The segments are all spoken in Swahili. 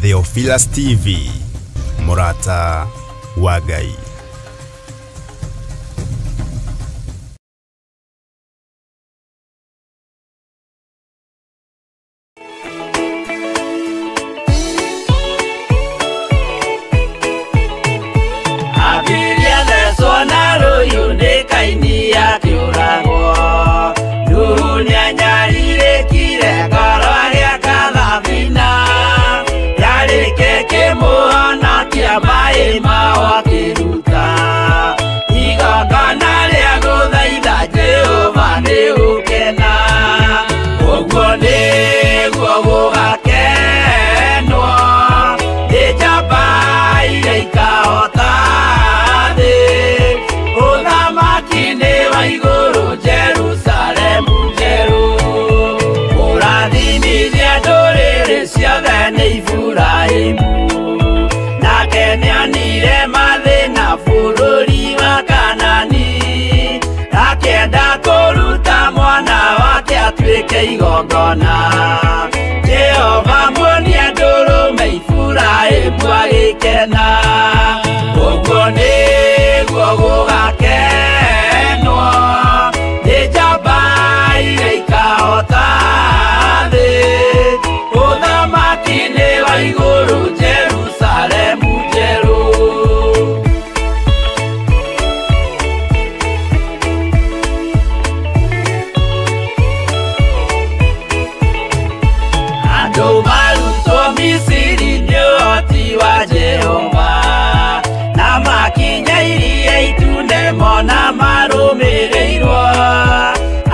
Theophilus TV, Murata wa Ngai. Jehova mwoni anduru meifurahimu agikena uguo niguo gugakenwo ni njamba iria ikahota thi uthamaki-ini wa iguru Jerusalemu njeru. Na marumirirwo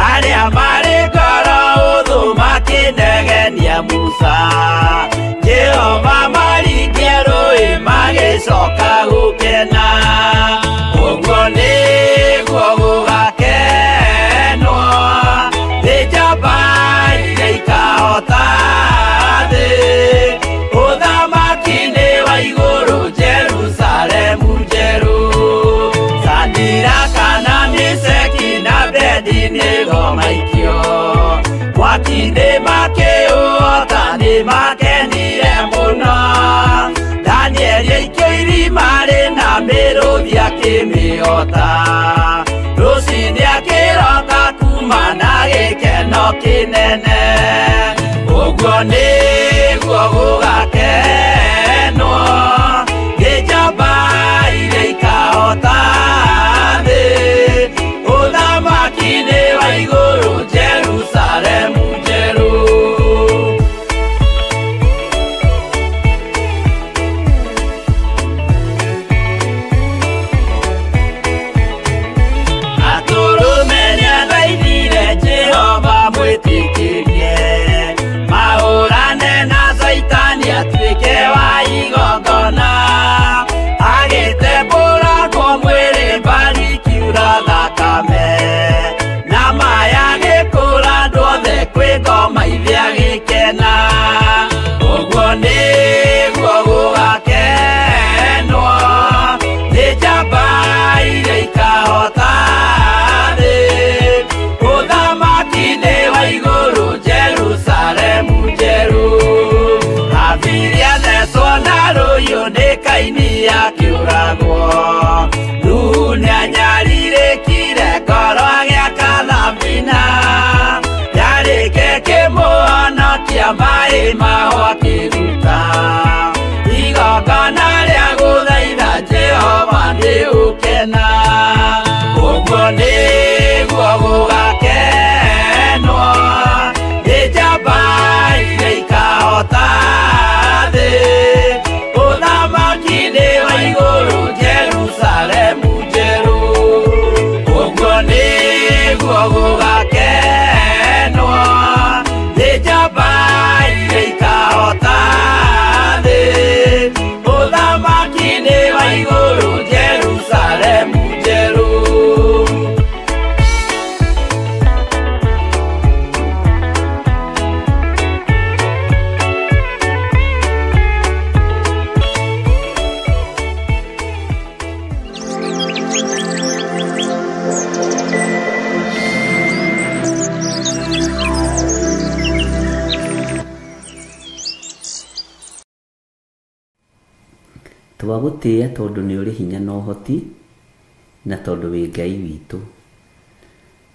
aria mari ngoro uthu makinegenia Musa Jehova maringie rui magicoka gukena uguo niguo gugakenwo ni njamba iria ikahota thi uthamaki-ini wa iguru Jerusalemu njeru. Kana Meseki na Abedinego maikio mwaki-ini makiuota ni makenire muno. Danieli aikio irima rina miruthi akimiota rucini akiroka kuma na gikeno kinene uguo niguo gugakenwo ni njamba iria ikahota uthamaki-ini wa iguru Jerusalemu njeru. Aturume niathaithire Jehova mwitikirie mahurane na Saitani atuike wa igongona agitembũragwo mwĩrĩ mbari kiura thakame na maya gĩkũra andũ othe kwĩ ngoma ithia gĩkena ũguo nĩguo gũgakenwo nĩ njamba iria ikahota thĩ ũthamaki-ini wa igũrũ Jerusalemu njeru. Habiria thecwo na rũhiũ nĩ Kaini akĩũragwo Nuhu nĩanyarirĩkire ngoro agĩaka thabina yarĩke kĩmũhonokia maĩ maho akĩruta igongona rĩa gũthaitha Jehova nĩ ũkena ũguo nĩguo gũgakenwo nĩ njamba iria ikahota thĩ uthamaki-ini wa iguru Jerusalemu njeru uguo niguo gugakenwo ni njamba iria ikahota Twagũtĩĩa tondũ nĩ ũrĩ hinya na ũhoti na tondũ wĩ Ngai witũ.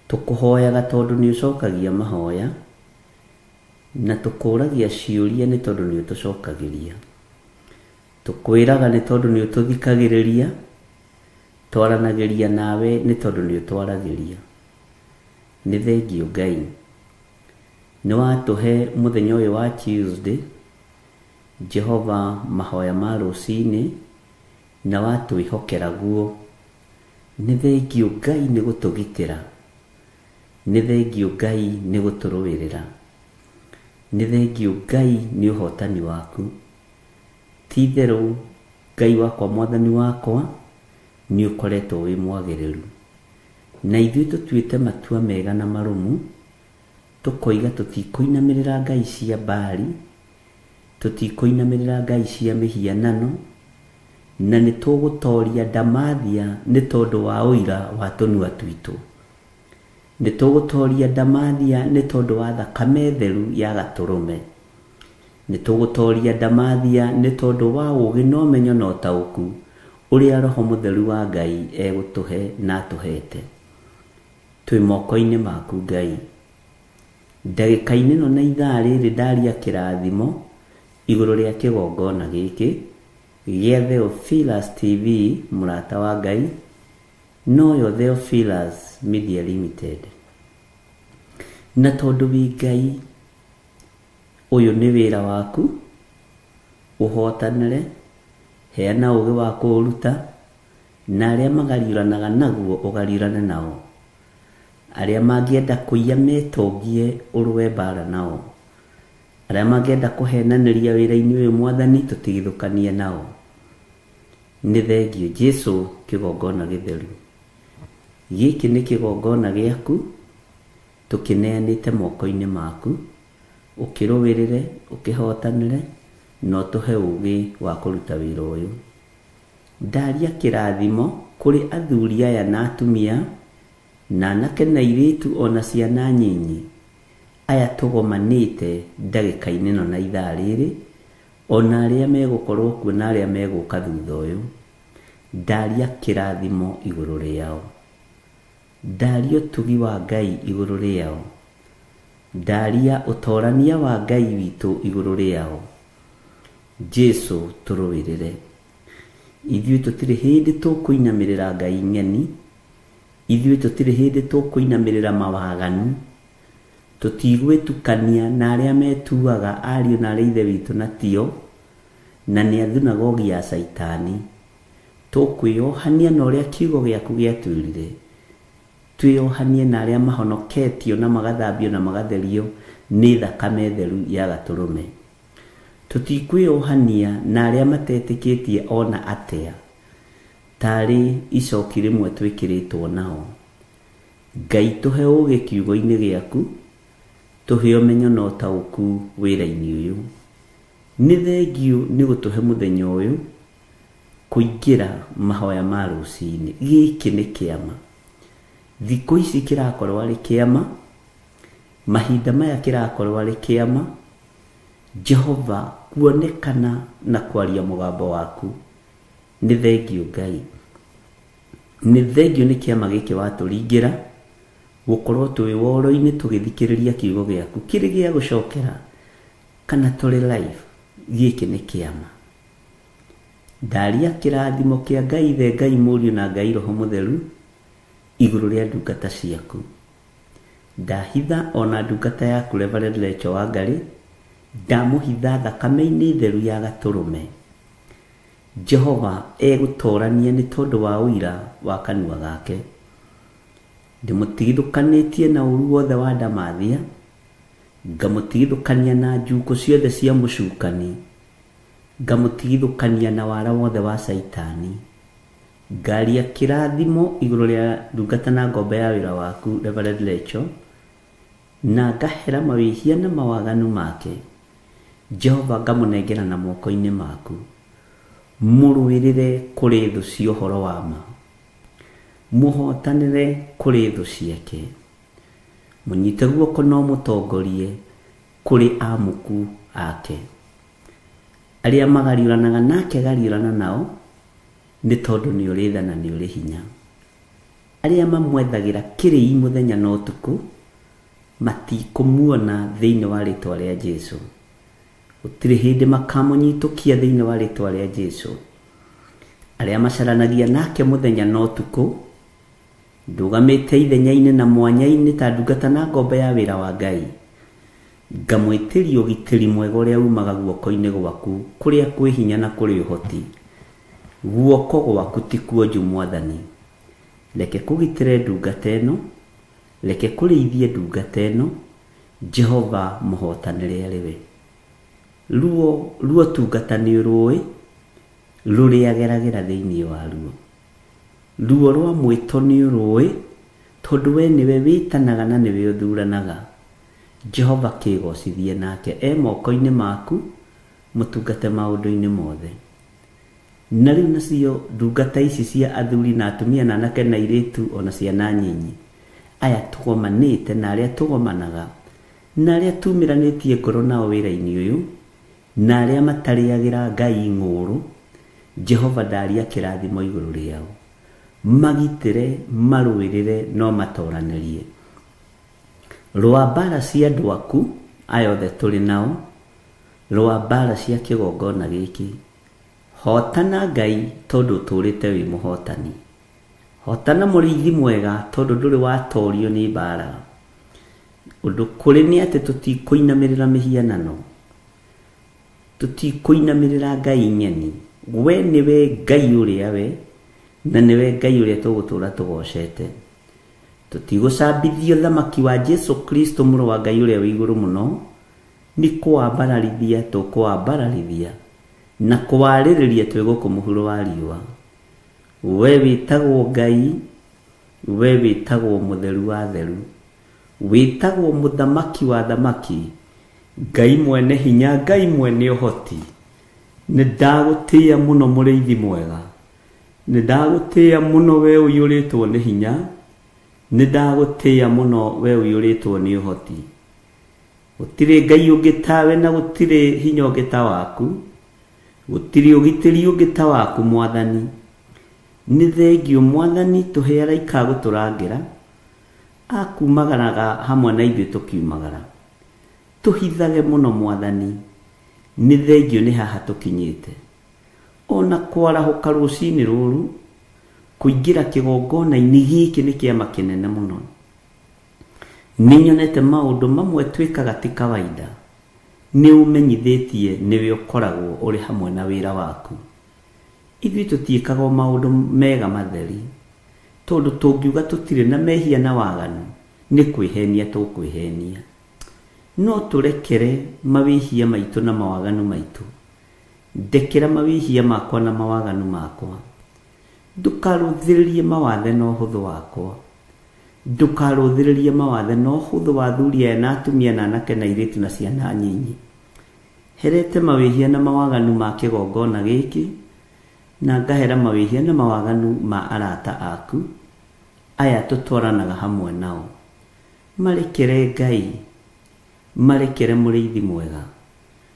Tũkũhoyaga tondũ nĩ ũcokagia mahoya na tũkũragia ciũria nĩ tondũ nĩ ũtũcokagĩria. Tũkwĩraga nĩ tondũ nĩ ũtũthikagĩrĩria, twaranagĩria nawe nĩ tondũ nĩ ũtwaragĩria. Nĩ thengiũ Ngai, nĩ watũhe mũthenya ũyũ wa Tuesday Jehova mahoya ma rũcinĩ na watwĩhokera guo. Nĩ thengiũ Ngai nĩ gũtũgitĩra, nĩ thengiũ Ngai nĩ gũtũrũĩrĩra, nĩ thengiũ Ngai nĩ ũhotani waku. Ti itherũ Ngai wakwa Mwathani wakwa nĩ ũkoretwo wĩ mwagĩrĩru, na ithuĩ tũtuĩte matua mega na marũmu, tũkoiga tũtikũinamĩrĩra ngai cia Baali, tũtikũinamĩrĩra ngai cia mĩhianano, na nĩ tũgũtoria Ndamathia nĩ tondũ wa ũira wa tũnua twitũ. Nĩ tũgũtoria Ndamathia nĩ tondũ wa thakame theru ya Gatũrũme. Nĩ tũgũtoria Ndamathia nĩ tondũ wa ũũgĩ na ũmenyo na ũtaũku ũrĩa Roho Mũtheru wa Ngai egũtũhe na atũhete. Twĩ moko-inĩ maku Ngai. Ndagĩka-inĩ ĩno na ithaa rĩrĩ ndaria kĩrathimo igũrũ rĩa kĩgongona gĩkĩ gĩa Theophilus TV mũrata wa Ngai, noyo Theophilus Media Limited. Na tondũ wĩ Ngai, ũyũ nĩ wĩra waku, ũhotanĩre, heana ũũgĩ wa kũũruta, na arĩa magariũranaga naguo ũgariũrane nao. Arĩa mangĩenda kũiya metongie ũrũe mbara nao. Arĩa mangĩenda kũhenanĩria wĩra-inĩ ũyũ Mwathani tũtigithũkanie nao. Nĩ thengiũ Jesũ kĩgongona gĩtheru. Gĩkĩ nĩ kĩgongona gĩaku, tũkĩneanĩte moko-inĩ maku, ũkĩrũĩrĩre, ũkĩhotanĩre, na ũtũhe ũũgĩ wa kũruta wĩra ũyũ. Ndaria kĩrathimo kũrĩ athuri aya na atumia, na anake na airĩtu ona ciana nyinyi, aya tũgomanĩte ndagĩka-inĩ ĩno na ithaa rĩrĩ, ona arĩa megũkorwo kuo na arĩa megũka thutha ũyũ. Ndaria kĩrathimo igũrũ rĩao, ndaria ũtugi wa Ngai igũrũ rĩao, ndaria ũtorania wa Ngai witũ igũrũ rĩao. Jesũ tũrũĩrĩre. Ithuĩ tũtirĩ hĩndĩ tũkũinamĩrĩra ngai ng'eni, ithuĩ tũtirĩ hĩndĩ tũkũinamĩrĩra mawaganu, tũtigwĩtukania na arĩa metuaga ariũ na arĩa ithe witũ na tio, na nĩ athunagogi ya Saitani. Tũkwĩohania na ũrĩa kiugo gĩaku gĩatwĩrire, twĩohanie na arĩa mahonoketio na magathambio na magatherio nĩ thakame theru ya Gatũrũme. Tũtikwĩohania na arĩa matetĩkĩtie ona atĩa, tarĩ icoki rĩmwe twĩkĩrĩtwo nao. Ngai tũhe ũũgĩ kiugo-inĩ gĩaku, tũhe ũmenyo na ũtaũku wĩra-inĩ ũyũ. Nĩ thengiũ nĩ gũtũhe mũthenya ũyũ kũingĩra mahoya ma rũcinĩ. Gĩkĩ nĩ kĩama. Thikũ ici kĩrakorwo arĩ kĩama, mahinda maya kĩrakorwo arĩ kĩama. Jehova kuonekana na kwaria mũgambo waku. Nĩ thengiũ Ngai. Nĩ thengiũ nĩ kĩama gĩkĩ watũringĩra gũkorwo twĩ woro-inĩ tũgĩthikĩrĩria kiugo gĩaku kĩrĩ gĩa gũcokera kana tũrĩ live. Gĩkĩ nĩ kĩama. Ndaria kĩrathimo kĩa Ngai Ithe, Ngai Mũriũ na Ngai Roho Mũtheru igũrũ rĩa ndungata ciaku. Ndahitha ona ndungata yaku Reverend Rachel Wangarĩ, ndamũhitha thakame-inĩ theru ya Gatũrũme. Jehova egũtorania nĩ tondũ wa ũira wa kanua gake. Ndĩmũtigithũkanĩtie na ũru wothe wa Ndamathia, ngamũtigithũkania na njukũ ciothe cia mũcukani, ngamũtigithũkania na wara wothe wa Saitani. Ngaria kĩrathimo igũrũ rĩa ndungata na ngombe ya wĩra waku Reverend Rachel, na ngahera mawĩhia na mawaganu make. Jehova ngamũnengera na moko-inĩ maku, mũrũĩrĩre kũrĩ thũ cia ũhoro wa ma, mũhotanĩre kũrĩ thũ ciake, mũnyite guoko no mũtongorie kũrĩ amuku ake. aria magariuranaga nake gariurana nao ni tondu ni uri tha na ni uri hinya. Aria mamwethagira kirei muthenya na utuku matikumuona thiini wa ritwa ria Jesu. Gutiri hindi makamunyitukia thiini wa ritwa ria Jesu. Aria macaranagia nake muthenya na utuku ndugamite ithenya-ini na mwanya-ini ta ndungata na ngombe ya wira wa Ngai. Ngamwitiria ugitiri mwega uria umaga guoko-ini gwaku kuria kwi hinya na kuri uhoti. Guoko gwaku ti kuonju Mwathani. Reke kugitire ndungata ino, reke kurithie ndungata ino. Jehova muhotanire ariwe. Ruo tungata ni urui ruriageragira thiini wa ruo. Ruo rwa mwito ni urui tondu we niwe witanaga na niwe uthuranaga. Jehova kigocithie nake moko-ini maku mutungate maundu-ini mothe. Na riu nacio ndungata ici cia athuri na atumia na anake na iritu ona ciana nyinyi aya tugomanite na aria tugomanaga na aria tumiranitie ngoro nao wira-ini uyu na aria matariagira Ngai nguru. Jehova ndaria kirathimo iguru riao, magitire maruirire no matoranirie. Rwa mbara cia andu aku aya othe turi nao, rwa mbara cia kigongona giki, hotana Ngai tondu turite wi muhotani. Hotana murithi mwega tondu nduri watorio ni mbara. Undu kuri ni ati tutikuinamirira mihianano, tutikuinamirira Ngai nyeni. We niwe Ngai uria we na niwe Ngai uria tugutura tugocete. Tutigusambithio thamaki wa Jesu Kristo muru wa Ngai uria wi iguru muno ni kuambararithia tukuambararithia na kuwaririria twi guku muhuro wa riua. We witagwo Ngai, we witagwo mutheru wa theru, witagwo muthamaki wa thamaki, Ngai mwene hinya, Ngai mwene uhoti. Nidagutia muno muriithi mwega, nidagutia muno we uyuritwo ni hinya, nidagutia muno we uyuritwo ni uhoti. Gutire Ngai ungi tawe na gutire hinya ungi ta waku, gutire ugitiri ungi ta waku Mwathani. Ni thengio Mwathani tuheara ikaguturangira akumagaraga hamwe na ithuĩ tukiumagara. Tuhithage muno Mwathani, ni thengio ni haha tukinyite. Ona kwarahuka rucini ruru kuingira kigongona-ini giki ni kiama kinene muno. Ninyonete maundu mamwe twikaga ti kawaida, ni umenyithitie niwe ukoragwo uri hamwe na wira waku. Ithuĩ tutiikaga maundu mega matheri tondu tungiuga tutire na mehia na waganu ni kwihenia tukwihenia. No turekere mawihia maitu na mawaganu maitu. Ndekera mawihia makwa na mawaganu makwa. Ndukaruthiririe mawathe no huthu wakwa. Ndukaruthiririe mawathe no huthu wa thuria na atumia na anake na iritu na ciana nyinyi. Herete mawihia na mawaganu ma kigongona giki na ngahera mawihia na mawaganu ma arata aku aya tutwaranaga hamwe nao. Marekere Ngai, marekere muriithi mwega,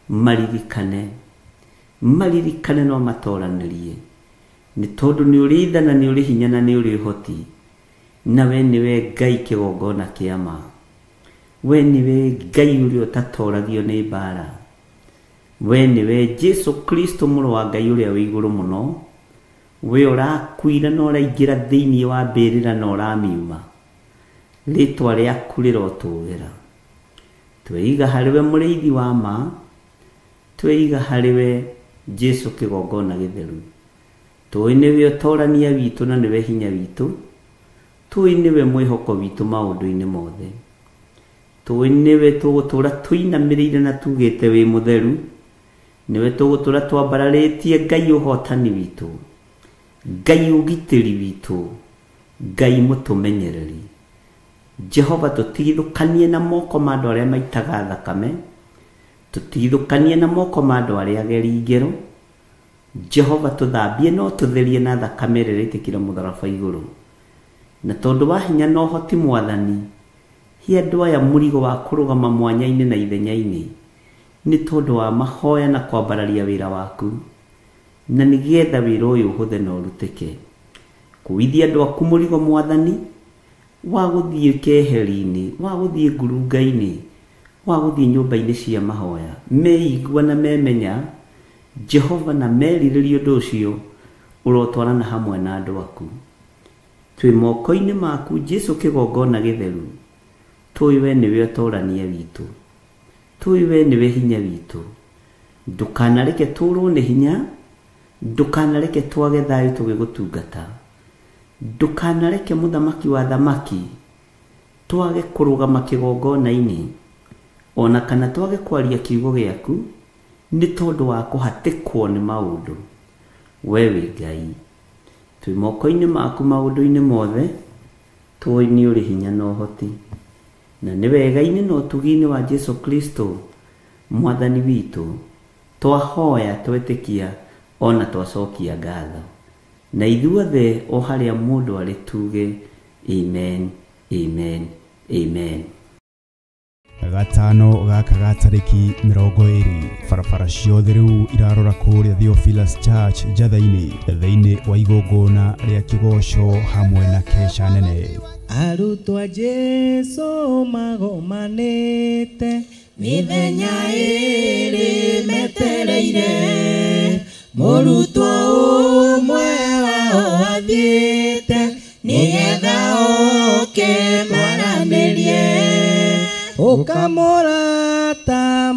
maririkane no matoranirie. Ni tondu ni uri tha na ni uri hinya na ni uri uhoti, na we niwe Ngai kigongona kiama. We niwe Ngai uria utatoragio ni mbara. We niwe Jesu Kristo muru wa Ngai uria wi iguru muno. We urakuira no uraingira thiini wa mbirira no uramiuma. Ritwa riaku rirotugira. Tweiga hariwe muriithi wa ma, tweiga hariwe Jesu kigongona githeru. Tui niwe utorania witu na niwe hinya witu. Tui niwe mwihoko witu maundu-ini mothe. Tui niwe tugutura tuinamirire na tugite wi mutheru. Niwe tugutura twambararitie Ngai uhotani witu, Ngai ugitiri witu, Ngai mutumenyereri. Jehova tutigithukanie na moko ma andu aria maitaga thakame, tutigithukanie na moko ma andu aria ageri ngero. Jehova tuthambie no tutherie na thakame ĩrĩa ĩitikire mũtharaba igũrũ. Na tondu wa hinya no hoti Mwathani, hi andu aya mũrigo wa kũrũgama mwanya-inĩ na ithenya-inĩ nĩ tondũ wa mahoya na kwambararia wĩra waku, na nĩgetha wĩra ũyũ ũhũthe na ũrutĩke. Kuithia andũ aku mũrigo Mwathani, wa gũthiĩ keheri-inĩ, wa gũthiĩ ngurunga-inĩ, wa gũthiĩ nyũmba-inĩ cia mahoya, meigua na memenya Jehova na merirĩrie ũndũ ũcio ũrotwarana hamwe na andũ aku. Twĩ moko-inĩ maku Jesu kĩgongona gĩtheru, tũĩ we nĩwe ũtũrania witũ, tũĩ we nĩwe hinya witũ. Ndũkanareke tũrwo nĩ hinya, ndũkanareke twage thayũ tũgĩgũtungata, ndũkanareke mũthamaki wa thamaki twage kũrũgama kĩgongona-inĩ, ona kana twage kwaria kiugo gĩaku nĩ tondũ wa kũhatĩkwo nĩ maũndũ. We wĩ Ngai, twĩ moko-inĩ maku maũndũ-inĩ mothe, tũĩ nĩ ũrĩ hinya na ũhoti, na nĩ wega-inĩ na ũtugi-inĩ wa Jesu Kristo Mwathani witũ twahoya twetĩkia ona twacokia ngatho, na ithuothe o harĩa mũndũ arĩ tuge amen, amen, amen. Gatano gaka ga tarĩki 20 barabara ciothe rĩu irarora kũrĩa Theophilus Church Njatha-inĩ thĩinĩ wa igongona rĩa kĩgoco hamwe na kesha nene. Arutwo a Jesu magomanĩte mĩthenya ĩrĩ metereire, mũrutwo ũmwe wao athiĩte nĩgetha oke maranĩrie. Ũka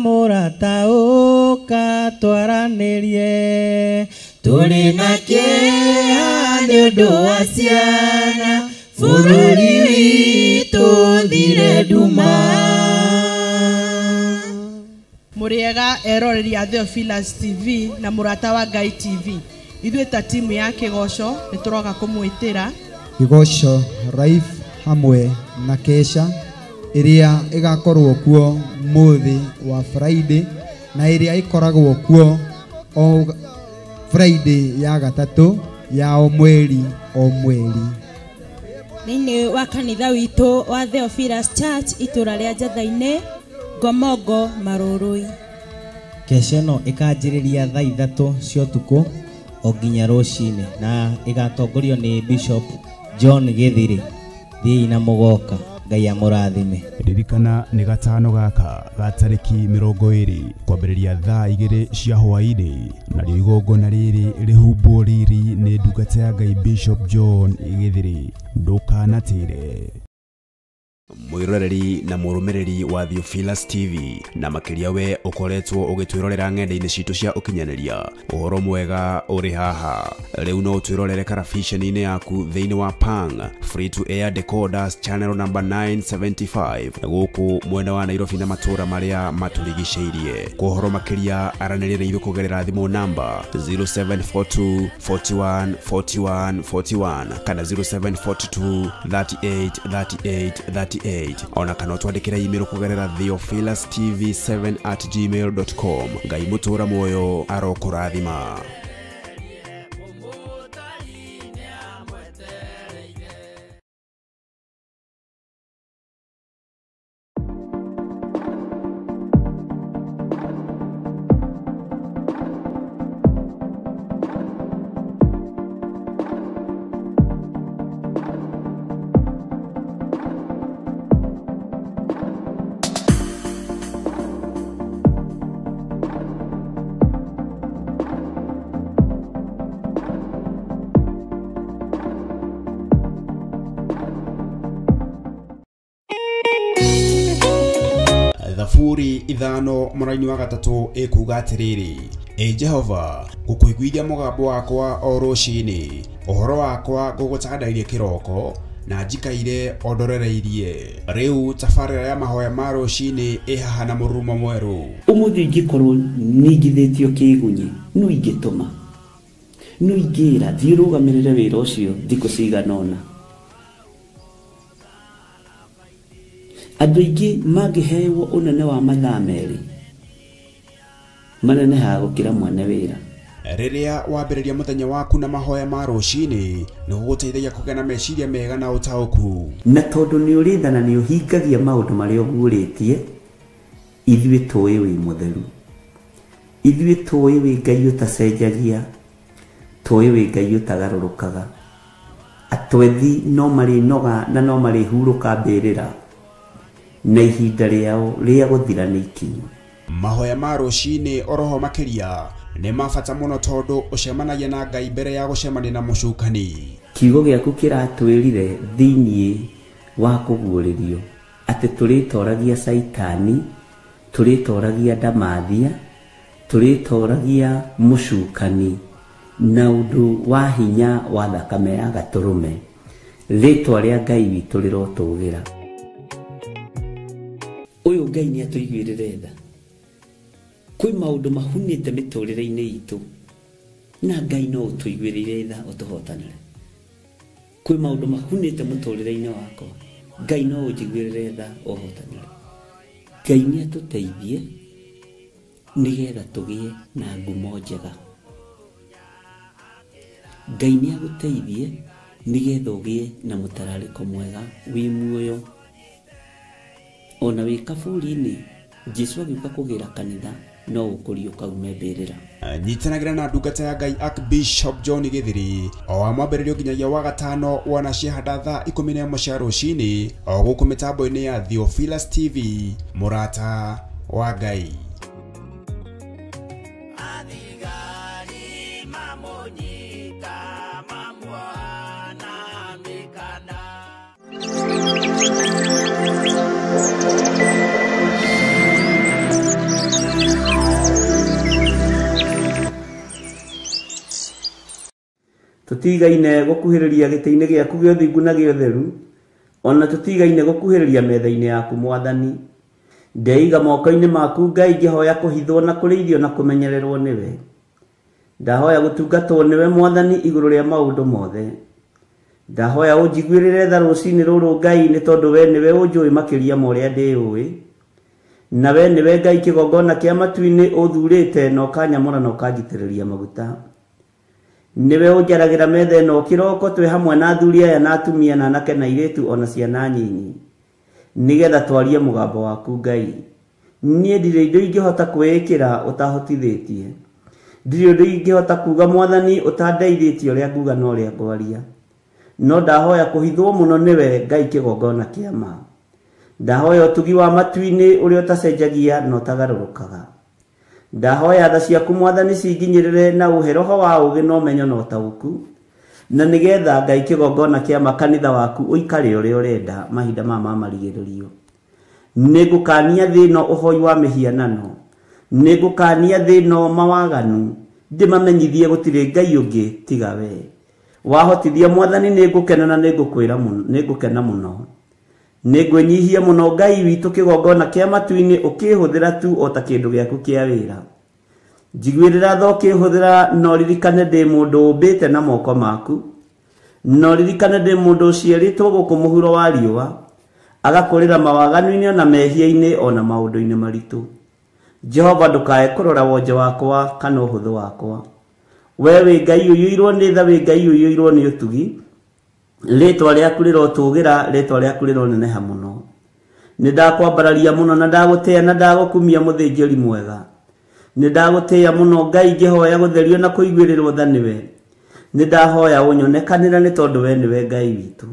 mũrata ũka twaranĩrie, tũrĩ na kĩeha nĩ ũndũ wa ciana, bũrũri witũ thire nduma. Mũrĩega eroreri a Theophilus TV na mũrata wa Ngai TV. Ithuĩ ta timu ya kĩgoco nĩ tũroka kũmwĩtĩra kĩgoco live hamwe na kesha ĩrĩa ĩgakorwo kuo mũthĩ wa Friday na ĩrĩa ĩkoragwo kuo o Friday ya gatatũ ya o mweri thĩinĩ wa kanitha witũ wa Theophilus Church itũra rĩa Njatha-inĩ, Ngomongo Marũrũi. Kesha ĩno ĩkanjĩrĩria thaa 3 cia ũtukũ o nginya rũcinĩ, na ĩgatongorio nĩ Bishop John Gĩthiri. Thiĩ na mũgoka, Ngai amũrathime. Ririkana nĩ gatano gaka ga tarĩki 20 kwambĩrĩria thaa 2 cia hwaĩ-inĩ, narĩo igongona rĩrĩ rĩhumbwo riri nĩ ndungata ya Ngai Bishop John Gĩthiri. Ndũkanatĩre. Mwiroreri na mũrũmĩrĩri wa Theophilus TV na makĩria we ũkoretwo ũgĩtwĩrorera ng'enda-inĩ citũ cia ũkinyanĩria, ũhoro mwega ũrĩ haha. Rĩu no ũtwĩrorere karabiceni-inĩ yaku thĩinĩ wa Pang free to air decoders channel number 975 gũkũ mwena wa Nairobi na matũra marĩa matũrigicĩirie. Kwa ũhoro makĩria aranĩrĩra ithuĩ kũgerera thimũ namba 0742 41 41 41 kana 0742 38 38 38 ona kana twandĩkĩra email kũgerera theophilustv7@gmail.com. Ngai mũtũra muoyo arokũrathima. Thaburi ithano mũraini wa gatatũ ĩkuga atĩrĩrĩ: Jehova, ngũkũiguithia mũgambo wakwa o rũcinĩ, ũhoro wakwa ngũgũtandairie kĩroko na njikaire ondorereirie. Rĩu tabarĩra ya mahoya ma rũcinĩ ĩhaha na mũrurumo mwerũ. Ũmũthĩ ingĩkorwo nĩngithĩtio kĩgunyi, no ingĩtũma, no ingĩra thiĩ rũgamĩrĩre wĩra ũcio thikũ cigana ũna. Andũ aingĩ mangĩheyo ũnene wa mathaa merĩ manenehaga gũkĩra mwene wĩra. Rĩrĩa wambĩrĩria mũthenya waku na mahoya ma rũcinĩ, nĩ gũgũteithagia kũgĩa na meciria mega na ũtaũku. Na tondũ nĩ ũrĩtha na nĩ ũhingagia maũndũ marĩa ũguũrĩtie, ithuĩ tũĩ wĩ mũtheru. ithuĩ tũĩ wĩ Ngai ũtacenjagia, tũĩ wĩ Ngai ũtagarũrũkaga. Atwethi no marĩnoga na no marĩhurũka mbĩrĩra, na ihinda rĩao rĩa gũthira nĩ ikinyu. Mahoya ma rũcinĩ oroho makĩria nĩ mabata mũno tondũ ũcemanagia na Ngai mbere ya gũcemania na mũcukani. Kiugo gĩaku kĩratwĩrire thĩiniĩ wa kũguũrĩrio atĩ tũrĩtoragia Saitani, tũrĩtoragia Ndamathia, tũrĩtoragia mũcukani na ũndũ wa hinya wa thakame ya Gatũrũme. Rĩtwa rĩa Ngai witũ rĩrotũgĩra. Ũyũ Ngai nĩ atũiguĩrĩre tha. Kwĩ maũndũ mahunĩte mĩtũrĩre-inĩ itũ, na Ngai no ũtũiguĩrĩre tha ũtũhotanĩre. Kwĩ maũndũ mahunĩte mũtũrĩre-inĩ wakwa, Ngai no ũnjiguĩrĩre tha ũhotanĩre. Ngai nĩ atũteithie nĩgetha tũgĩe na ngumo njega. Ngai nĩ agũteithie nĩgetha ũgĩe na mũtararĩko mwega wĩ muoyo. Ona wĩ kaburi-inĩ, Jesũ agĩũka kũgĩra kanitha no ũkũrio kaume mbĩrĩra. Nyitanagĩra na ndungata ya Ngai Archbishop John Gĩthiri o wa mwambĩrĩrio nginyagia wa gatano wana ciahanda thaa 11 cia rũcinĩ o gũkũ mĩtambo-inĩ ya Theophilus TV, mũrata wa Ngai. Tũtigaine gũkuhĩrĩria gĩtĩ-inĩ gĩaku gĩa ũthingu na gĩa ũtheru, ona tũtigaine gũkuhĩrĩria metha-inĩ yaku Mwathani. Ndeiga moko-inĩ maku Ngai, ngĩhoya kũhithwo na kũrĩithio na kũmenyererwo nĩwe. Ndahoya gũtungatwo nĩwe Mwathani igũrũ rĩa maũndũ mothe. Ndahoya ũnjiguĩrĩre tha rũcinĩ rũrũ Ngai, nĩ tondũ we nĩwe ũnjũĩ makĩria ma ũrĩa ndĩũĩ, na we nĩwe Ngai kĩgongona kĩa matu-inĩ ũthurĩte na ũkanyamũra na ũkanjitĩrĩria maguta. Niwe ũnjaragĩra metha ĩno kĩroko twĩ hamwe na athuri aya na atumia na anake na airĩtu ona ciana nyinyi, nĩgetha twarie mũgambo waku Ngai. Niĩ ndirĩ indo ingĩhota kwĩĩkĩra ũtahotithĩtie, ndirĩ ũndũ ingĩhota kuga Mwathani ũtandeithĩtie ũrĩa nguga na ũrĩa ngwaria. No ndahoya kũhithwo mũno nĩwe Ngai kĩgongona kĩa ma. Ndahoya ũtugi wa matu-inĩ ũrĩa ũtacenjagia na ũtagarũrũkaga. Ndahoya tha ciaku Mwathani cinginyĩrĩre na ũhe roho wa ũũgĩ na ũmenyo na ũtaũku, na nĩgetha Ngai kĩgongona kĩa makanitha waku ũikare ũrĩa ũrenda mahinda ma marigĩrĩrio. Nĩngũkania thĩ ĩno ũhoi wa mĩhianano, nĩngũkania thĩ ĩno mawaganu, ndĩmamenyithie gũtirĩ Ngai ũngĩ tiga we. Wahotithia Mwathani nĩngũkena na nĩngũkena mũno. Nĩngwĩnyihia mũno Ngai witũ kĩgongona kĩa matu-inĩ ũkĩhũthĩra tu o ta kĩndũ gĩaku kĩa wĩra. Njiguĩrĩra tha ũkĩhũthĩra no ririkane ndĩ mũndũ ũmbĩte na moko maku, no ririkane ndĩ mũndũ ũciarĩtwo gũkũ mũhuro wa riũa, agakũrĩra mawaganu-inĩ ona mehia-inĩ ona maũndũ-inĩ maritũ. Jehova ndũkae kũrora wonje wakwa kana ũhũthũ wakwa. We wĩ Ngai ũiyũirwo nĩ tha, wĩ Ngai ũiyũirwo nĩ ũtugi. Rĩtwa rĩaku rĩrotũgĩra, rĩtwa rĩaku rĩroneneha mũno. Nĩndakwambararia mũno na ndagũtĩĩa na ndagũkumia mũthĩnjĩri mwega. Nĩndagũtĩĩa mũno Ngai, ngĩhoya gũtherio na kũiguĩrĩrwo tha nĩwe. Nĩndahoya ũnyonekanĩra nĩ tondũ we nĩwe Ngai witũ.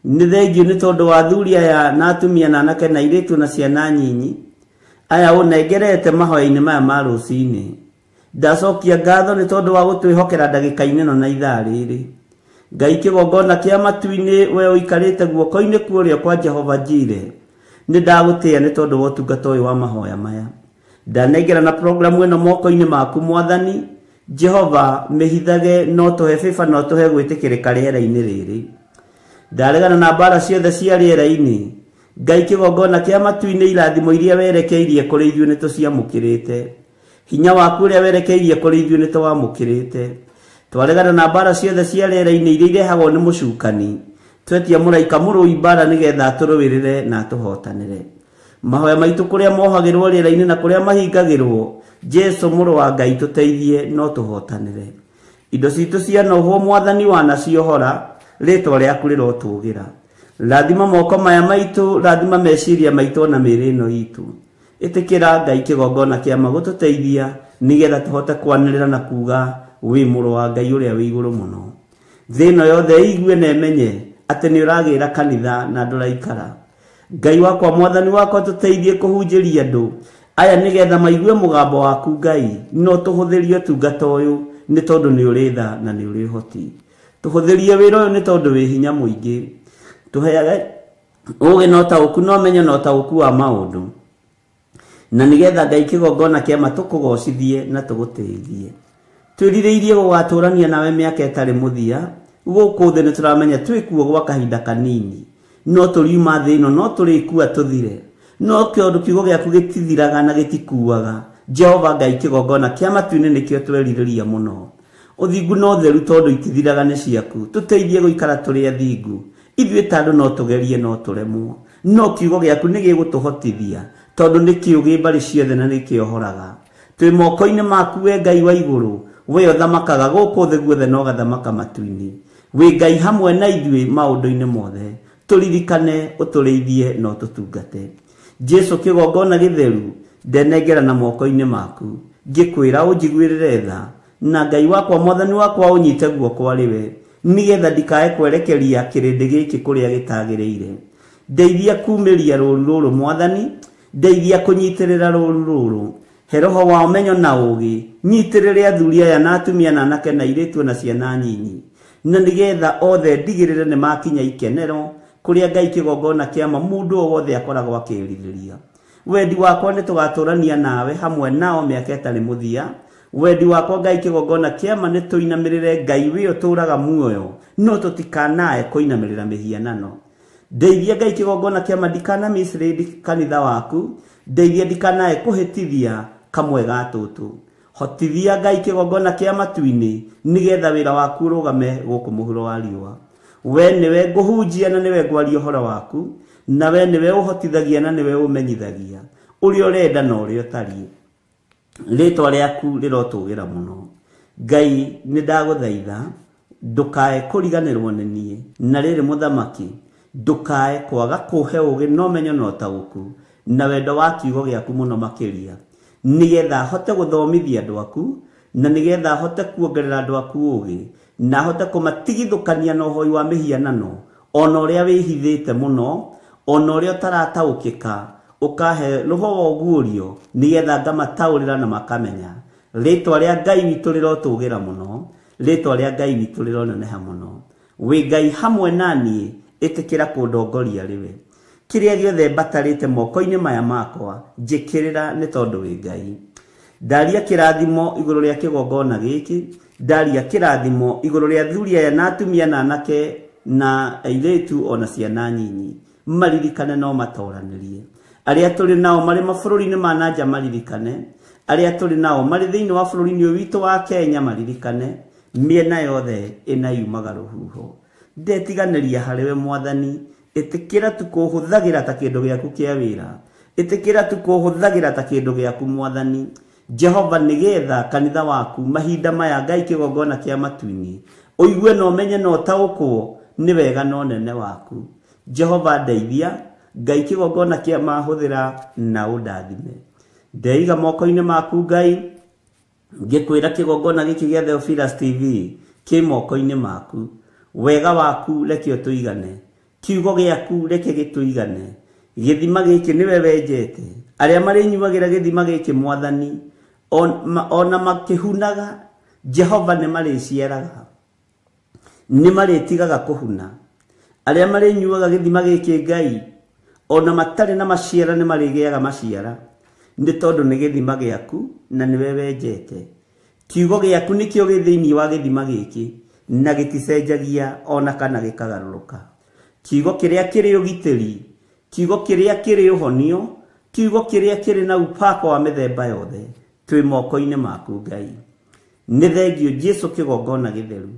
Nĩ thengiũ nĩ tondũ wa athuri aya na atumia na anake na airĩtu na ciana nyinyi aya ũnengerete mahoya-inĩ maya ma rũcinĩ. Ndacokia ngatho nĩ tondũ wa gũtwĩhokera ndagĩka-inĩ ĩno na ithaa rĩrĩ. Ngai kĩgongona kĩa matu-inĩ, we ũikarĩte guoko-inĩ kuorĩa kwa Jehova Jire. Nĩndagũtĩĩa nĩ tondũ wa ũtungata ũyũ wa mahoya maya. Ndanengera na programu ĩno moko-inĩ maku Mwathani. Jehova mĩhithage no tũhe bĩba no tũhe gwĩtĩkĩrĩka rĩera-inĩ rĩrĩ. Ndaregana na mbara ciothe cia rĩera-inĩ. Ngai kĩgongona kĩa matu-inĩ, irathimo iria werekeirie kũrĩ ithuĩ nĩtũciamũkĩrĩte. Hinya waku ũrĩa werekeirie kũrĩ ithuĩ nĩtũwamũkĩrĩte. Twaregana na mbara ciothe cia rĩera-inĩ iria irehagwo nĩ mũcukani. Twetia mũraika mũrũi mbara nĩgetha atũrũĩrĩre na atũhotanĩre. Mahoya maitũ kũrĩa mohagĩrwo rĩera-inĩ na kũrĩa mahingagĩrwo, Jesũ mũrũ wa Ngai tũteithie no tũhotanĩre. Indo citũ cia nohwo Mwathani wanaciohora, rĩtwa rĩaku rĩrotũgĩra. Rathima moko maya maitũ, rathima meciria maitũ na mĩĩrĩ ĩno itũ. Ĩtĩkĩra Ngai kĩgongona kĩa ma gũtũteithia nigetha tuhote kwanirira na kuga wi muru wa Ngai uria wi iguru muno thino yothe igue na emenye ati ni uragira kanitha na nduraikara Ngai wakwa mwathani wakwa tuteithie kuhunjiria andu aya nigetha maigue mugambo waku Ngai no tuhuthirie tungata uyu ni tondu ni uri tha na ni uri hoti tuhuthirie wira uyu ni tondu wi hinya muingi tuheage uge no tauku no menyo no tauku wa maundu na nigetha Ngai kigongona kia matukugocithie na tuguteithie twirireirie gugaturania nawe miaka itari muthia guku thi ni turamenya twikuo gwa kahinda kanini no turiuma thino no turikua tuthire no kiondu kiugo giaku gitithiraga na gitikuaga Jehova Ngai kigongona kia matuini nikio tweririria muno uthingu no theru tondu itithiraga ni ciaku tuteithie guikara turi athingu ithuĩ tandu no tugerie no turemwo no kiugo giaku ni gigutuhotithia tondu ni kiugi bari ciothe na ni kiohoraga twi moko-ini maku we Ngai wa iguru we othamakaga guku thi guothe no gathamaka matu-ini we Ngai hamwe na ithuĩ maundu-ini mothe turirikane utureithie no tutungate Jesu kigongona githeru ndenengera na moko-ini maku ngikwira unjiguirire tha na Ngai wakwa mwathani wakwa unyite guoko ariwe nigetha ndikae kwerekeria kirindi giki kuria gitagiriire ndeithia kumiria ruru ruru mwathani ndeithia kunyitirira ruru ruru he roho wa umenyo na ugi nyitirire athuri aya na atumia na anake na airitu na ciana nyinyi na nigetha othe ndigirire ni makinya ikenero kuria Ngai kigongona kiama mundu wothe akoragwo akiririria wendi wakwa ni tugaturania nawe hamwe nao miaka itari muthia wendi wakwa Ngai kigongona kiama ni tuinamirire Ngai wi uturaga muoyo no tutikanae kuinamirira mihianano ndeithia Ngai kigongona kiama ndikana misiri kanitha waku ndeithia ndikanae kuhitithia kamwe gatutu hotithia Ngai kigongona kiama tuini nigetha wira waku rugame guku muhuro wa riua we niwe nguhunjia na niwe ngwaria horo waku na we niwe uhotithagia na niwe umenyithagia uri urenda na uri utari ritwa riaku rirotugira muno Ngai ni ndaguthaitha ndukae kuriganirwo ni nie na riri muthamaki ndukae kwaga kuhe ugi no menyo no tauku na wendo wa kiugo giaku muno makiria nigetha hote guthomithia andu aku na nigetha hote kuongerera andu aku ugi na hote kumatigithukania na uhoi wa mihianano ona uria wihithite muno ona uria utarataukika ukahe roho wa ugurio nigetha ngamataurira na makamenya ritwa ria Ngai witu rirotugira muno ritwa ria Ngai witu rironeneha muno we Ngai hamwe nani itikira kundongoria riwe kiria giothe batarite moko-ini maya makwa njikirira ni tondu we Ngai ndaria kirathimo iguru ria kigongona giki ndaria kirathimo iguru ria athuri aya na atumia na anake na airitu ona ciana nyinyi maririkane no matoranirie aria turi nao mari mabũrũri-inĩ ma nanja maririkane aria turi nao mari thiini wa bũrũri-inĩ ũyũ witũ wa Kenya maririkane miena yothe ina yumaga rũhuho ndetiganĩria harĩwe mwathani itikira tukuhuthagira ta kindu giaku kia wira itikira tukuhuthagira ta kindu giaku mwathani Jehova nigetha kanitha waku mahinda maya Ngai kigongona kia matuini uigue no menye no taukwo ni wega no nene waku Jehova ndeithia Ngai kigongona kia mahuthira na undathime ndeiga moko-ini maku Ngai ngikwira kigongona giki gia Theophilus TV ki moko-ini maku wega waku rekio tuigane kiugo giaku reke gituigane githima giki niwe wenjete aria mari nyuagira githima giki mwathani ona makihunaga Jehova ni mari cieraga ni mari tigaga kuhuna aria mari nyuaga githima giki Ngai ona matari na maciara ni mari giaga maciara ni tondu ni githima giaku na niwe wenjete kiugo giaku nikio githiini wa githima giki na giticenjagia ona kana gikagaruruka kiugo kiria kiri ugitiri kiugo kiria kiri uhonio kiugo kiria kiri na upako wa mithemba yothe twi moko-ini maku Ngai ni thengio Jesu kigongona githeru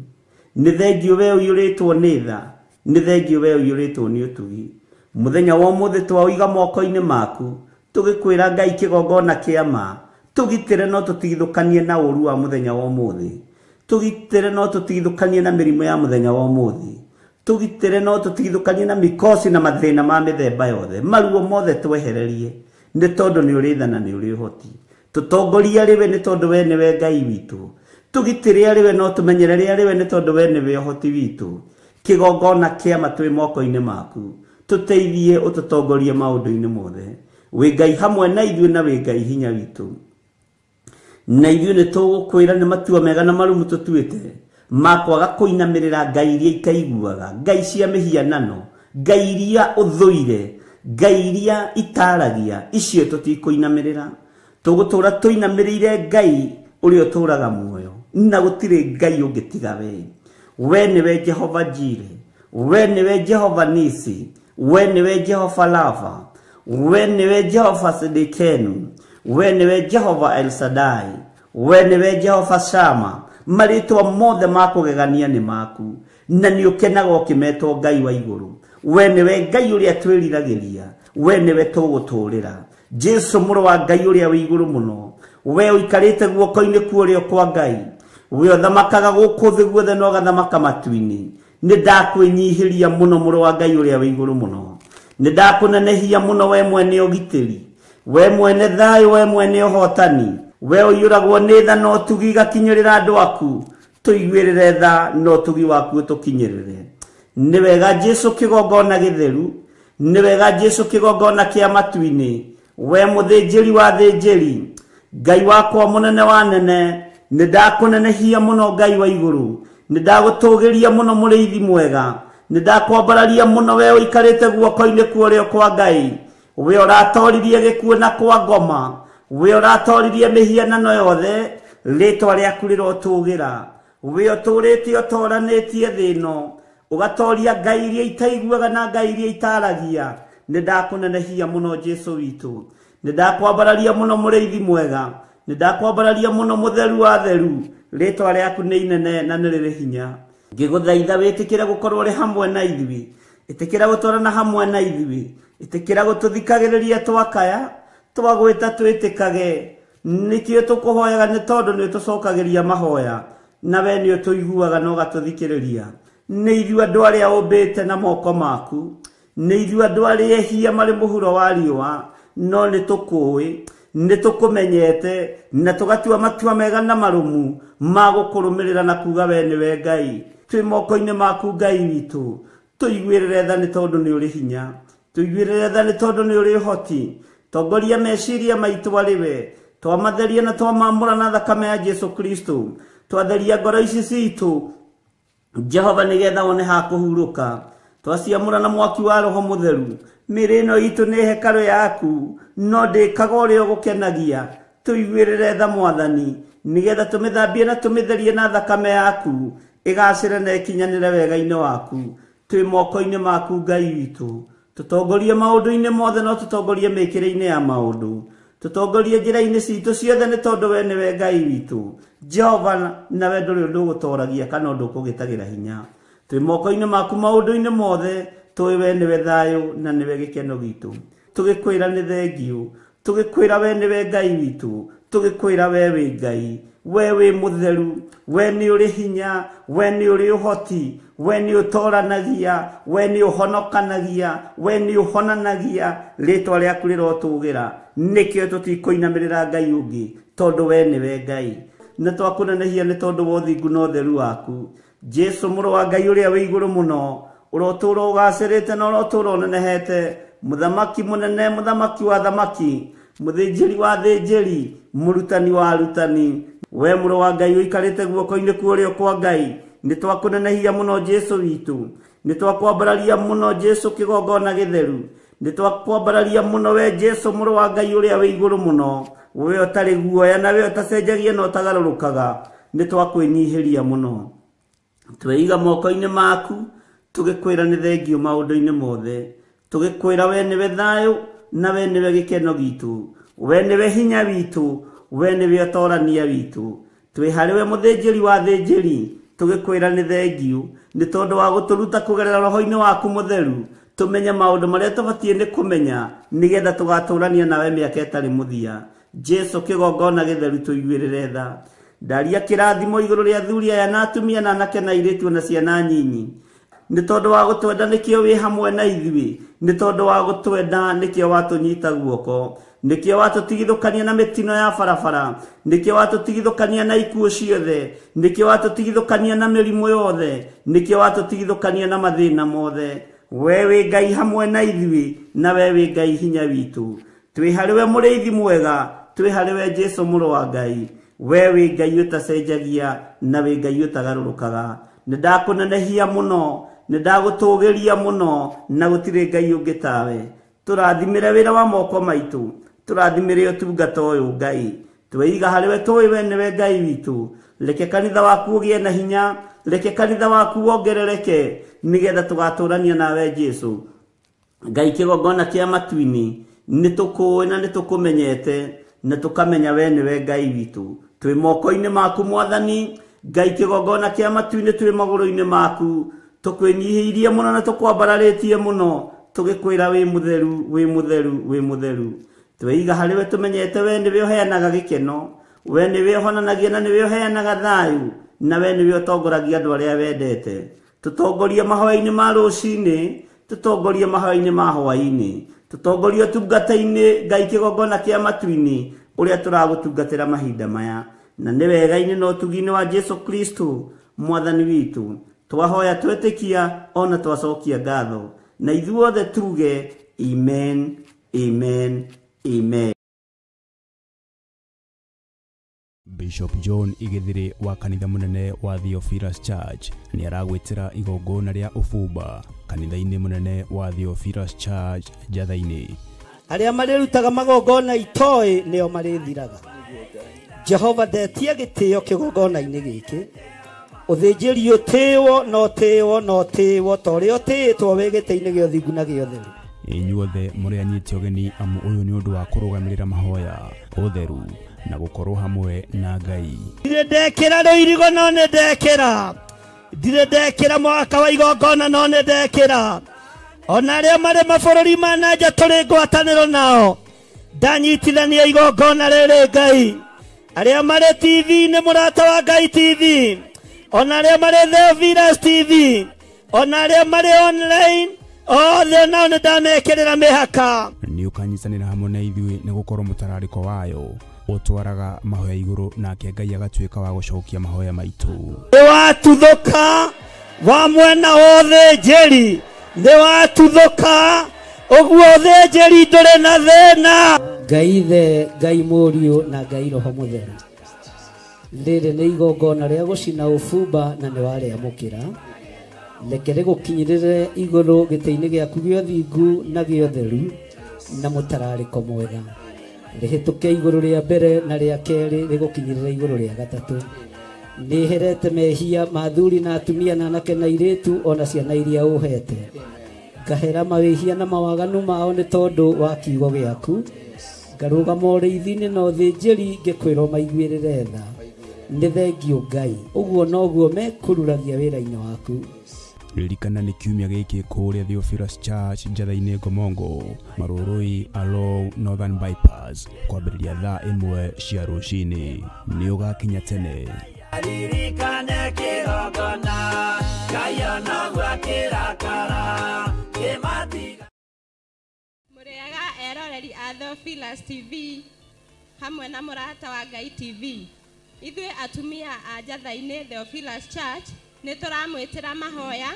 ni thengio we uyuritwo ni tha ni thengio we uyuritwo ni utugi muthenya wa umuthi twaiga moko-ini maku tugikwira Ngai kigongona kiama tugitire no tutigithukanie na uru wa muthenya wa umuthi tugitire no tutigithukanie na mirimo ya muthenya wa umuthi tugitire no tutigithukanie na mikosi na mathina ma mithemba yothe maruo mothe twehererie ni tondu ni uri tha na ni uri hoti tutongoria riwe ni tondu we niwe Ngai witu tugitire riwe no tumenyerere riwe ni tondu we niwe hoti witu kigongona kia matwi moko-ini maku tuteithie ututongorie maundu-ini mothe we Ngai hamwe na ithuĩ na we Ngai hinya witu na ithuĩ ni tugukwira ni matua mega na marumu tutuite makwaga kuinamirira Ngai iria ikaiguaga Ngai cia mihianano Ngai iria uthuire Ngai iria itaragia icio tutikuinamirira tugutura tuinamirire Ngai uria uturaga muoyo na gutire Ngai ungitiga we niwe Jehova Jire we niwe Jehova Nisi we niwe Jehova Lava we niwe Jehova Sidikenu we niwe Jehova El Shaddai we niwe Jehova Shama maritwa mothe makugegania ni maku na ni ukenaga ukimetwo Ngai wa iguru we niwe Ngai uria twiriragiria we niwe tuguturira Jesu muru wa Ngai uria wa iguru muno we uikarite guoko-ini kuorio kwa Ngai we othamakaga guku thi guothe no gathamaka matu-ini ni ndakwinyihiria muno muru wa Ngai uria wa iguru muno ni ndakunenehia muno we mwene ugitiri we mwene thayo we mwene uhotani we uyuragwo ni tha no tugi gakinyirira andu aku tuiguirire tha no tugi waku tukinyirire ni wega Jesu kigongona githeru ni wega Jesu kigongona kia matu-ini we muthinjiri wa thinjiri Ngai wakwa munene wa nene ni ndakunenehia muno Ngai wa iguru ni ndagutugiria muno muriithi mwega ni ndakwambararia muno we uikarite guoko-ini kuorio kwa Ngai we uratoririe gikuo na kwa ngoma we uratoririe mihianano yothe ritwa riaku rirotugira we uturite utoranitie thino ugatoria Ngai iria itaiguaga na Ngai iria itaragia ni ndakunenehia muno Jesu witu ni ndakwambararia muno muriithi mwega ni ndakwambararia muno mutheru wa theru ritwa riaku ni inene na ni riri hinya ngiguthaitha witikire gukorwo ri hamwe na ithuĩ itikira gutwarana hamwe na ithuĩ itikira gututhikagiriria twakaya twagwita twitikage nikio tukuhoyaga ni tondu ni tucokagiria mahoya na we ni tuiguaga no gatuthikiriria ni ithuĩ andu aria umbite na moko maku ni ithuĩ andu aria ehia mari muhuro wa riũa no ni tukui ni tukumenyete na tugatua matua mega na marumu magukurumirira na kuga we niwe Ngai twi moko-ini maku Ngai witu tuiguirire tha ni tondu ni uri hinya tuiguirire tha ni tondu ni uri hoti tongoria meciria maitu ariwe twamatheria na twamamura na thakame ya Jesu Kristo twatheria ngoro ici citu Jehova nigetha wone ha kuhuruka twaciamura na mwaki wa roho mutheru mĩĩrĩ ĩno itu ni hekalu yaku no ndĩkaga ũrĩa ũgũkenagia tuiguirire tha Mwathani nigetha tumithambie na tumitherie na thakame yaku igacire na ikinyanire wega-ini waku twi moko-ini maku Ngai witu tutongorie maundu-ini mothe no tutongorie mĩkĩre-ini ya maundu tutongorie njĩra-ini citu ciothe ni tondu we niwe Ngai witu Jehova na we ndũrĩ ũndũ ũgũtoragia kana ũndũ ũkũgĩtagĩra hinya twi moko-ini maku maundu-ini mothe twi we niwe thayo na niwe gĩkeno gitu tugikwira ni thengiũ tugikwira we niwe Ngai witu tugikwira we wi Ngai we wi mutheru we ni uri hinya we ni uri uhoti we ni utoranagia we ni uhonokanagia we ni uhonanagia ritwa riaku rirotugira nikio tutikuinamirira Ngai ungi tondu we niwe Ngai na twakunenehia ni tondu wa uthingu na utheru waku Jesu muru wa Ngai uria wi iguru muno urotura ugacirite na urotura unenehete muthamaki munene muthamaki wa thamaki muthinjiri wa thinjiri murutani wa arutani we muru wa Ngai uikarite guoko-ini kuorio kwa Ngai ni twakunenehia muno Jesu witu ni twakwambararia muno Jesu kigongona githeru ni twakwambararia muno we Jesu muru wa Ngai uria wi iguru muno we utari guoya na we utacenjagia no utagarurukaga ni twakwinyihiria muno tweiga moko-ini maku tugikwira ni thengio maundu-ini mothe tugikwira we niwe thayo na we niwe gĩkeno gitu we niwe hinya witu we niwe utorania witu twi hariwe muthinjiri wa thinjiri tugikwira ni thengio ni tondu wa guturuta kugerera roho-ini waku mutheru tumenye maundu maria tubatie ni kumenya nigetha tugaturania nawe miaka itari muthia Jesu kigongona githeru tuiguirire tha ndaria kirathimo iguru ria athuri aya na atumia na anake na airĩtu na ciana nyinyi ni tondu wa gutwenda nikio wi hamwe na ithuĩ ni tondu wa gutwenda nikio watunyita guoko nikio watutigithukania na mitino ya barabara, nikio watutigithukania na ikuo ciothe, nikio watutigithukania na mirimu yothe, nikio watutigithukania na mathina mothe. Wewe Ngai hamwe na ithui, na wewe Ngai hinya witu. Twi hariwe muriithi mwega, twi hariwe Jesu muru wa Ngai. Wewe Ngai utacenjagia, na we Ngai utagarurukaga. Nindakunenehia muno, nindagutugiria muno, na gutire Ngai ungi tawe. Turathimire wira wa moko maitu, turathimire utungata uyu Ngai. Tweiga hariwe twi we niwe Ngai witu. Reke kanitha waku ugie na hinya, reke kanitha waku wongerereke, nigetha tugaturania nawe Jesu. Ngai kigongona kia matuini, nitukuwe na nitukumenyete, na tukamenya we niwe Ngai witu. Twi moko-ini maku Mwathani, Ngai kigongona kia matuini twi maguru-ini maku. Tukwinyihiirie muno na tukwambararitie muno, tugikwira wi mutheru, wi mutheru, wi mutheru. Tweiga hariwe tumenyete we niwe uheanaga gikeno, we niwe uhonanagia na niwe uheanaga thayu, na we niwe utongoragia andu aria wendete. Tutongorie mahoya-ini ma rucini, tutongorie mahoya-ini ma hwaini, tutongorie tungata-ini Ngai kigongona kia matuini uria turagutungatira mahinda maya. Na ni wega-ini no tugi-ini wa Jesu Kristo Mwathani witu. Twahoya twetikia ona twacokia ngatho, na ithuothe tuge amen, amen, amen. Bishop John Igithiri wa kanitha munene wa Theophilus Church ni aragwitira igongona ria ufumba kanitha-ini munene wa Theophilus Church Jathaini. Aria marirutaga magongona itoi nio marithiraga. Jehova ndetia gitio kigongona-ini giki. Uthinjiri utiwo no tiwo no tiwo tori utitwo wegete-ini gio thingu na gio theru. Inyuothe muri anyite ogeni amu uyu ni undu wa kurugamirira mahoya utheru na gukorwo hamwe na Ngai. Ndire ndekira ruirigo no ne ndekira. Ndire ndekira mwaka wa igongona no ne ndekira. Ona aria mari mabururi ma nanja turi ngwataniro nao, ndanyitithania igongona riri Ngai. Aria mari TV ni murata wa Ngai TV. Ona aria mari Theophilus TV. Ona aria mari online. Othe nao ni ndamekirira mihaka. Ni ukanyitanira hamwe na ithui ni gukorwo mutarariko wayo utwaraga mahoya iguru nake Ngai agatuika wa gucokia mahoya maitu. Ni watuthuka wa mwena wothe njeri, ni watuthuka uguo thenjeri nduri na thina. Ngai the Ngai Muriu na Ngai Roho Mutheru. Riri ni igongona ria gucina ufumba na ni wariamukira. Lekere gukinyirire iguru gite-ini giaku gio thingu na gio theru na mutarariko mwega. Rihituke iguru ria mbere na ria keri rigukinyirire iguru ria gatatu. Niherete mehia mathuri na atumia na anake na iritu ona ciana iria uhete. Ngahera mawihia na mawaganu mao ni tondu wa kiugo giaku. Ngarugama ũrĩithi-inĩ na ũthĩnjĩri ngĩkwĩrwo maiguĩrĩre tha. Nĩ thengio Ngai, ũguo noguo mekururagia wĩra-inĩ waku. Ririkana ni kiumia giki kuria Theophilus Church Jathaini Ngomongo Marurui along Northern Bypass kwambĩrĩria thaa 1 cia rũcinĩ. Nĩ ũgakinya tene. Ririkane kĩgongona Ngai ona gwakirakara kĩmatiga. Muriaga eroreri a Theophilus TV hamwe na murata wa Ngai TV. Ithuĩ atumia a Jathaini Theophilus Church nĩ tũramwĩtĩra mahoya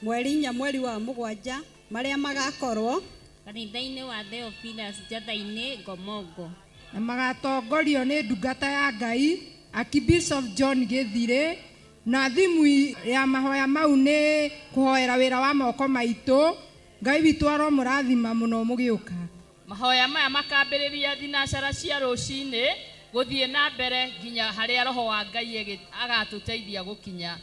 mweri 4 mweri wa 7 marĩa magakorwo kanitha-inĩ wa Theophilus Jathaini Ngomongo na magatongorio nĩ ndungata ya Ngai Archbishop John Githiri, na thimu ya mahoya mau nĩ kũhoera wĩra wa moko maitũ. Ngai witũ aromũrathima mũno mũgĩũka. Mahoya maya makambĩrĩria thinacara cia rũcinĩ gũthiĩ na mbere nginya harĩa Roho wa Ngai agatũteithia gũkinya.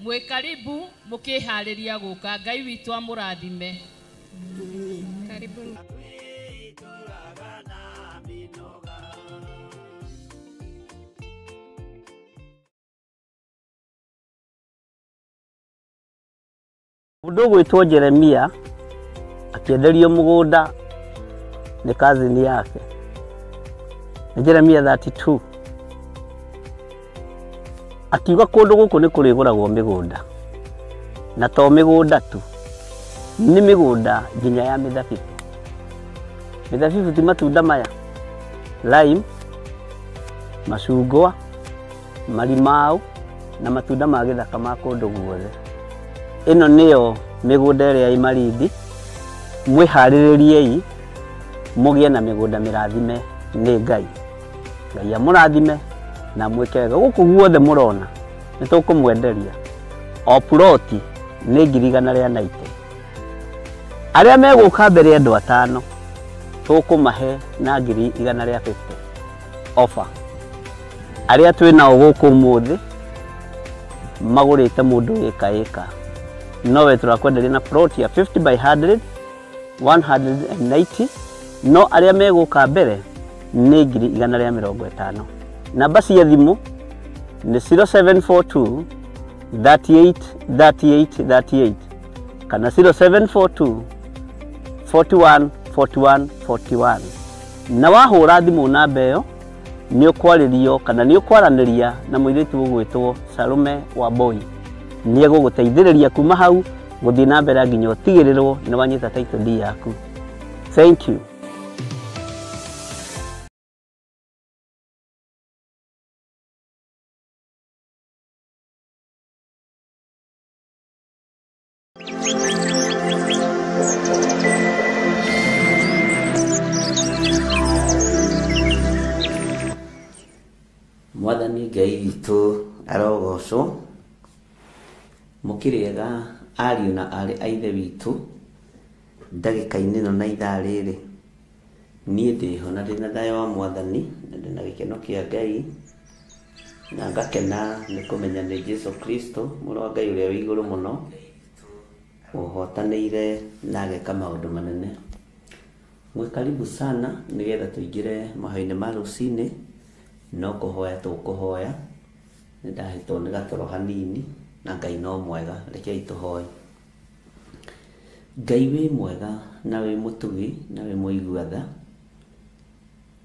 Mwĩkaribu mũkĩharĩria gũka. Ngai witũ amũrathime. Karibuni. Mundu gwitwo Jeremia akienderio mugunda ni kazini yake. Ni Jeremia 32. Akiuga kundu guku ni kuriguragwo migunda. Na to migunda tu. Ni migunda nginya ya mithabibu. Mĩthabibũ ti matunda maya, lime, macungwa, marimau na matunda ma gĩthaka ma kũndũ guothe. Ĩno nĩyo mĩgũnda ĩrĩa ĩ Malindi. Mwĩharĩrĩriei mũgĩe na mĩgũnda mĩrathime nĩ Ngai. Ngai amũrathime na mwĩke wega. Gũkũ guothe mũrona nĩ tũkũmwenderia. O ploti nĩ 190. Arĩa megũka mbere andũ 5 tũkũmahe na 150 offer. Arĩa twĩnao gũkũ ũmũthĩ magũrĩte mũndũ ĩka. Nowe tũrakwenderia na plot ya 50 by 100, 190. No arĩa megũka mbere nĩ 150. Namba cia thimũ nĩ 0742 38 38 38 kana 0742 41 41 41. Na wahũra thimũ namba ĩyo nĩ ũkwarĩrio kana nĩ ũkwaranĩria na mũirĩtu ũgwĩtwo Salome Wamboi. Nĩ egũgũteithĩrĩria kuma hau gũthiĩ na mbere nginya ũtigĩrĩrwo nĩ wanyita title deed yaku. Thank you. Mwathani Ngai witũ arogocwo. Mũkĩrĩega ariũ na arĩ a ithe witũ, ndagĩka-inĩ ĩno na ithaa rĩrĩ niĩ ndĩho na ndĩna thayũ wa Mwathani na ndĩna gĩkeno kĩa Ngai, na ngakena nĩ kũmenya nĩ Jesũ Kristo mũrũ wa Ngai ũrĩa wĩ igũrũ mũno ũhotanĩire na ageka maũndũ manene. Mwĩ karibu sana nĩgetha tũingĩre mahoya-inĩ ma rũcinĩ. No kũhoya tũkũhoya, nĩ ndahĩtwo nĩ gatoro hanini na Ngai no mwega. Rekei tũhoye. Ngai wĩ mwega na wĩ mũtugi na wĩ mũigua tha,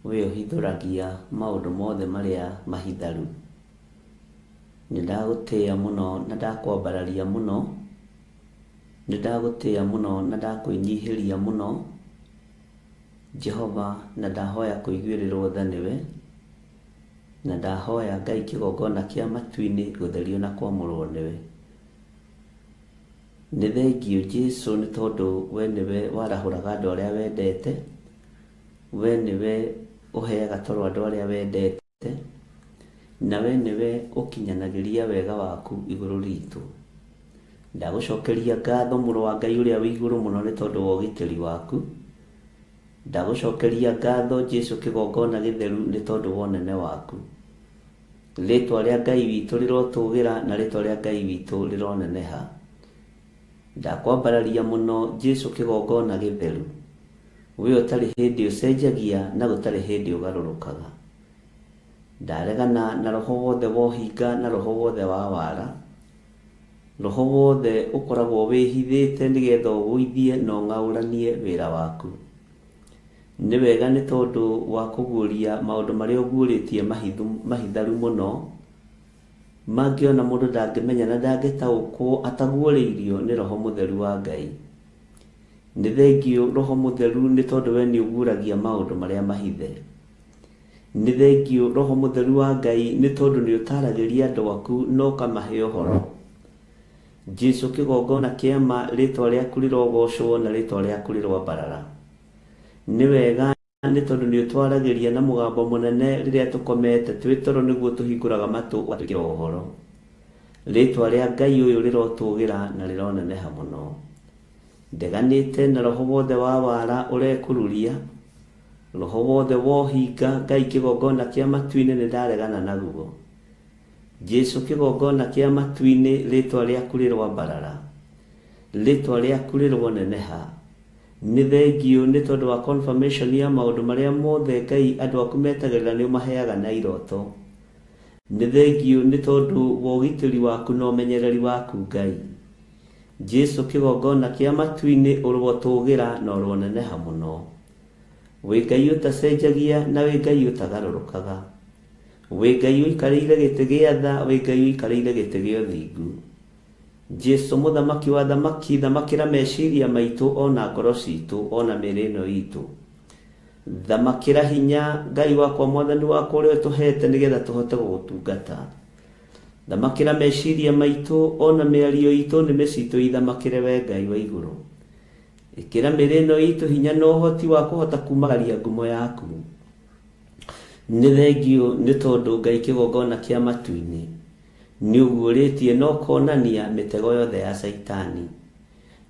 wĩ ũhithũragia maũndũ mothe marĩa mahitharu. Nĩ ndagũtĩĩa mũno na ndakwambararia mũno, nĩ ndagũtĩĩa mũno na ndakwĩnyihĩria mũno Jehova, na ndahoya kũiguĩrĩrwo tha nĩwe, na ndahoya Ngai kĩgongona kĩa matu-inĩ gũtherio na kwamũrwo nĩwe. Nĩ thengio Jesũ nĩ tondũ we nĩwe warahũraga andũ arĩa wendete, we nĩwe ũheaga toro andũ arĩa wendete, na we nĩwe ũkinyanagĩria wega waku igũrũ ritũ. Ndagũcokeria ngatho mũrũ wa Ngai ũrĩa wĩ igũrũ mũno nĩ tondũ wa ũgitĩri waku. Ndagũcokeria ngatho Jesũ kĩgongona gĩtheru nĩ tondũ wa ũnene waku. Rĩtwa rĩa Ngai witũ rĩrotũgĩra na rĩtwa rĩa Ngai witũ rĩroneneha. Ndakwambararia mũno Jesũ kĩgongona gĩtheru, we ũtarĩ hĩndĩ ũcenjagia na gũtarĩ hĩndĩ ũgarũrũkaga. Ndaregana na roho wothe wa ũhinga na roho wothe wa wara, roho wothe ũkoragwo wĩhithĩte nĩgetha ũgũithie na ũng'aũranie wĩra waku. Nĩ wega nĩ tondũ wa kũguũria maũndũ marĩa ũguũrĩtie mahitharu mũno, mangĩona mũndũ ndangĩmenya na ndangĩtaũkwo ataguũrĩirio nĩ roho mũtheru wa Ngai. Nĩ thengio roho mũtheru nĩ tondũ we nĩ ũguũragia maũndũ marĩa mahithe. Nĩ thengio roho mũtheru wa Ngai nĩ tondũ nĩ ũtaragĩria andũ aku na ũkamahe ũhoro. Jesũ kĩgongona kĩama, rĩtwa rĩaku rĩrogocwo na rĩtwa rĩaku rĩrwambarara. Nĩ wega nĩ tondũ nĩ ũtwaragĩria na mũgambo mũnene rĩrĩa tũkomete twĩ toro nĩguo tũhingũraga matũ ũgatwĩkĩra ũhoro. Rĩtwa rĩa Ngai ũyũ rĩrotũgĩra na rĩroneneha mũno. Ndeganĩte na roho wothe wa wara ũrekururia, roho wothe wa ũhinga Ngai kĩgongona kĩa matu-inĩ nĩ ndaregana naguo. Jesũ kĩgongona kĩa matu-inĩ, rĩtwa rĩaku rĩrwambarara, rĩtwa rĩaku rĩroneneha. Nĩ thengio nĩ tondũ wa confirmation ya maũndũ marĩa mothe Ngai andũ aku metagĩrĩra nĩ ũmaheaga na iroto. Nĩ thengio nĩ tondũ wa ũgitĩri waku na ũmenyereri waku Ngai. Jesũ kĩgongona kĩa matu-inĩ ũrotũgĩra na ũroneneha mũno. Wĩ Ngai ũtacenjagia na wĩ Ngai ũtagarũrũkaga. Wĩ Ngai ũikarĩire gĩtĩ gĩa tha, wĩ Ngai ũikarĩire gĩtĩ gĩa ũthingu. Jesũ mũthamaki wa thamaki, thamakĩra meciria maitũ ona ngoro citũ ona mĩĩrĩ ĩno itũ. thamakĩra hinya Ngai wakwa mwathani wakwa ũrĩa ũtũhete nĩgetha tũhote gũgũtungata. Thamakĩra meciria maitũ ona mĩario itũ nĩmĩ citũ ithamakĩre we Ngai wa igũrũ. Ĩkĩra mĩrĩ ĩno itũ hinya na ũhoti wa kũhota kumagaria ngumo yaku. Nĩ thengio nĩ tondũ Ngai kĩgongona kĩa matu-inĩ nĩ ũguũrĩtie na ũkonania mĩtego yothe ya Saitani.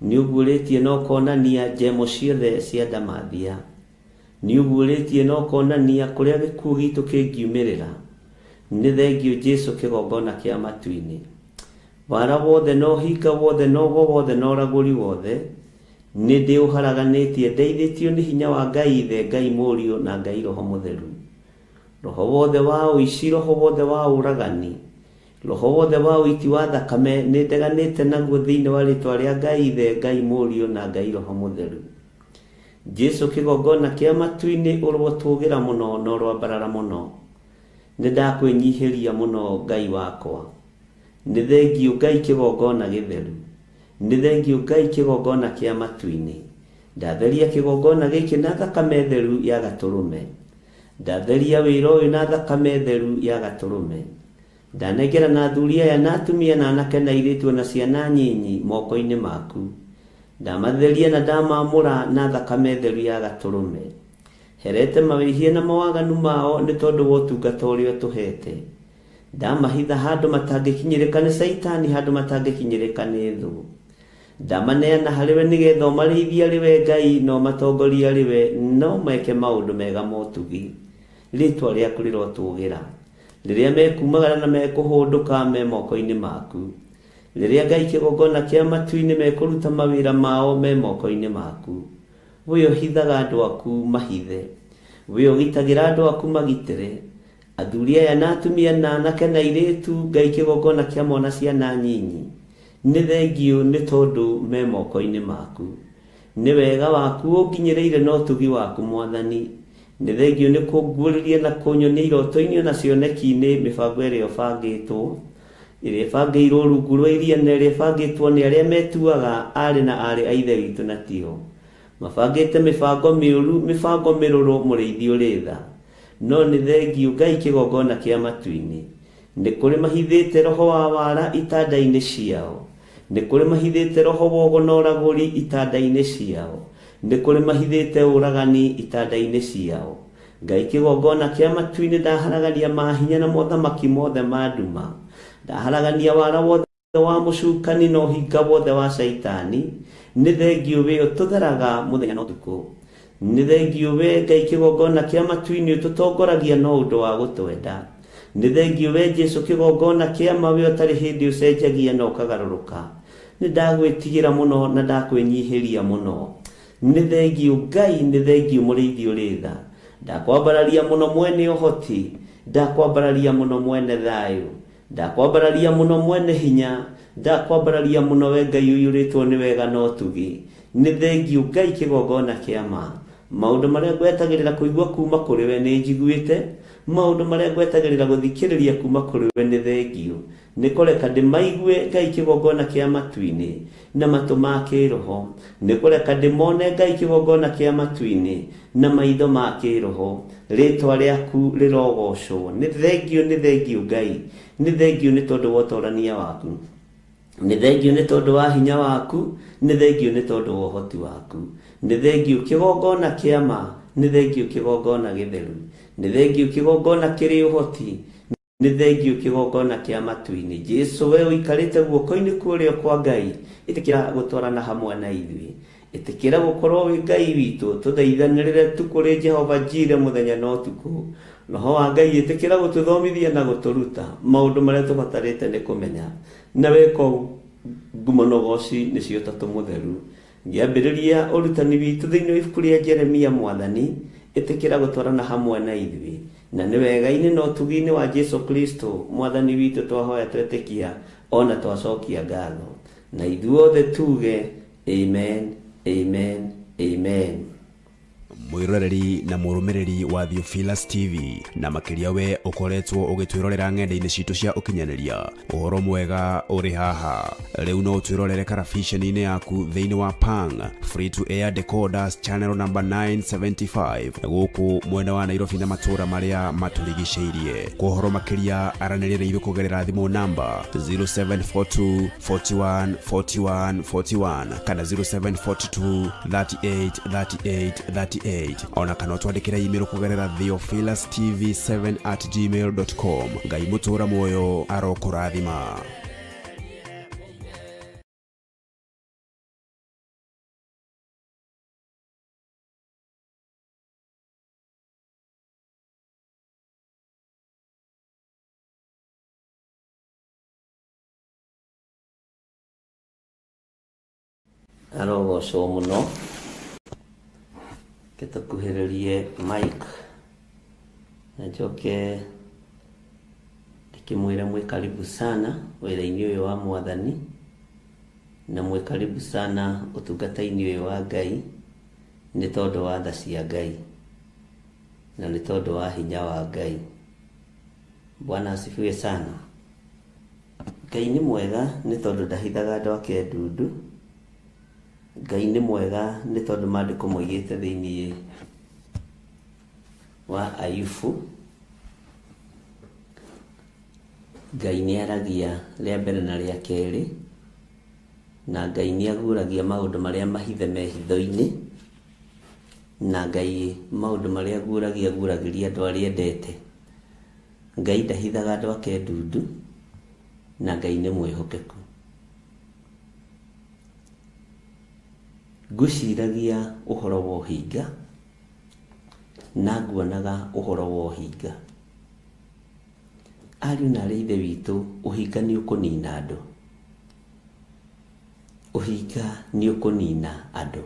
Nĩ ũguũrĩtie na ũkonania njemo ciothe cia ndamathia. Nĩ ũguũrĩtie na ũkonania kũrĩa gĩkuũ gitũ kĩngiumĩrĩra. Nĩ thengio Jesu kĩgongona kĩa matu-inĩ. Wara wothe na ũhinga wothe na ũgo wothe na ũragũri wothe nĩ ndĩũharaganĩtie ndeithĩtio nĩ hinya wa Ngai Ithe, Ngai Mũriũ na Ngai Roho Mũtheru. Roho wothe wa ũici, roho wothe wa ũragani, roho wothe wa ũiti wa thakame nĩ ndeganĩte naguo thĩinĩ wa rĩtwa rĩa Ngai Ithe, Ngai Mũriũ na Ngai Roho Mũtheru. Jesu kĩgongona kĩa matu-inĩ ũrotũgĩra mũno na ũrwambarara mũno. Nĩ ndakwĩnyihĩria mũno Ngai wakwa. Nĩ thengio Ngai kĩgongona gĩtheru. Nĩ thengio Ngai kĩgongona kĩa matu-inĩ. Ndatheria kĩgongona gĩkĩ na thakame theru ya gatũrũme. Ndatheria wĩra ũyũ na thakame theru ya gatũrũme. Ndanengera na athuri aya na atumia na anake na airĩtu na ciana nyinyi moko-inĩ maku. Ndamatheria na ndamamũra na thakame theru ya gatũrũme. Herete mawĩhia na mawaganu mao nĩ tondũ wa ũtungata ũrĩa ũtũhete. Ndamahitha handũ matangĩkinyĩrĩka nĩ Saitani, handũ matangĩkinyĩrĩka nĩ thũ. Ndamaneana harĩwe nĩgetha ũmarĩithie arĩwe Ngai na ũmatongorie arĩwe no meke maũndũ mega ma ũtugi. Rĩtwa rĩaku rĩrotũgĩra. Rĩrĩa mekumagara na mekũhũndũka me moko-inĩ maku. Rĩrĩa Ngai kĩgongona kĩa matu-inĩ mekũruta mawĩra mao me moko-inĩ maku. We ũhithaga andũ aku mahithe. We ũgitagĩra andũ aku magitĩre. Athuri aya na atumia na anake na airĩtu Ngai kĩgongona kĩa mwana ciana nyinyi. Nĩ thengio nĩ tondũ me moko-inĩ maku. Nĩ wega waku ũnginyĩrĩire na ũtugi waku Mwathani. Nĩ thengio nĩ kũnguũrĩria na kũnyonia iroto-inĩ na cioneki-inĩ mĩbango ĩrĩa ũbangĩtwo. Ĩrĩa ĩbangĩirwo rungu rwa iria na ĩrĩa ĩbangĩtwo nĩ arĩa metuaga arĩ na arĩ a ithe witũ na tio. Mabangĩte mĩbango mĩũru, mĩbango mĩrũrũ mũrĩithi ũrĩ tha. No nĩ thengio Ngai kĩgongona kĩa matu-inĩ. Nĩ kũrĩ mahithĩte roho wa wara itanda-inĩ ciao. Nĩ kũrĩ mahithĩte roho wa ũgo na ũragũri itanda-inĩ ciao. Nĩ kũrĩ mahithĩte ũragani itanda-inĩ ciao. Ngai kĩgongona kĩa matu-inĩ ndaharagania mahinya na mothamaki mothe ma nduma. Ndaharagania wara wothe wa mũcukani na ũhinga wothe wa Saitani. Nĩ thengio we ũtũtheraga mũthenya na ũtukũ. Nĩ thengio we Ngai kĩgongona kĩa matu-inĩ ũtũtongoragia na ũndũ wa gũtwenda. Nĩ thengio we Jesu kĩgongona kĩa ma we ũtarĩ hĩndĩ ũcenjagia na ũkagarũrũka. Nĩ ndagwĩtigĩra mũno na ndakwĩnyihĩria mũno. Nĩ thengio Ngai, nĩ thengio mũrĩithi ũrĩ tha. Ndakwambararia mũno mwene ũhoti. Ndakwambararia mũno mwene thayũ. Ndakwambararia mũno mwene hinya. Ndakwambararia mũno we Ngai ũiyũrĩtwo nĩ wega na ũtugi. Nĩ thengio Ngai kĩgongona kĩa ma. Maũndũ marĩa ngwetagĩrĩra kũigua kuma kũrĩ we nĩ njiguĩte. Maũndũ marĩa ngwetagĩrĩra gũthikĩrĩria kuma kũrĩ we nĩ thengio. Nĩ kũreka ndĩmaigue Ngai kĩgongona kĩa matu-inĩ na matũ ma kĩroho. Nĩ kũreka ndĩmone Ngai kĩgongona kĩa matu-inĩ na maitho ma kĩroho. Rĩtwa rĩaku rĩrogocwo. Nĩ thengio, nĩ thengio Ngai. Nĩ thengio nĩ tondũ wa ũtonania waku. Nĩ thengio nĩ tondũ wa hinya waku. Nĩ thengio nĩ tondũ wa ũhoti waku. Nĩ thengio kĩgongona kĩa ma. Nĩ thengio kĩgongona gĩtheru. Nĩ thengio kĩgongona kĩrĩ ũhoti. Nĩ thengio kĩgongona kĩa matu-inĩ. Jesu we ũikarĩte guoko-inĩ kũrĩa kwa Ngai. Ĩtĩkĩra gũtwarana hamwe na ithuĩ. Ĩtĩkĩra gũkorwo wĩ Ngai witũ. Tũthaithanĩrĩre tu kũrĩ Jehova Jireh mũthenya na ũtukũ. Roho wa Ngai ĩtĩkĩra gũtũthomithia na gũtũruta maũndũ marĩa tũbatarĩte nĩ kũmenya. Na weko ngumo na ũgooci nĩcio Tatũ Mũtheru. Ngĩambĩrĩria ũrutani witũ thĩinĩ wa ibuku rĩa Jeremia Mwathani. Ĩtĩkĩra gũtwarana hamwe na ithuĩ. Na nĩ wega-inĩ na ũtugi-inĩ wa Jesu Kristo Mwathani witũ twahoya twetĩkia ona twacokia ngatho. Na ithuothe tuge amen, amen, amen. mwiroreri na murumiriri wa Theophilus TV na makiria we ukoretwo ugitwirorera ng'enda-ini citu cia ukinyaniria uhoro mwega uri haha riu no twirorere karabiceni-ini yaku thiini wa Pang free to air decoders channel number 975 guku mwena wa Nairobi na matura maria maturigiceirie kuhoro makiria aranirire ithu kugerera thimu namba 0742 41 41 41 kana 0742 38 38 38 ona kana twandikira email kugerera theophilustv7@gmail.com ngai mutura moyo arokurathima. Arogocwo muno kitukuhiririe Mike na njoke ndikimwira mwe karibu sana wira-ini uyu wa mwathani na mwe karibu sana utungata-ini uyu wa Ngai ni tondu wa tha cia Ngai na ni tondu wa hinya wa Ngai. Bwana asifiwe sana. Ngai ni mwega ni tondu ndahithaga andu ake ndundu. Ngai ni mwega ni tondu maandiko moigite thiini wa Ayubu. Ngai ni aragia ria mbere na ria keri na Ngai ni aguragia maundu maria mahithe mehitho-ini na Ngai maundu maria aguragiria andu aria endete. Ngai ndahithaga andu ake ndundu na Ngai ni mwihokeku. Nguciragia uhoro wa uhinga na nguonaga uhoro wa uhinga. Ariũ na arĩa ithe witũ, uhinga nĩ ũkũnina andũ. Uhinga nĩ ũkũnina andũ.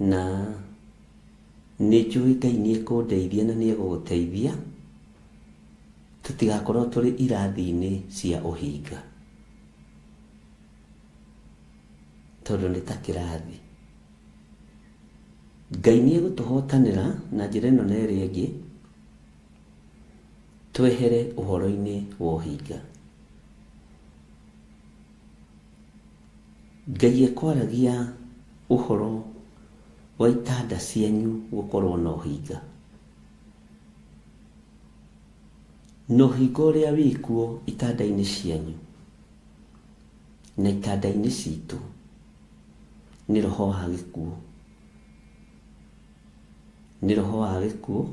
Na nĩ njũĩ Ngai nĩ ekũndeithia na nĩ egũgũteithia tũtigakorwo tũrĩ irathi-inĩ cia uhinga, tondu nĩ ta kĩrathi. Ngai nĩ egũtũhotanĩra na njĩra ĩno na ĩrĩa ĩngĩ twehere ũhoro-inĩ wa ũhinga. Ngai ekwaragia ũhoro wa itanda cianyu gũkorwo na ũhinga. Na ũhinga ũrĩa wĩkuo itanda-inĩ cianyu na itanda-inĩ citũ ni roho wa gĩkuũ. Ni roho wa gĩkuũ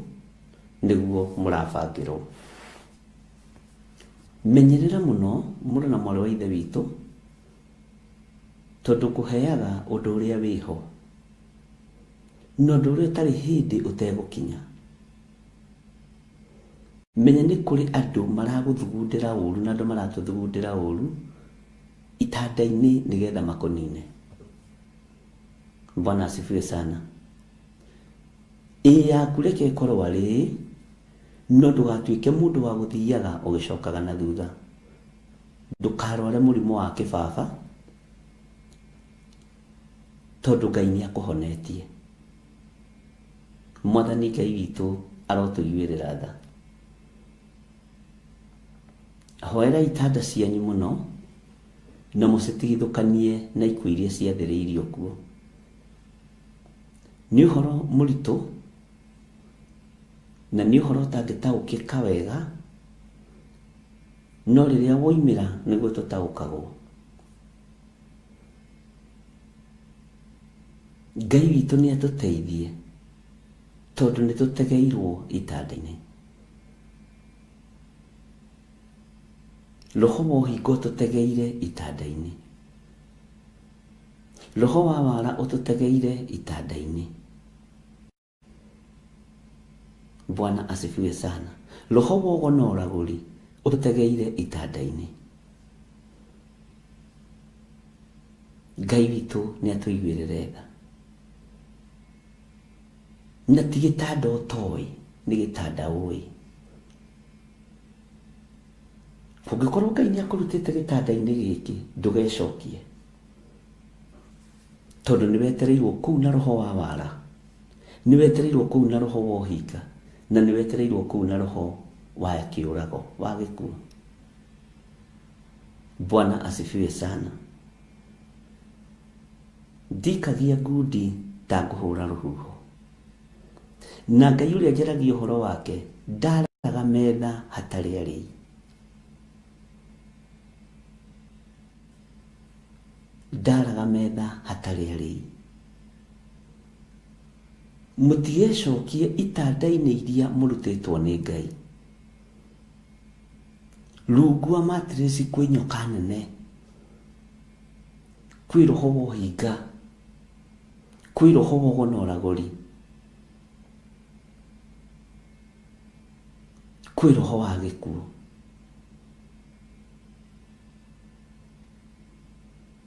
nĩguo mũrabangĩrwo. Menyerera mũno mũrũ na mwarĩ wa ithe witũ, tondu kũheaga ũndũ ũrĩa wĩho na ũndũ ũrĩa ũtarĩ hĩndĩ ũtegũkinya. Menya nĩ kũrĩ andũ maragũthugundĩra ũru na andũ maratũthugundĩra ũru itanda-inĩ nĩgetha makũnine. Bwana asifiwe sana. Yaku reke ĩkorwo arĩ, no ndũgatuĩke mũndũ wa gũthiaga ũgĩcokaga na thutha. Ndũkarware mũrimũ wa kĩbaba tondu Ngai nĩ akũhonetie. Mwathani Ngai witũ arotũiguĩrĩra tha. Hoera itanda cianyu mũno na mũcitigithũkanie na ikuũ iria ciathĩrĩirio kuo. Nĩ ũhoro mũritũ na nĩ ũhoro ũtangĩtaũkĩka wega, no rĩrĩa woimĩra nĩguo tũtaũkagwo. Ngai witũ nĩ atũteithie tondu nĩ tũtegeirwo itanda-inĩ. Roho wa ũhinga ũtũtegeire itanda-inĩ. Roho wa wara ũtũtegeire itanda-inĩ. Bwana asifiwe sana. Roho wa ũgo na ũragũri ũtũtegeire itanda-inĩ. Ngai witũ nĩ atũiguĩrĩre tha. Na ti gĩtanda ũtoĩ, nĩ gĩtanda ũĩ. Kũngĩkorwo Ngai nĩ akũrutĩte gĩtanda-inĩ gĩkĩ, ndũgecokie. tondu ni wetereirwo kuu na roho wa wara, ni wetereirwo kuu na roho wa uhinga, na ni wetereirwo kuu na roho wa kiurago wa gikuo. Bwana asifiwe sana. Ndikagia ngundi ndakuhura ruhuho, na Ngai uria njaragia uhoro wake ndaraga metha hatari ari. Ndaraga metha hatari ari. Mutigecokie itanda-inĩ iria mũrutĩtwo nĩ Ngai. Rungu wa matirĩci kwĩ nyoka nene, kwĩ roho wa ũhinga, kwĩ roho wa ũgonoragũri, kwĩ roho wa gĩkuũ.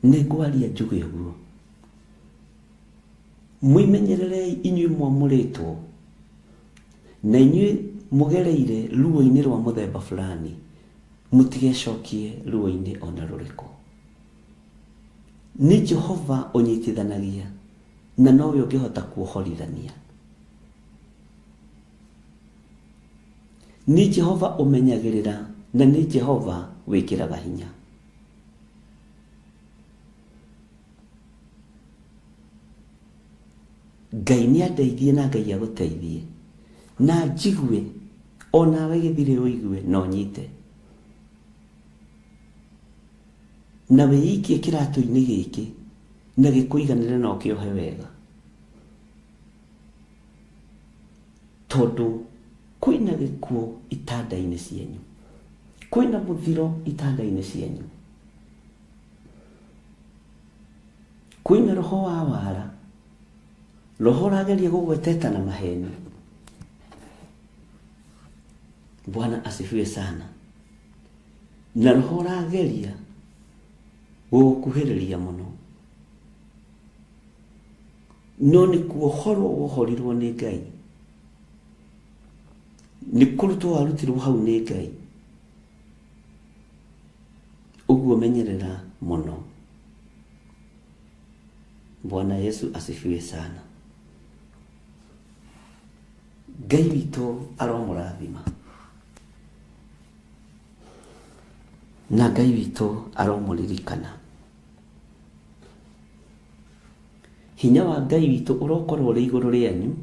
Nĩngwaria njuge ũguo. Mwimenyererei inyuĩ mwamũrĩtwo na inyuĩ mũgereire ruo-inĩ rwa mũthemba fulani, mutigecokie ruo-inĩ ona rũrĩkũ. Nĩ Jehova ũnyitithanagia, na nowe ũngĩhota kuohorithania. Nĩ Jehova ũmenyagĩrĩra, na nĩ Jehova wĩkĩraga hinya. Ngai nĩ andeithie na Ngai agũteithie, na njigue onawe gĩthire ũigue na ũnyite, na wĩikie kĩratũ-inĩ gĩkĩ na gĩkũiganĩre na ũkĩohe wega, tondũ kwĩna gĩkuũ itanda-inĩ cienyu, kwĩna mũthiro itanda-inĩ cienyu, kwĩna roho wa wara, roho rageria gũgweteta na maheni. Bwana asifiwe sana. Na roho rageria gũkuhĩrĩria mũno, no nĩ kuohorwo wohorirwo nĩ Ngai, nĩ kũrutwo warutirwo hau nĩ Ngai. Ũguo menyerera mũno. Bwana Yesu asifiwe sana. Ngai witũ aromũrathima, na Ngai witũ aromũririkana. Hinya wa Ngai witũ ũrokorwo ũrĩ igũrũ rĩanyu,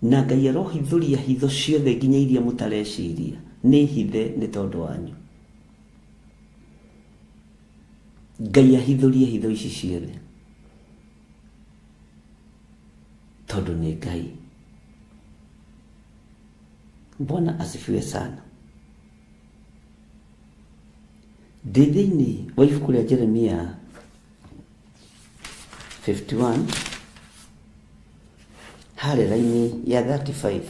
na Ngai arohithũria hitho ciothe nginya iria mũtareciria nĩ hithe nĩ tondũ wanyu. Ngai ahithũrie hitho ici ciothe tondũ nĩ Ngai. Bwana asifiwe sana. Ndĩ thĩinĩ wa ibuku rĩa Jeremia 51 harĩ raini ya 35,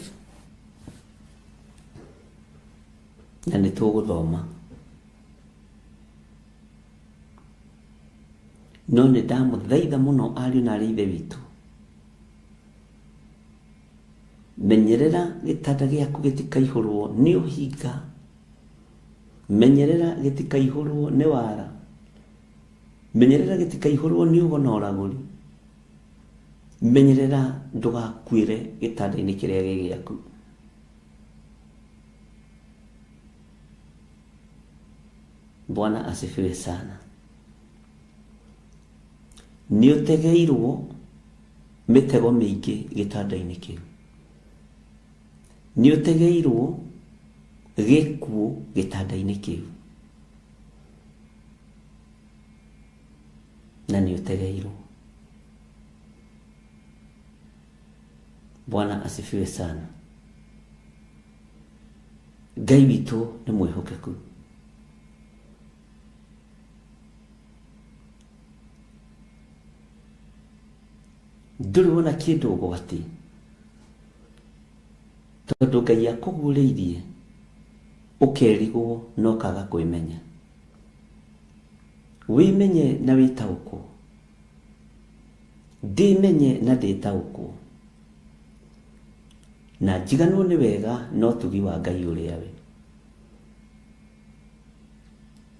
na nĩ tũgũthoma. No nĩ ndamũthaitha mũno ariũ na aarĩ a Ithe witũ, menyerera gĩtanda gĩaku gĩtikaihũrwo nĩ ũhinga, menyerera gĩtikaihũrwo nĩ wara, menyerera gĩtikaihũrwo nĩ ũgonoragũri, menyerera ndũgakuĩre gĩtanda-inĩ kĩrĩa gĩ gĩaku. Bwana asifiwe sana. Nĩ ũtegeirwo mĩtego mĩingĩ gĩtanda-inĩ kĩu, nĩ ũtegeirwo gĩkuũ gĩtanda-inĩ kĩu, na nĩ ũtegeirwo. Bwana asifiwe sana. Ngai witũ nĩ mwĩhokeku. Ndũrĩ wona kĩndũ ũgwati, tondũ Ngai akũguũrĩirie ũkerigwo na ũkaga kwĩmenya. Wĩmenye na wĩtaũkwo, ndĩmenye na ndĩtaũkwo, na njiganwo nĩ wega no tugi wa Ngai ũrĩa we,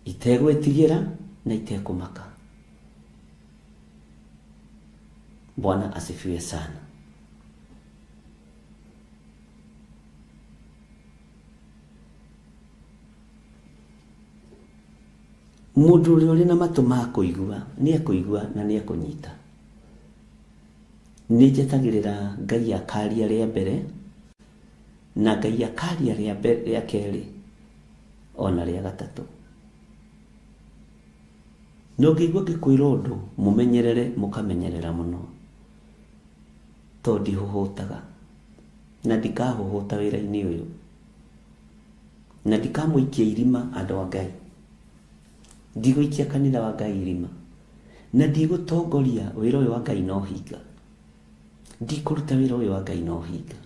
itegwĩtigĩra na itekũmaka. Bwana asifiwe sana. Mundu uri na matu ma kuigua ni akuigua na ni akunyita. Ni jetagirira Ngai akaria ria mbere na Ngai akaria ria mbere ria keri ona ria gatatu. No ngigua gikwira undu mumenyerere mukamenyerera muno. To ndihuhutaga na ndikahuhuta wira-ini uyu na ndikamuikia irima andu a Ngai. Ndigũikia kanitha wa Ngai irima na ndigũtongoria wĩra ũyũ wa Ngai no hinga. Ndikũruta wĩra ũyũ wa Ngai no hinga.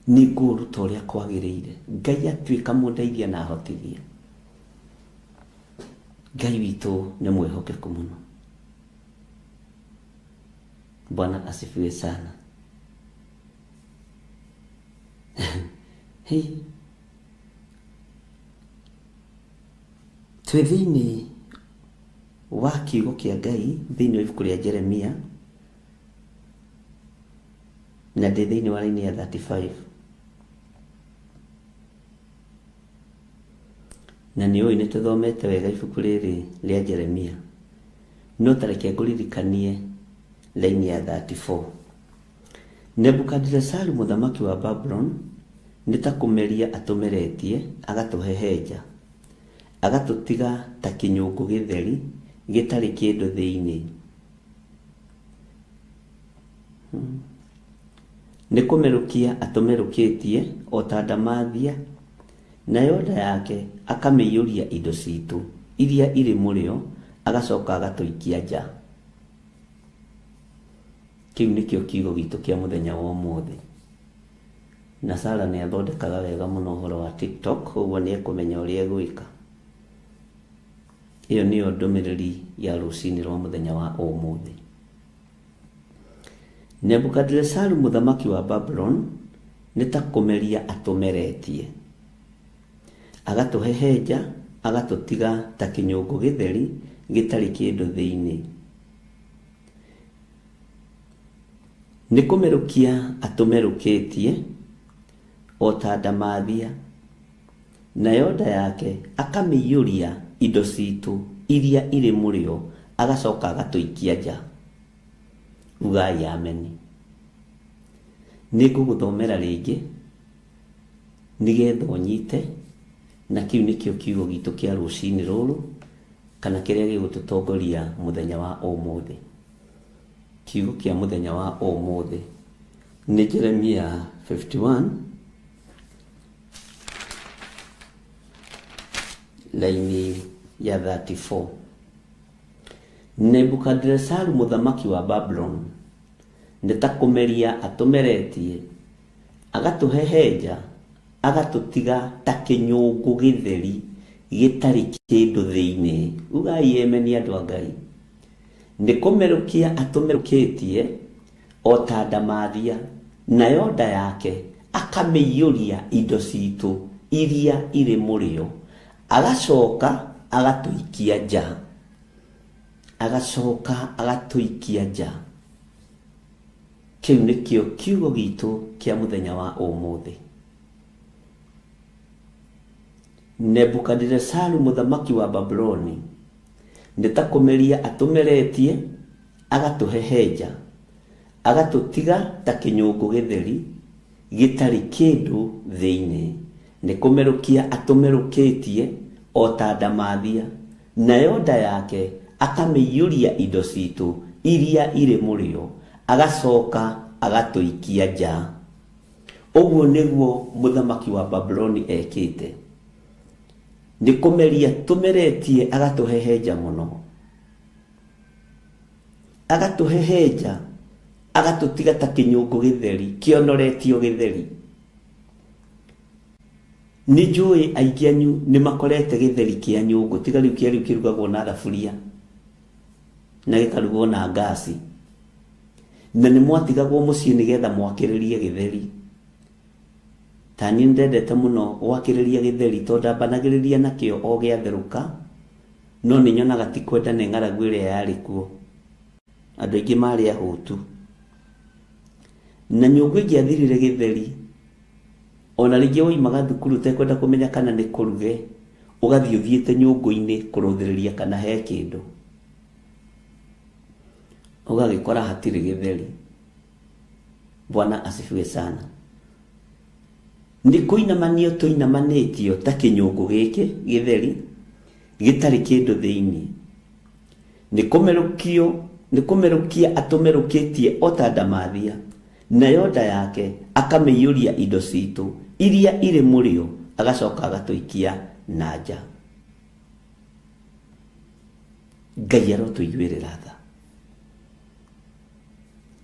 Nĩ ngũruta ũrĩa kwagĩrĩire. Ngai atuĩka mũndeithia na ahotithia. Ngai witũ nĩ mwĩhokeku mũno. Bwana asifiwe sana. Hey. Twĩ thĩinĩ wa kiugo kĩa Ngai thĩinĩ wa ibuku rĩa Jeremia na ndĩ thĩinĩ wa raini ya 35 na nĩ ũĩ nĩ tũthomete wega ibuku rĩrĩ rĩa Jeremia no tareke ngũririkanie raini ya 34. Nebukadnezar mũthamaki wa Babylon nĩ ta kũmeria atũmeretie agatũhehenja agatutiga ta kinyungu githeri gitari kindu thiini. Nikumerukia atumerukitie o ta ndamathia nayo nda yake akamĩiyũria indo citu iria iri murio agacoka agatuikia nja. Kiu nikio kiugo gitu kia muthenya wa ũmũthĩ. Na Sara nĩ athondekaga wega mũno ũhoro wa TikTok, ũguo nĩ ekumenya ũrĩa egwĩka. Iyo niyo ndũmĩrĩri ya rũcinĩ rwa muthenya wa ũmũthĩ. Nebukadnezar mũthamaki wa Babylon nĩ ta kũmeria atũmeretie agatũhehenja agatũtiga ta kinyungu githeri gitari kindu thĩinĩ. Nĩ kũmerukia atũmerũkĩtie o ta ndamathia nayo nda yake akamĩiyũria indo citu iria iri murio agacoka agatuikia nja. Ugai ameni. Nĩngũgũthomera rĩngĩ nĩgetha ũnyite na kiu nikio kiugo gitu kia rũcinĩ rũrũ kana kĩrĩa gĩgũtũtongoria muthenya wa ũmũthĩ. Kiugo kia muthenya wa ũmũthĩ nĩ Jeremia 51 laini ya 34. Nebukadnezar mũthamaki wa Babylon nĩ ta kũmeria atũmeretie agatũhehenja agatũtiga ta kinyungu githeri gitari kindu thĩinĩ. Ugai emeni andũ a Ngai. Nĩ kũmerukia atũmerũkĩtie o ta ndamathia nayo nda yake akamĩiyũria indo citu iria iri murio agacoka agatuikia nja. Agacoka agatuikia nja. Kiu nikio kiugo gitu kia muthenya wa ũmũthĩ. Nebukadnezar mũthamaki wa Babyloni nĩ ta kũmeria atũmeretie agatũhehenja agatũtiga ta kinyungu githeri gitari kindu thĩinĩ. Nĩ kũmerukia atũmerũkĩtie o ta ndamathia nayo nda yake akamĩiyũria indo citu iria iri murio agacoka agatuikia nja. Ũguo nĩguo mũthamaki wa Babyloni ekĩte. Nĩ kũmeria tũmeretie agatũhehenja mũno agatũhehenja agatũtiga ta kinyungu githeri kĩonoretio githeri. Nĩ njũĩ aingĩ anyu nĩ makorete githeri kĩa nyũngũ tiga rĩu kĩrugagwo na thaburia na gĩkarugwo na ngasi na nĩ mwatigagwo mũciĩ nĩgetha mwakĩrĩrie gĩtheri. Ta niĩ ndendete mũno gwakĩrĩria gĩtheri tondũ ndambanagĩrĩria nakĩo o gĩatherũka no nĩ nyonaga ti kwenda nĩ ng'aragu ĩrĩa yarĩ kuo. andũ aingĩ marĩ ahũtu, na nyũngũ ĩngĩathirire gĩtheri, ona rĩngĩ woimaga thukuru ũtekwenda kũmenya kana nĩ kũruge, ũgathiĩ ũthiĩte nyũngũ-inĩ kũrũthĩrĩria kana he kĩndũ, ũgagĩkora hatirĩ gĩtheri. Bwana asifiwe sana. Nĩ kũinamanio tũinamanĩtio ta kĩnyũngũ gĩkĩ gĩtheri gĩtarĩ kĩndũ thĩinĩ. Nĩ kũmerũkia atũmerũkĩtie o ta ndamathia, nayo nda yake akamĩiyũria indo citũ iria irĩ mũrĩo, agacoka agatũikia na nja. Ngai arotũiguĩrĩra tha.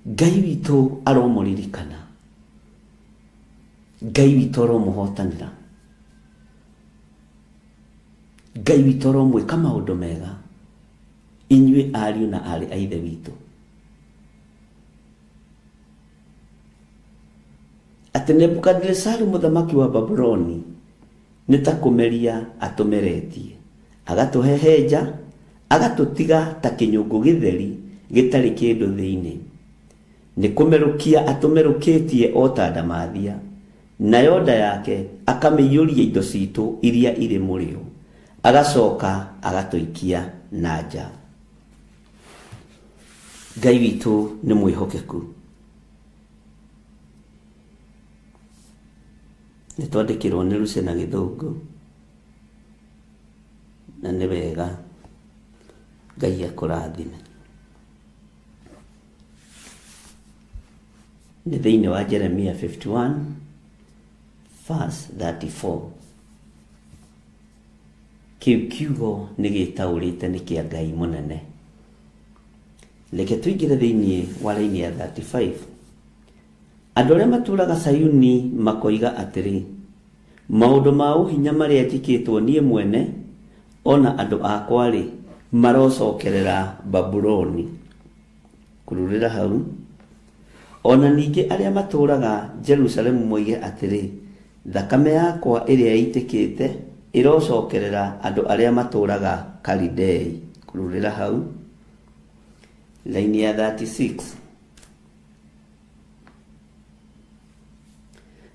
Ngai witũ aromũririkana. Ngai witũ aromũhotanĩra. Ngai witũ aromwĩka maũndũ mega, inyuĩ ariũ na arĩ a ithe witũ. Atĩ Nebukadinezaru mũthamaki wa Babuloni nĩ ta kũmeria atũmeretie, agatũhehenja, agatũtiga ta kĩnyũngũ gĩtheri gĩtarĩ kĩndũ thĩinĩ. Nĩ kũmerũkia atũmerũkĩtie o ta ndamathia, nayo nda yake akamĩiyũria indo citũ iria irĩ mũrĩo, agacoka agatũikia na nja. Ngai witũ nĩ mwĩhokeku. Nĩ twandĩkĩrwo nĩ Lucy na Gĩthũngũ, na nĩ wega. Ngai akũrathime. Nĩ thĩinĩ wa Jeremia 51 verse 34. Kĩu kiugo nĩ gĩtaũrĩte nĩ kĩa Ngai mũnene. Reke tũingĩre thĩinĩ wa raini ya 35. Andũ arĩa matũũraga Sayuni makoiga atĩrĩ, maũndũ ma ũhinya marĩa njĩkĩtwo niĩ mwene, ona andũ akwa-rĩ marocokerera Babuloni. Kururĩra hau. Ona ningĩ arĩa matũũraga Jerusalemu moige atĩrĩ, thakame yakwa ĩrĩa ĩitĩkĩte ĩrocokerera andũ arĩa matũũraga Kalidei. Kururĩra hau. Laini ya 36.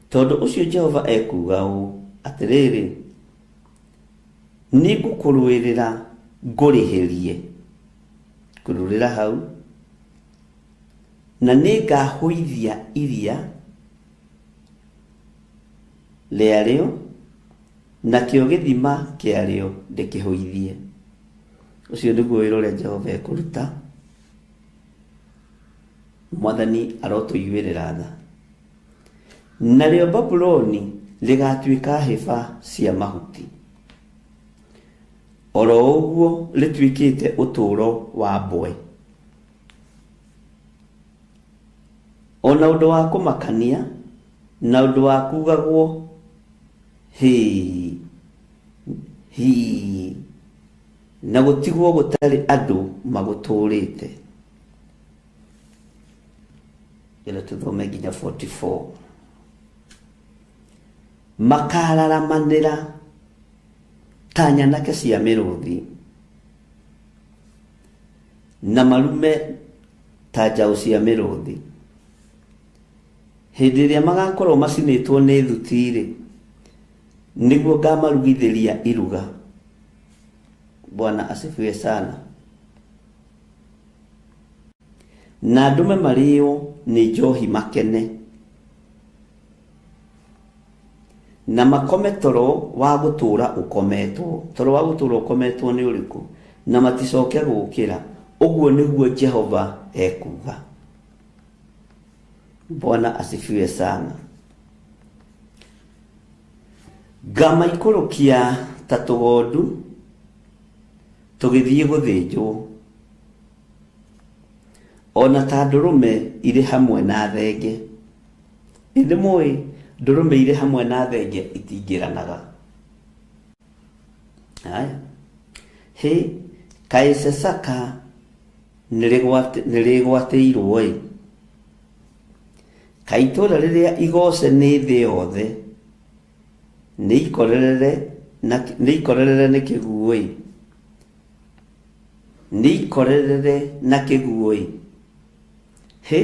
Tondũ ũcio Jehova ekuga ũũ atĩrĩrĩ, nĩ ngũkũrũĩrĩra ngũrĩhĩrie. Kururĩra hau. Na nĩ ngahũithia iria rĩarĩo, nakĩo gĩthima kĩarĩo ndĩkĩhũithie. Ũcio nĩguo wĩra ũrĩa Jehova ekũruta. Mwathani arotũiguĩrĩra tha. Narĩo Babuloni rĩgatuĩka hĩba cia mahuti, oro ũguo rĩtuĩkĩte ũtũũro wa mbwe. Ona ũndũ wa kũmakania na ũndũ wa kugagwo hĩ na gũtigwo gũtarĩ andũ magũtũũrĩte. Ĩra tũthome nginya 44. Makararamanĩra ta nyanake cia mĩrũthi, na marume ta njaũ cia mĩrũthi. Hĩndĩ ĩrĩa magakorwo macinĩtwo nĩ thuti-rĩ, nĩguo ngamarugithĩria iruga. Bwana asifiwe sana. Na ndume marĩo nĩ njohi makene, na makome toro wa gũtũũra ũkometwo. Toro wa gũtũũra ũkometwo nĩ ũrĩkũ? Na maticoke gũkĩra. Ũguo nĩguo Jehova ekuga. Bwana asifiwe sana. Ngamaikũrũkia ta tũgondu tũgĩthiĩ gũthĩnjwo, ona ta ndũrũme irĩ hamwe na thenge. Ĩndĩ mũĩ ndũrũme irĩ hamwe na thenge itingĩranaga. Haya. Hĩ, kaĩ Sesaka nĩrĩgwatĩirwo-ĩ. Kaĩ itũũra rĩrĩa igoce nĩ thĩ yothe nĩikorerere nĩ kĩguũ-ĩ. Nĩikorerere na kĩguũ-ĩ. he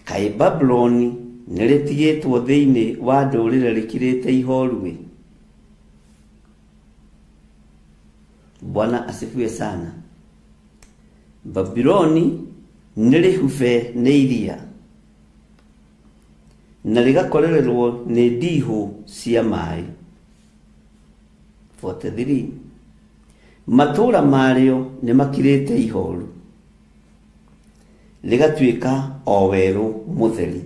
kai Babyloni nĩrĩtigĩtwo thĩinĩ wa ndũrĩrĩ rĩkirĩte ihoru. Bwana asifiwe sana. Babyloni nĩrĩhube nĩ iria na rĩgakorererwo nĩ ndiihũ cia maĩ. 43 matũũra marĩo nĩ makirĩte ihoru, rĩgatuĩka o werũ mũtheri,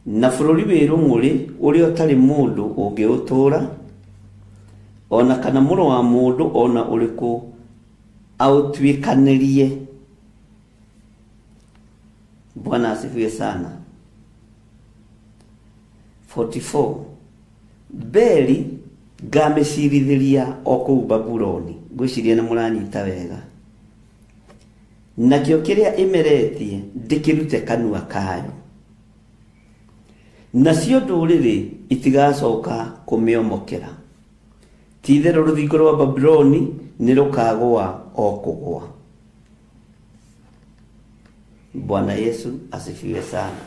na bũrũri wĩrũ mũrĩ ũrĩa ũtarĩ mũndũ ũngĩũtũũra, ona kana mũrũ wa mũndũ ona ũrĩkũ aũtuĩkanĩrie. Bwana asifiwe sana. 44 Beli ngamĩciirithĩria o kũu Babuloni. Ngwĩciria nĩ mũranyita wega. Nakĩo kĩrĩa ĩmeretie ndĩkĩrute kanua kayo, nacio ndũrĩrĩ itigacoka kũmĩomokera. Ti-itherũ rũthingo rwa Babuloni nĩ rũkagũa o kũgũa. Bwana Yesu asifiwe sana.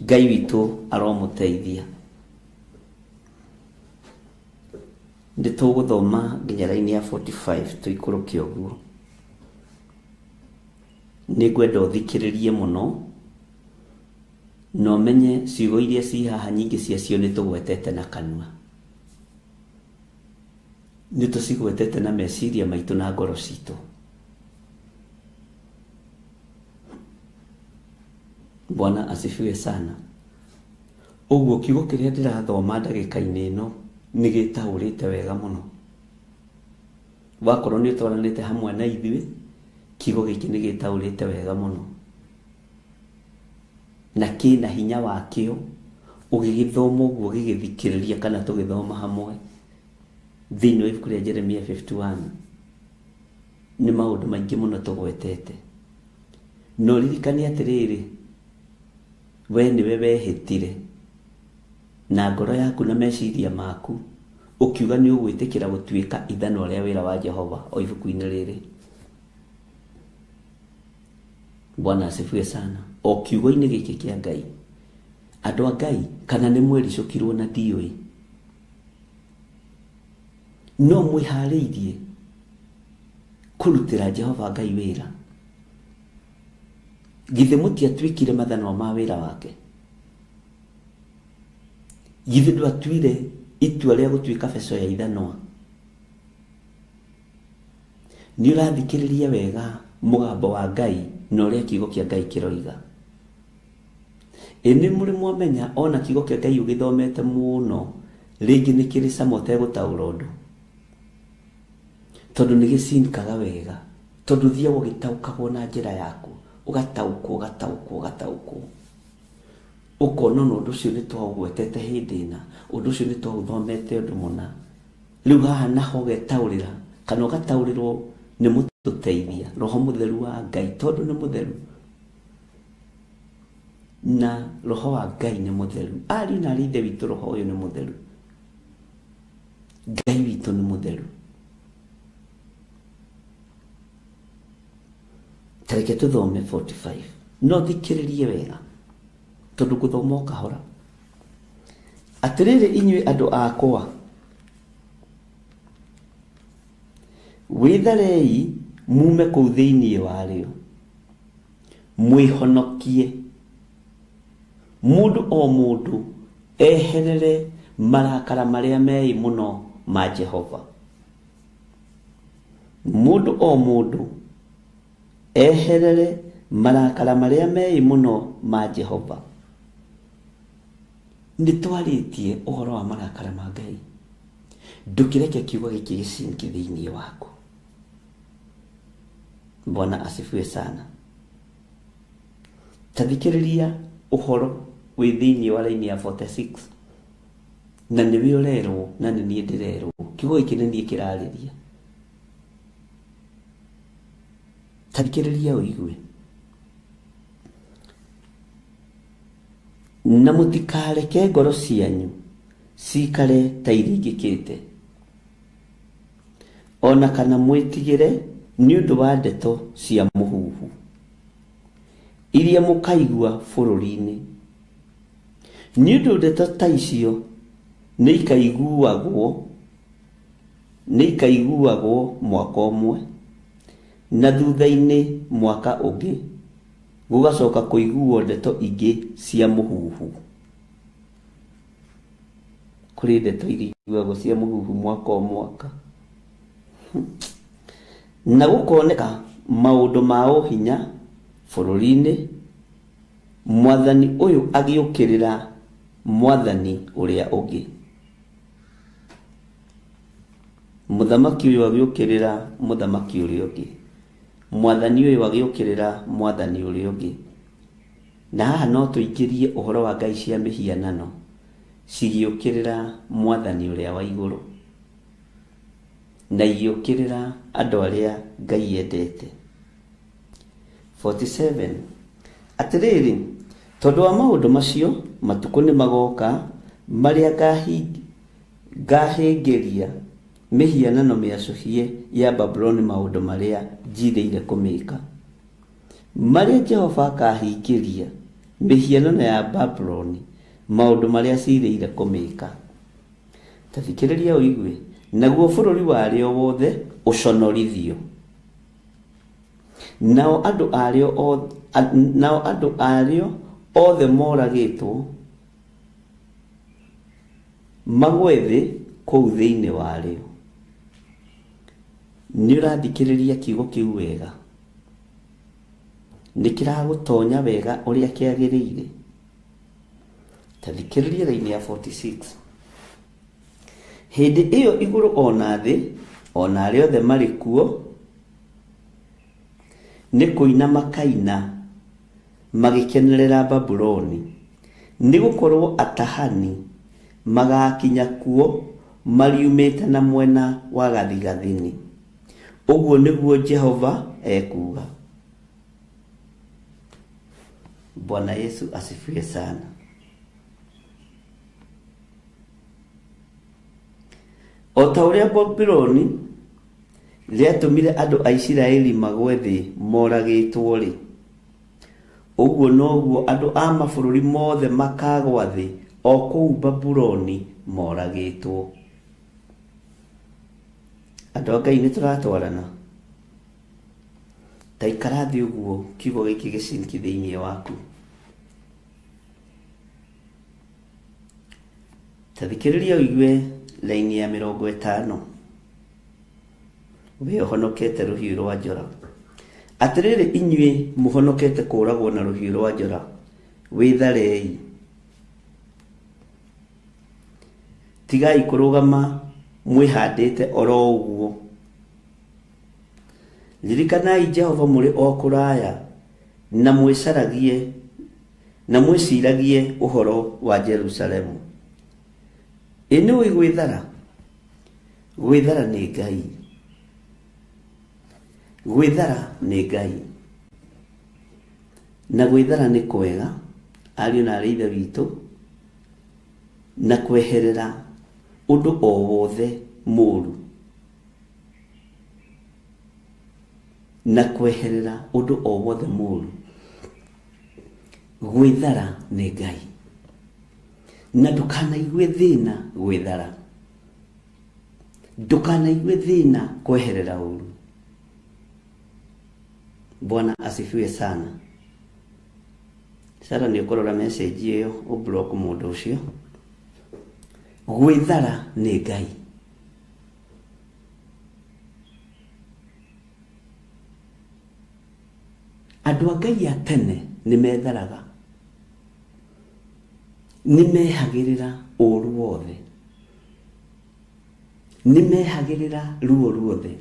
Ngai witũ aromũteithia. Ndĩtũgũthoma nginya raini ya 45 tũikũrũke ũguo. Nĩngwenda ũthikĩrĩrie mũno na ũmenye ciugo iria ci haha nyingĩ ciacio nĩtũgwetete na kanua. Nĩtũcigwetete na meciria maitũ na ngoro citũ. Bwana asifiwe sana. Ũguo kiugo kĩrĩa ndĩrathoma ndagĩka-inĩ ĩno nĩgĩtaũrĩte wega mũno. Wakorwo nĩũtwaranĩte hamwe na ithuĩ, kiugo gĩkĩ nĩgĩtaũrĩte wega mũno, na kĩna hinya wakĩo ũgĩgĩthoma ũguo ũgĩgĩthikĩrĩria kana tũgĩthoma hamwe thĩinĩ wa ibuku rĩa Jeremia 51. Nĩ maũndũ maingĩ mũno tũgwetete. No ririkane atĩrĩrĩ, we nĩwe wehĩtire na ngoro yaku na meciria maku ũkiuga nĩ ũgwĩtĩkĩra gũtuĩka ithano rĩa wĩra wa Jehova o ibuku-inĩ rĩrĩ. Bwana asifiwe sana. O kiugo-inĩ gĩkĩ kĩa Ngai, andũ a Ngai kana nĩ mwericũkirwo na ndiũĩ, no mwĩharĩirie kũrutĩra Jehova Ngai wĩra. Githĩ mũtiatuĩkire mathanwa ma wĩra wake? Githĩ ndwatuire itua rĩa gũtuĩka beco ya ithanwa? Nĩ ũrathikĩrĩria wega mũgambo wa Ngai na ũrĩa kiugo kĩa Ngai kĩroiga? Nĩ mũrĩ mwamenya ona kiugo kĩa Ngai ũgĩthomete mũno, rĩngĩ nĩ kĩrĩ cama ũtegũtaũra ũndũ, tondũ nĩ gĩcinkaga wega, tondũ thiaga ũgĩtaũkagwo na njĩra yaku, ũgataũkwo ũkona ũndũ ũcio nĩ twaũgwetete hĩndĩ ĩna, ũndũ ũcio nĩ twaũthomete ũndũ mũna. Rĩu haha naho ũgetaũrĩra kana ũgataũrĩrwo nĩ mũtũteithia Roho Mũtheru wa Ngai, tondũ nĩ mũtheru na Roho wa Ngai nĩ mũtheru. Ariũ na ithe witũ Roho ũyũ nĩ mũtheru, Ngai witũ nĩ mũtheru. Tareke tũthome 45. No thikĩrĩrie wega tondũ gũthoma o kahora. Atĩrĩrĩ inyuĩ andũ akwa, wĩtharei mume kũu thĩinĩ warĩo, mwĩhonokie, mũndũ o mũndũ eherere marakara marĩa mei mũno ma Jehova. Mũndũ o mũndũ eherere marakara marĩa mei mũno ma Jehova. Nĩtwarĩtie ũhoro wa marakara ma Ngai. Ndũkĩreke kiugo gĩkĩ gĩcinki thĩinĩ waku. Bwana asifiwe sana. Tathikĩrĩria ũhoro wĩ thĩinĩ wa raini ya 46. Na nĩwe ũrerwo na nĩ niĩ ndĩrerwo. Kiugo gĩkĩ nĩ niĩ kĩrarĩria. Tathikĩrĩria ũigue. Na mũtikareke ngoro cianyu cikare ta iringĩkĩte, ona kana mwĩtigĩre nĩ ũndũ wa ndeto cia mũhuhu iria mũkaigua bũrũri-inĩ. Nĩ ũndũ ndeto ta icio nĩ ikaiguagwo mwaka ũmwe, na thutha-inĩ mwaka ũngĩ gũgacoka kũiguo ndeto ingĩ cia mũhuhu. Kũrĩ ndeto iria iguagwo cia mũhuhu mwaka o mwaka. Na gũkoneka maũndũ ma ũhinya bũrũri-inĩ, mwathani ũyũ agĩũkĩrĩra mwathani ũrĩa ũngĩ. Mũthamaki ũyũ agĩũkĩrĩra mũthamaki ũrĩa ũngĩ. Mwathani ũyũ agĩũkĩrĩra mwathani ũrĩa ũngĩ. Na haha no tũingĩrie ũhoro wa ngai cia mĩhianano cigĩũkĩrĩra mwathani ũrĩa wa igũrũ, na igĩũkĩrĩra andũ arĩa Ngai endete. 47. Atĩrĩrĩ, tondũ wa maũndũ macio matukũ nĩ magoka marĩa ngahĩngĩria mĩhianano mĩacũhie ya Babuloni maũndũ marĩa njirĩire kũmĩka. Marĩa Jehova akahingĩria mĩhianano ya Babuloni maũndũ marĩa cirĩire kũmĩka. Ta thikĩrĩria ũigue, naguo bũrũri warĩo wothe ũconorithio. Nao andũ arĩo othe moragĩtwo magwe thĩ kũu thĩinĩ warĩo. Nĩ ũrathikĩrĩria kiugo kĩu wega? Nĩ kĩragũtonya wega ũrĩa kĩagĩrĩire? Ta thikĩrĩria raini ya 46. Hĩndĩ ĩyo igũrũ ona thĩ, ona arĩa othe marĩ kuo, nĩ kũina makaina magĩkenerera Babuloni, nĩ gũkorwo atahani magakinya kuo mariumĩte na mwena wa gathigathini. Ũguo nĩguo Jehova ekuga. Bwana Yesu asifiwe sana. O ta ũrĩa Babuloni rĩatũmire andũ a Isiraeli magwe thĩ moragĩtwo rĩ, ũguo noguo andũ a mabũrũri mothe makagwa thĩ o kũu Babuloni moragĩtwo. Andũ a Ngai nĩ tũratwarana. Ta ikara thĩ ũguo kiugo gĩkĩ gĩciniki thĩinĩ waku. Ta thikĩrĩria ũigue laini ya 50. We ũhonokete rũhiũ rwa njora. Atĩrĩrĩ inyuĩ mũhonokete kũragwo na rũhiũ rwa njora, wĩtharei. Tigai kũrũgama mwĩhandĩte oro ũguo. Ririkanai Jehova mũrĩ o kũraya, na mwĩciragie ũhoro wa Jerusalemu. Nĩũĩ gwĩthara? Gwĩthara nĩ Ngai. Gwĩthara nĩ Ngai. Na gwĩthara nĩ kwega, ariũ na aarĩ a Ithe witũ, na kweherera ũndũ o wothe mũũru. Na kweherera ũndũ o wothe mũũru. Gwĩthara nĩ Ngai. Na ndũkanaigue thĩna gwĩthara. Ndũkanaigue thĩna kweherera ũũru. Bwana asifiwe sana. Sasa nĩ ũkũrora message ĩyo ũblock mũndũ ũcio. Gwĩthara nĩ Ngai. Andũ a Ngai a tene nĩ metharaga. Nĩ mehagĩrĩra ũũru wothe. Nĩ mehagĩrĩra ruo ruothe.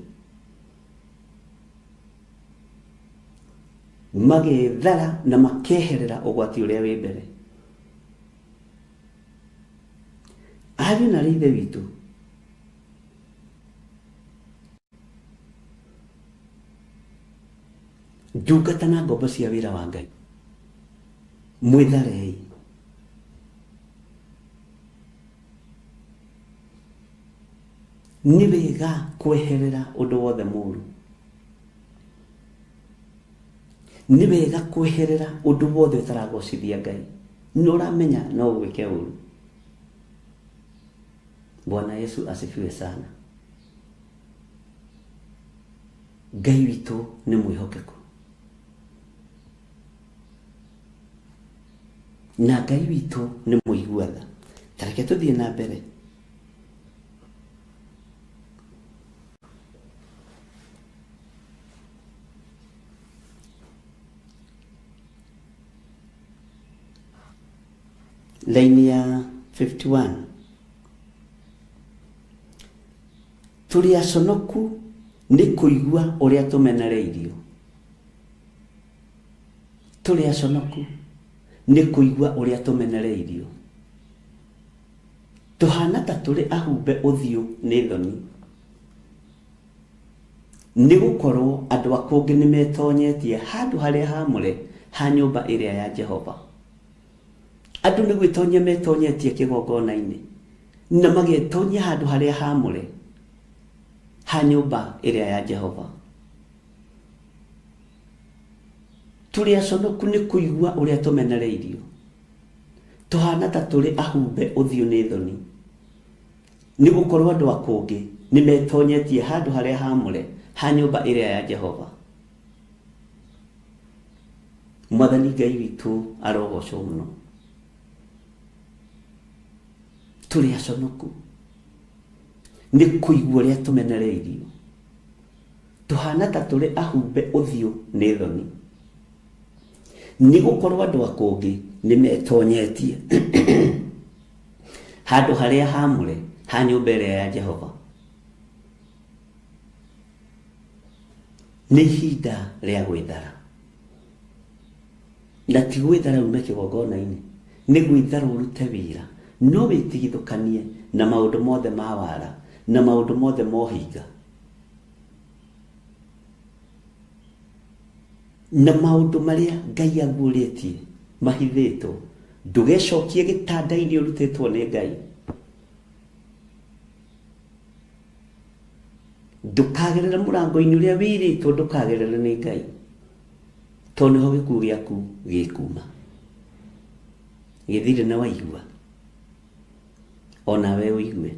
Magethara na makeherera ũgwati ũrĩa wĩ mbere. Ariũ na aarĩ a Ithe witũ, ndungata na ngombo cia wĩra wa Ngai, mwĩtharei. Nĩ wega kweherera ũndũ wothe mũũru. nĩ wega kweherera ũndũ wothe ũtaragocithia Ngai. Nĩ ũramenya no gwĩke ũru. Bwana Yesu asifiwe sana. Ngai witũ nĩ mwĩhokeku. Na Ngai witũ nĩ mũiguaga. Tareke tũthiĩ na mbere. Laini ya 51. Tũrĩ aconoku nĩ kũigua ũrĩa tũmenereirio. Tũrĩ aconoku nĩ kũigua ũrĩa tũmenereirio. Tũhana ta tũrĩ ahumbe ũthiũ nĩ thoni. Nĩ gũkorwo andũ a kũngĩ nĩ metonyetie handũ harĩa haamũre ha nyũmba ĩrĩa ya Jehova. Andũ nĩ gwĩtonya metonyetie kĩgongona-inĩ na magetonya handũ harĩa haamũre ha nyũmba ĩrĩa ya Jehova. Tũrĩ aconoku nĩ kũigua ũrĩa tũmenereirio. Tũhana ta tũrĩ ahumbe ũthiũ nĩ thoni. Nĩ gũkorwo andũ a kũngĩ nĩ metonyetie handũ harĩa haamũre ha nyũmba ĩrĩa ya Jehova. Mwathani Ngai witũ arogocwo mũno. Tũrĩ aconoku nĩ kũigua ũrĩa tũmenereirio. Tũhana ta tũrĩ ahumbe ũthiũ nĩ thoni. Nĩ gũkorwo andũ a kũngĩ nĩ metonyetie handũ harĩa haamũre ha nyũmba ĩrĩa ya Jehova. Nĩ ihinda rĩa gwĩthara. Na ti gwĩthara ume kĩgongona-inĩ, nĩ gwĩthara ũrute wĩra. No wĩtigithũkanie na maũndũ mothe ma wara na maũndũ mothe mohinga. Na maũndũ marĩa Ngai aguũrĩtie mahithĩtwo. Ndũgecokie gĩtanda-inĩ ũrutĩtwo nĩ Ngai. Ndũkagerera mũrango-inĩ ũrĩa wĩrĩtwo ndũkagerere nĩ Ngai. Tondũ nĩho gĩkuũ gĩaku gĩkuma. Gĩthire na waigua. Ona we ũigue.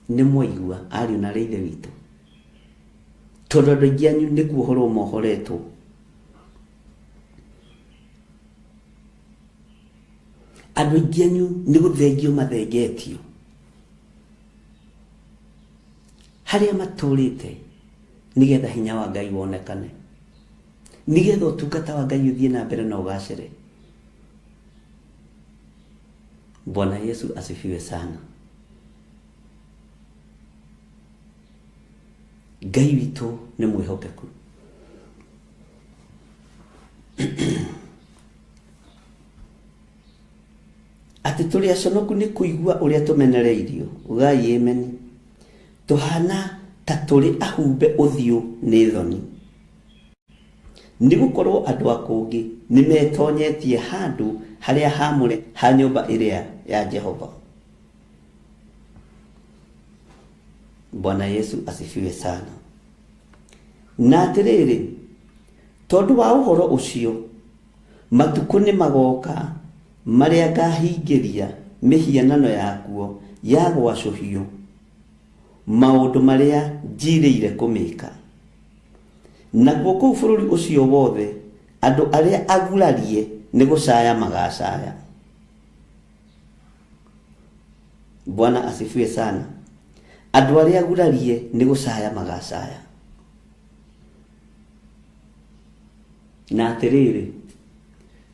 Nĩ mwaigua ariũ na ithe witũ. Tondũ andũ aingĩ anyu nĩ kuohorwo mohoretwo. Andũ aingĩ anyu nĩ gũthengio mathengetio. Harĩa matũrĩte nĩgetha hinya wa Ngai wonekane. Nĩgetha ũtungata wa Ngai ũthiĩ na mbere na ũgacĩre. Bwana Yesu asifiwe sana. Ngai witũ nĩ mwĩhokeku. Atĩ tũrĩ aconoku nĩ kũigua ũrĩa tũmenereirio. Ugai amen. Tũhana ta tũrĩ ahumbe ũthiũ nĩ thoni. Nĩ gũkorwo andũ a kũngĩ nĩ metonyetie handũ harĩa haamũre ha nyũmba ĩrĩa ya Jehova. Bwana Yesu asifiwe sana. Na atĩrĩrĩ, tondũ wa ũhoro ũcio, matukũ nĩ magoka marĩa ngahingĩria mĩhianano yakuo ya gwacũhio maũndũ marĩa njirĩire kũmĩka. Naguo kũu bũrũri ũcio wothe andũ arĩa agurarie nĩ gũcaya magacaya. Bwana asifiwe sana. Andũ arĩa agurarie nĩ gũcaya magacaya. Na atĩrĩrĩ,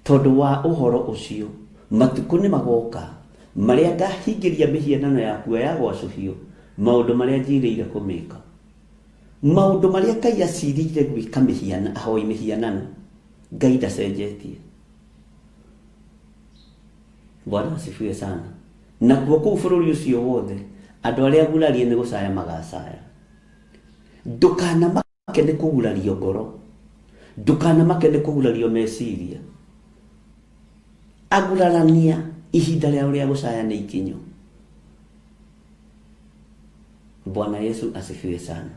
tondũ wa ũhoro ũcio, matukũ nĩ magoka marĩa ngahingĩria mĩhianano yakuo ya gwacũhio maũndũ marĩa njirĩire kũmĩka. Maũndũ marĩa Ngai acirĩire gwĩka mĩhianano, ahoi mĩhianano, Ngai ndacenjetie. Bwana asifiwe sana. Nakuo kũu bũrũri ũcio wothe andũ arĩa agurarie nĩ gũcaya magacaya. Ndũkanamake nĩ kũgurario ngoro. Ndũkanamake nĩ kũgurario meciria. Agurarania ihinda rĩao rĩa gũcaya nĩ ikinyu. Bwana Yesu asifiwe sana.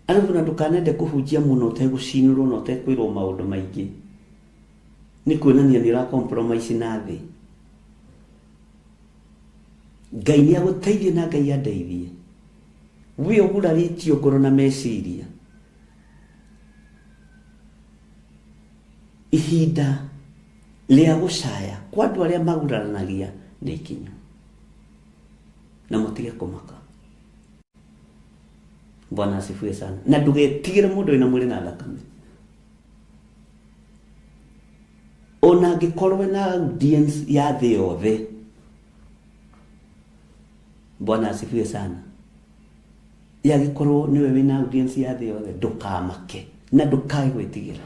Arabu na ndukanende kuhujia muno utegucinirwo na utekwirwo maundu maingi. Ni kuonania ni ra compromise na thi. Ngai ni aguteithie na Ngai andeithie. We oguraritio ngoro na meciria. Ihinda ria gucaya kwa andu aria maguranagia ni ikinyu. Na mutige kumaka. Bwana asifiwe sana. Na ndugetigire mundu ina mwiri na thakame. Ona ngikorwo na audience ya thi yothe. Bwana asifiwe sana. Ya gikorwo niwe wina audience ya thi yothe, ndukamake na ndukae gwitigira.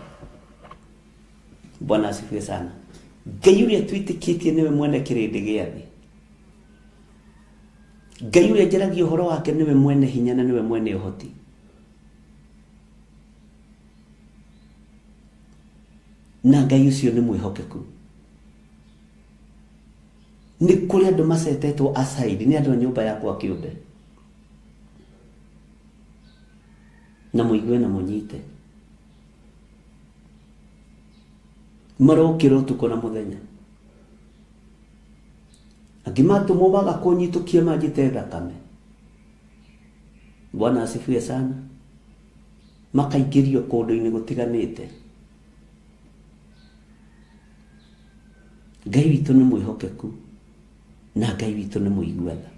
Bwana asifiwe sana. Ngai uria twitikitie niwe mwene kirindi gia thi. Ngai uria njaragia uhoro wake niwe mwene hinya na niwe mwene uhoti. Na Ngai ucio ni mwihokeku. Ni kuri andu macetetwo aside, ni andu nyumba yakwa kiumbe. Na muigue na munyite. Marokiro tuko na muthenya. Agimatu mubaga kunyitukia majite thakame. Bwana asifiwe sana. Makaikirio kondo-ini gutiganite. Ngai witu ni mwihokeku na Ngai witu ni muiguatha.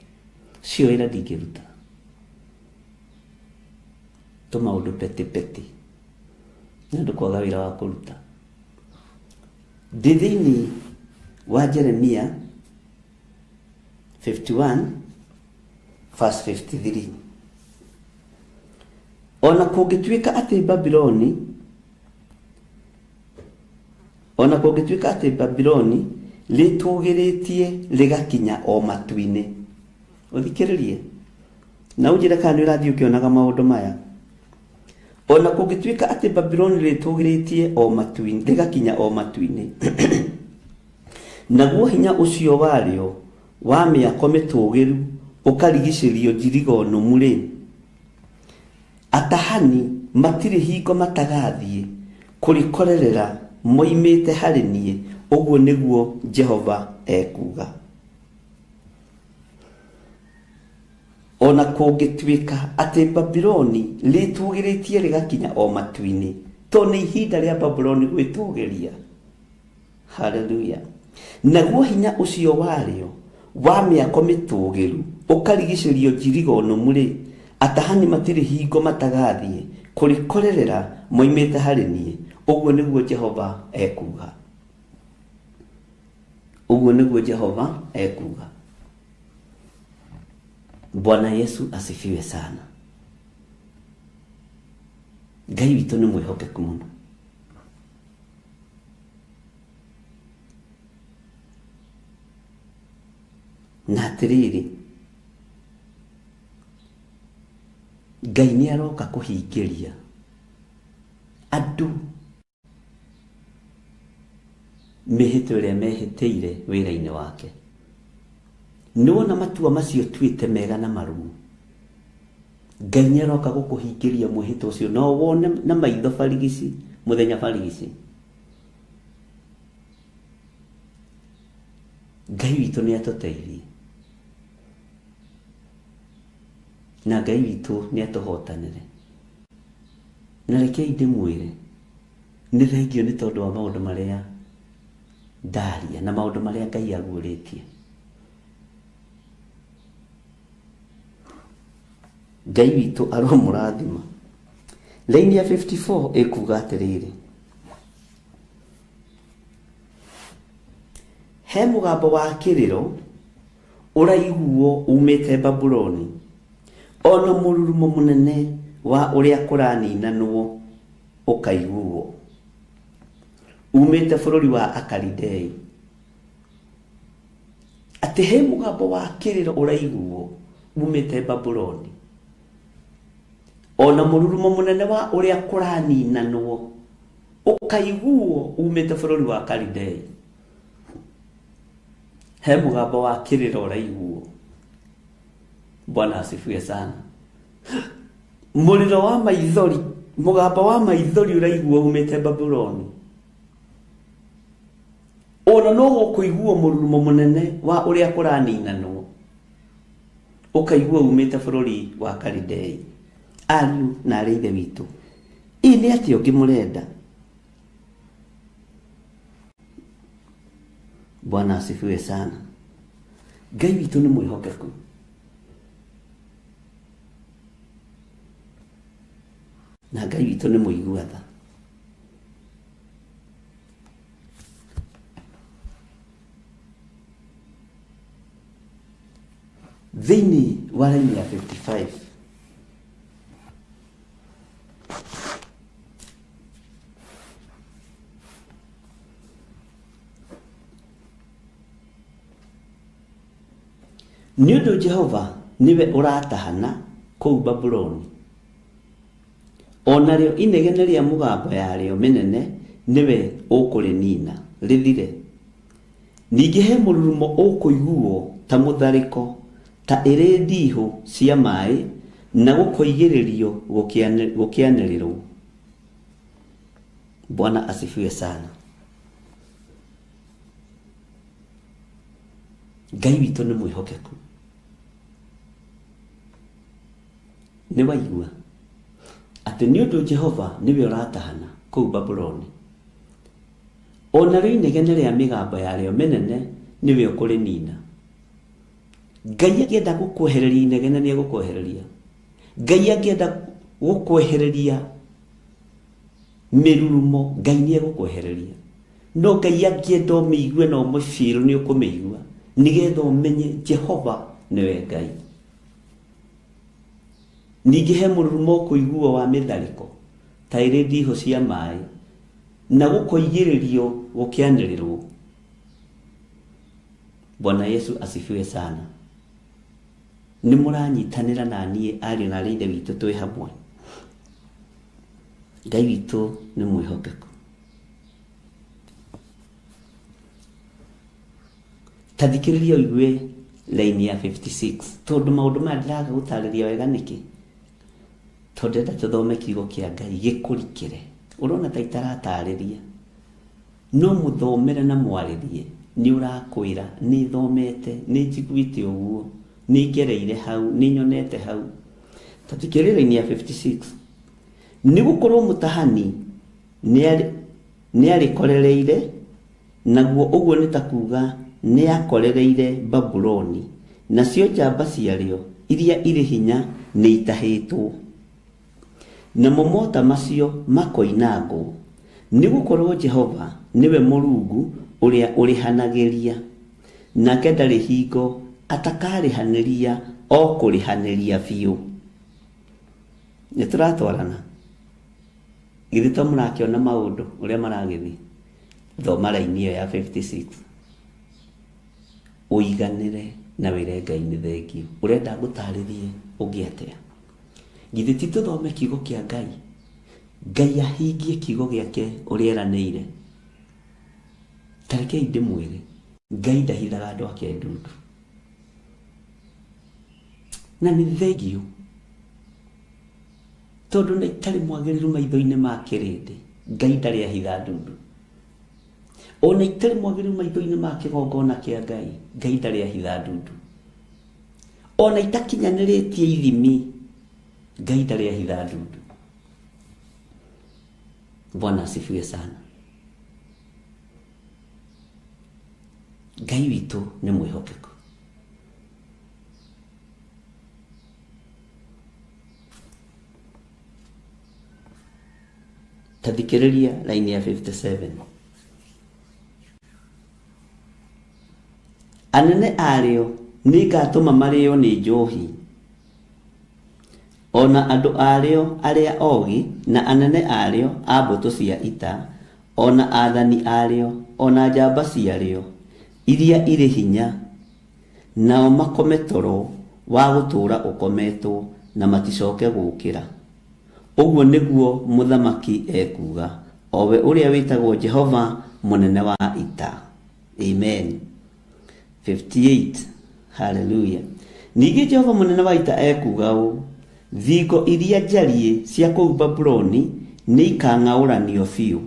Cio ira ndingiruta. To maundu peti na ndukwaga wira wa kuruta. Ndithini wa Jeremia 51 verse 53. Ona kungituika ati Babiloni litugiritie ligakinya o matuine. Uthikiririe. Na ujira kana irathio kionaga maundu maya. Ona kungituika ati Babiloni litugiritie o matuine, ligakinya o matuine. Naguo hinya ucio wario wa miako mitugiru ukarigicerio njirigo numuri. Atahani matiri hingo matagathie kurikorerera moimite hari nie, uguo niguo Jehova ekuga. Ona kungituika ati Babiloni litugiritie ligakinya o matuine, to ni ihinda ria Babiloni gwitugiria. Hallelujah. Naguo hinya ucio wario wa miako mitugiru ukarigicerio njirigo numuri. Atahani matiri hingo matagathie kurikorerera moimite hari nie, uguo niguo Jehova ekuga. Uguo niguo Jehova ekuga. Bwana Yesu asifiwe sana. Ngai witu ni mwihokeku muno. Na atiriri, Ngai ni aroka kuhingiria andu mihito iria mehiteire wira-ini wake. Nuona matua macio twite mega na marumu. Ngai ni aroka gukuhingiria mwihito ucio no wone na maitho barigisi muthenya barigisi. Ngai witu ni atuteithie. Na Ngai witu ni atuhotanire. Na rekei ndimwire ni thengio ni tondu wa maundu maria ndaria na maundu maria Ngai aguritie. Ngai witu aromurathima. Laini ya 54 ekuga atiriri, he mugambo wa kiriro uraiguo umite Babuloni, ona mururumo munene wa uria kuraninanwo ukaiguo umite bururi wa Akalidei. Ati he mugambo wa kiriro uraiguo umite Babuloni, ona mururumo munene wa uria kuraninanwo ukaiguo umite bururi wa Akalidei. He mugambo wa kiriro uraiguo. Bwana asifiwe sana. Muliro wa maithori, mugamba wa maithori uraigua umete Babuloni. Ona no gukuigua mururumo munene wa uria kuraninanwo. Ukaigua umete bururi wa Kaldei. Ariu na areithe witu. Ini ati ukimurenda. Bwana asifiwe sana. Ngai witu ni mwihokeku. Na Ngai witu ni muigua tha. Thini wa laini ya 55. Niundo Jehova niwe uratahana kou Babuloni. Onaryo inegene ria mugambo yaryo menene niwe ukurinina rithire. Ningi he mururumo ukuiguo ta muthariko ta iri ndihu cia mai na gukoigiririo gukianirirwo. Bwana asifiwe sana. Ngai witu ni mwihokeku. Ni waigua ati niundu Jehova niwe uratahana kou Babuloni. Ona ri inegene ria migambo yaryo menene niwe ukurinina. Ngai akienda gukwehereria inegene ni gukwehereria. Ngai akienda gukwehereria mirurumo, Ngai ni gukwehereria. No Ngai akienda umiigue no mufiru ni ukumiigua. Nigetha umenye Jehova niwe Ngai. Ningi he mururumo kuigua wa mithariko ta iri ndiho cia mai na gukoigiririo gukianirirwo. Bwana Yesu asifiwe sana. Ni muranyitanira na nie ari na areithe witu twi hamwe. Ngai witu ni mwihokeku. Tathikiriria uigue laini ya 56 tondu maundu maya ndiraga gutariria wega niki. Tondu nda tuthome kiugo kia Ngai gikurikire. Urona ta itaratariria. No muthomere na mwaririe. Ni urakwira ni thomete ni njiguite uguo ni ngereire hau ni nyonete hau. Tathikiriria laini ya 56. Ni gukorwo mutahani ni arikorereire naguo uguo ni ta kuga ni akorereire Babuloni nacio njamba ciarĩo iria iri hinya ni itahĩtwo na momota macio makoinangwo ni gukorwo Jehova niwe Mũrungu uria urihanagĩria nake ndarĩ hingo atakarihanĩria o kurihanĩria biũ. Nĩ tũratwarana githĩ to mũrakĩona maũndũ ũrĩa maragĩthiĩ. Thoma laini ya 56. Uiganire na wĩre Ngai nĩ thengio. Urenda ngũtarĩrie ũngĩatea. Githĩ ti tũthome kiugo kĩa Ngai. Ngai ahingie kiugo gĩake ũrĩa eranĩire. Tarekei ndĩmwĩre Ngai ndahithaga andũ ake ndundu. Na nĩ thengio. Tondu nĩ itarĩ mwagĩrĩru maitho-inĩ ma kĩrĩndĩ. Ngai ndarĩ ahitha ndundu. Ona itarĩ mwagĩrĩru maitho-inĩ ma kĩgongona kĩa Ngai. Ngai ndarĩ ahitha ndundu. Ona itakinyanĩrĩtie ithimi. Ngai ndarĩ ahitha ndundu. Bwana asifiwe sana. Ngai witu nĩ mwĩhokeku. Tathikiriria laini ya 57. Anene arĩo nĩ ngatũma marĩo nĩ njohi. Ona andũ arĩo arĩa ogi na anene arĩo a mbũtũ cia ita, ona athani arĩo, ona njamba ciarĩo iria irĩ hinya, nao makome toro wa gũtũũra ũkometwo na maticoke gũkĩra. Ũguo nĩguo mũthamaki ekuga, owe ũrĩa wĩtagwo Jehova mũnene wa ita. Amen. 58. Hallelujah. Ningĩ Jehova mũnene wa ita ekuga ũũ, thingo iria njarie cia kũu Babuloni nĩ ikang'aũranio biũ,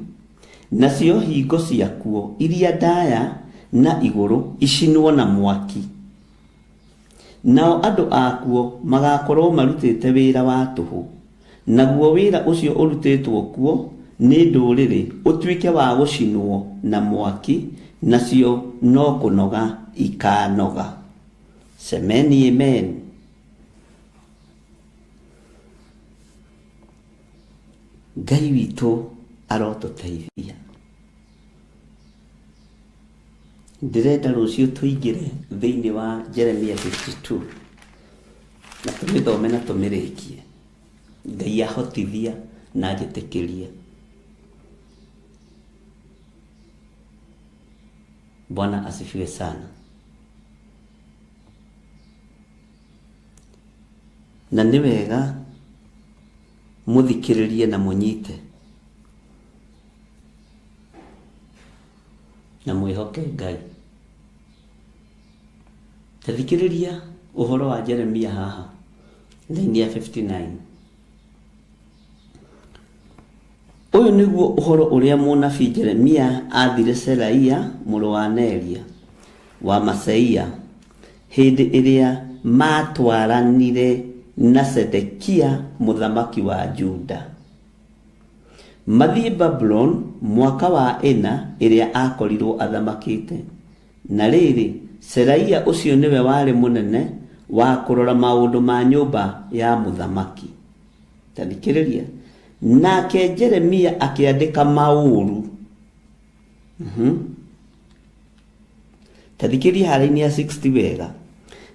nacio hingo ciakuo iria ndaya na igũrũ icinwo na mwaki. Nao andũ akuo magakorwo marutĩte wĩra wa tũhũ, naguo wĩra ũcio ũrutĩtwo kuo nĩ ndũrĩrĩ ũtuĩke wa gũcinwo na mwaki, nacio no kũnoga ikanoga. Semeni amen. Ngai witũ arotũteithia. Ndĩrenda rũciũ tũingĩre thĩinĩ wa Jeremia 52 na tũmĩthome na tũmĩrĩkie. Ngai ahotithia na njĩtĩkĩrie. Bwana asifiwe sana. Na nĩ wega mũthikĩrĩrie na mũnyite na mwĩhoke Ngai. Tathikĩrĩria ũhoro wa Jeremia haha thĩinĩ ya 59. Ũyũ nĩguo ũhoro ũrĩa mũnabii Jeremia athire Seraia mũrũ wa Neria wa Maseia hĩndĩ ĩrĩa matwaranire na Sedekia mũthamaki wa Juda. Mathiĩ Babylon mwaka wa 4 ĩrĩa akorirwo athamakĩte. Na rĩrĩ, Seraia ũcio nĩwe warĩ mũnene wa kũrora maũndũ ma nyũmba ya mũthamaki. Tathikĩrĩria. Nake Jeremia akĩandĩka maũru. Tathikĩrĩria harĩ-inĩ ya 60 wega.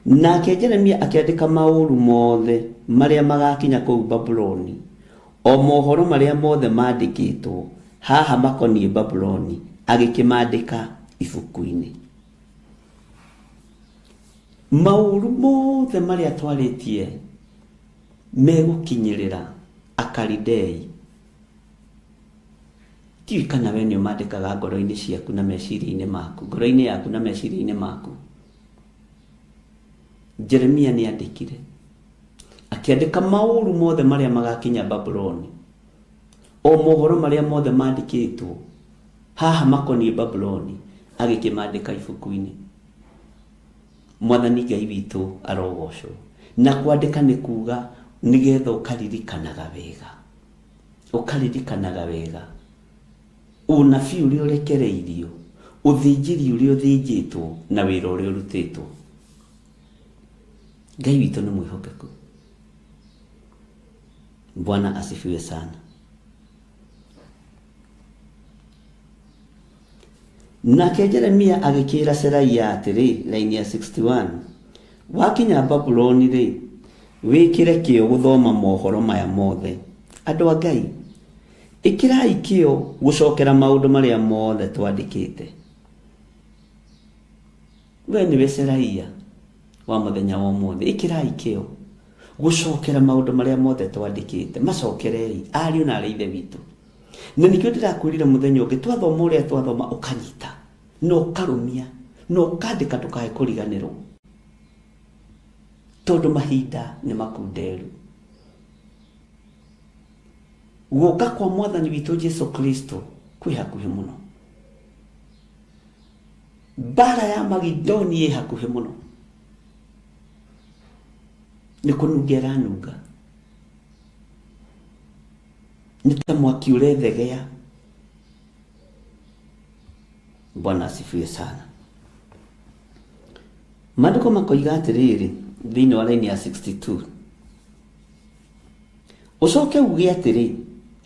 Nake Jeremia akĩandĩka maũru mothe marĩa magakinya kũu Babuloni, o mohoro marĩa mothe mandĩkĩtwo haha makoniĩ Babuloni, agĩkĩmandĩka ibuku-inĩ. Maũru mothe marĩa twarĩtie megũkinyĩrĩra Akalidei. Tiwi kana we nĩ ũmandĩkaga ngoro-inĩ ciaku na meciria-inĩ maku, ngoro-inĩ yaku na meciria-inĩ maku. Jeremia nĩ andĩkire, akĩandĩka maũru mothe marĩa magakinya Babuloni, o mohoro marĩa mothe mandĩkĩtwo haha makoniĩ Babuloni, agĩkĩmandĩka ibuku-inĩ. Mwathani Ngai witũ arogocwo. Na kwandĩka nĩ kuuga nĩgetha ũkaririkanaga wega, ũkaririkanaga wega ũnabii ũrĩa ũrekereirio, ũthĩnjĩri ũrĩa ũthĩnjĩtwo na wĩra ũrĩa ũrutĩtwo. Ngai witũ nĩ mwĩhokeku. Bwana asifiwe sana. Nake Jeremia agĩkĩra Seraia atĩrĩ, raini ya 61, wakinya Babuloni rĩ, wĩkĩre kĩo gũthoma mohoro maya mothe. Andũ a Ngai, ĩkĩrai kĩo gũcokera maũndũ marĩa mothe twandĩkĩte. We nĩwe Seraia wa mũthenya wa ũmũthĩ, ĩkĩrai kĩo gũcokera maũndũ marĩa mothe twandĩkĩte. Macokerei ariũ na arĩ ithe witũ. Na nĩkĩo ndĩrakwĩrire mũthenya ũngĩ, twathoma ũrĩa twathoma ũkanyita na ũkarũmia na ũkandĩka ndũkae kũriganĩrwo, tondũ mahinda nĩ makunderu. Gũka kwa Mwathani witũ Jesu Kristo kwĩ hakuhĩ mũno. Mbara ya Magidoni ĩ hakuhĩ mũno. Nĩ kũnunga ĩranunga, nĩ ta mwaki ũrethegea. Bwana asifiwe sana. Maandĩko makoiga atĩrĩrĩ thĩinĩ wa raini ya 62, ũcoke uge atĩrĩ,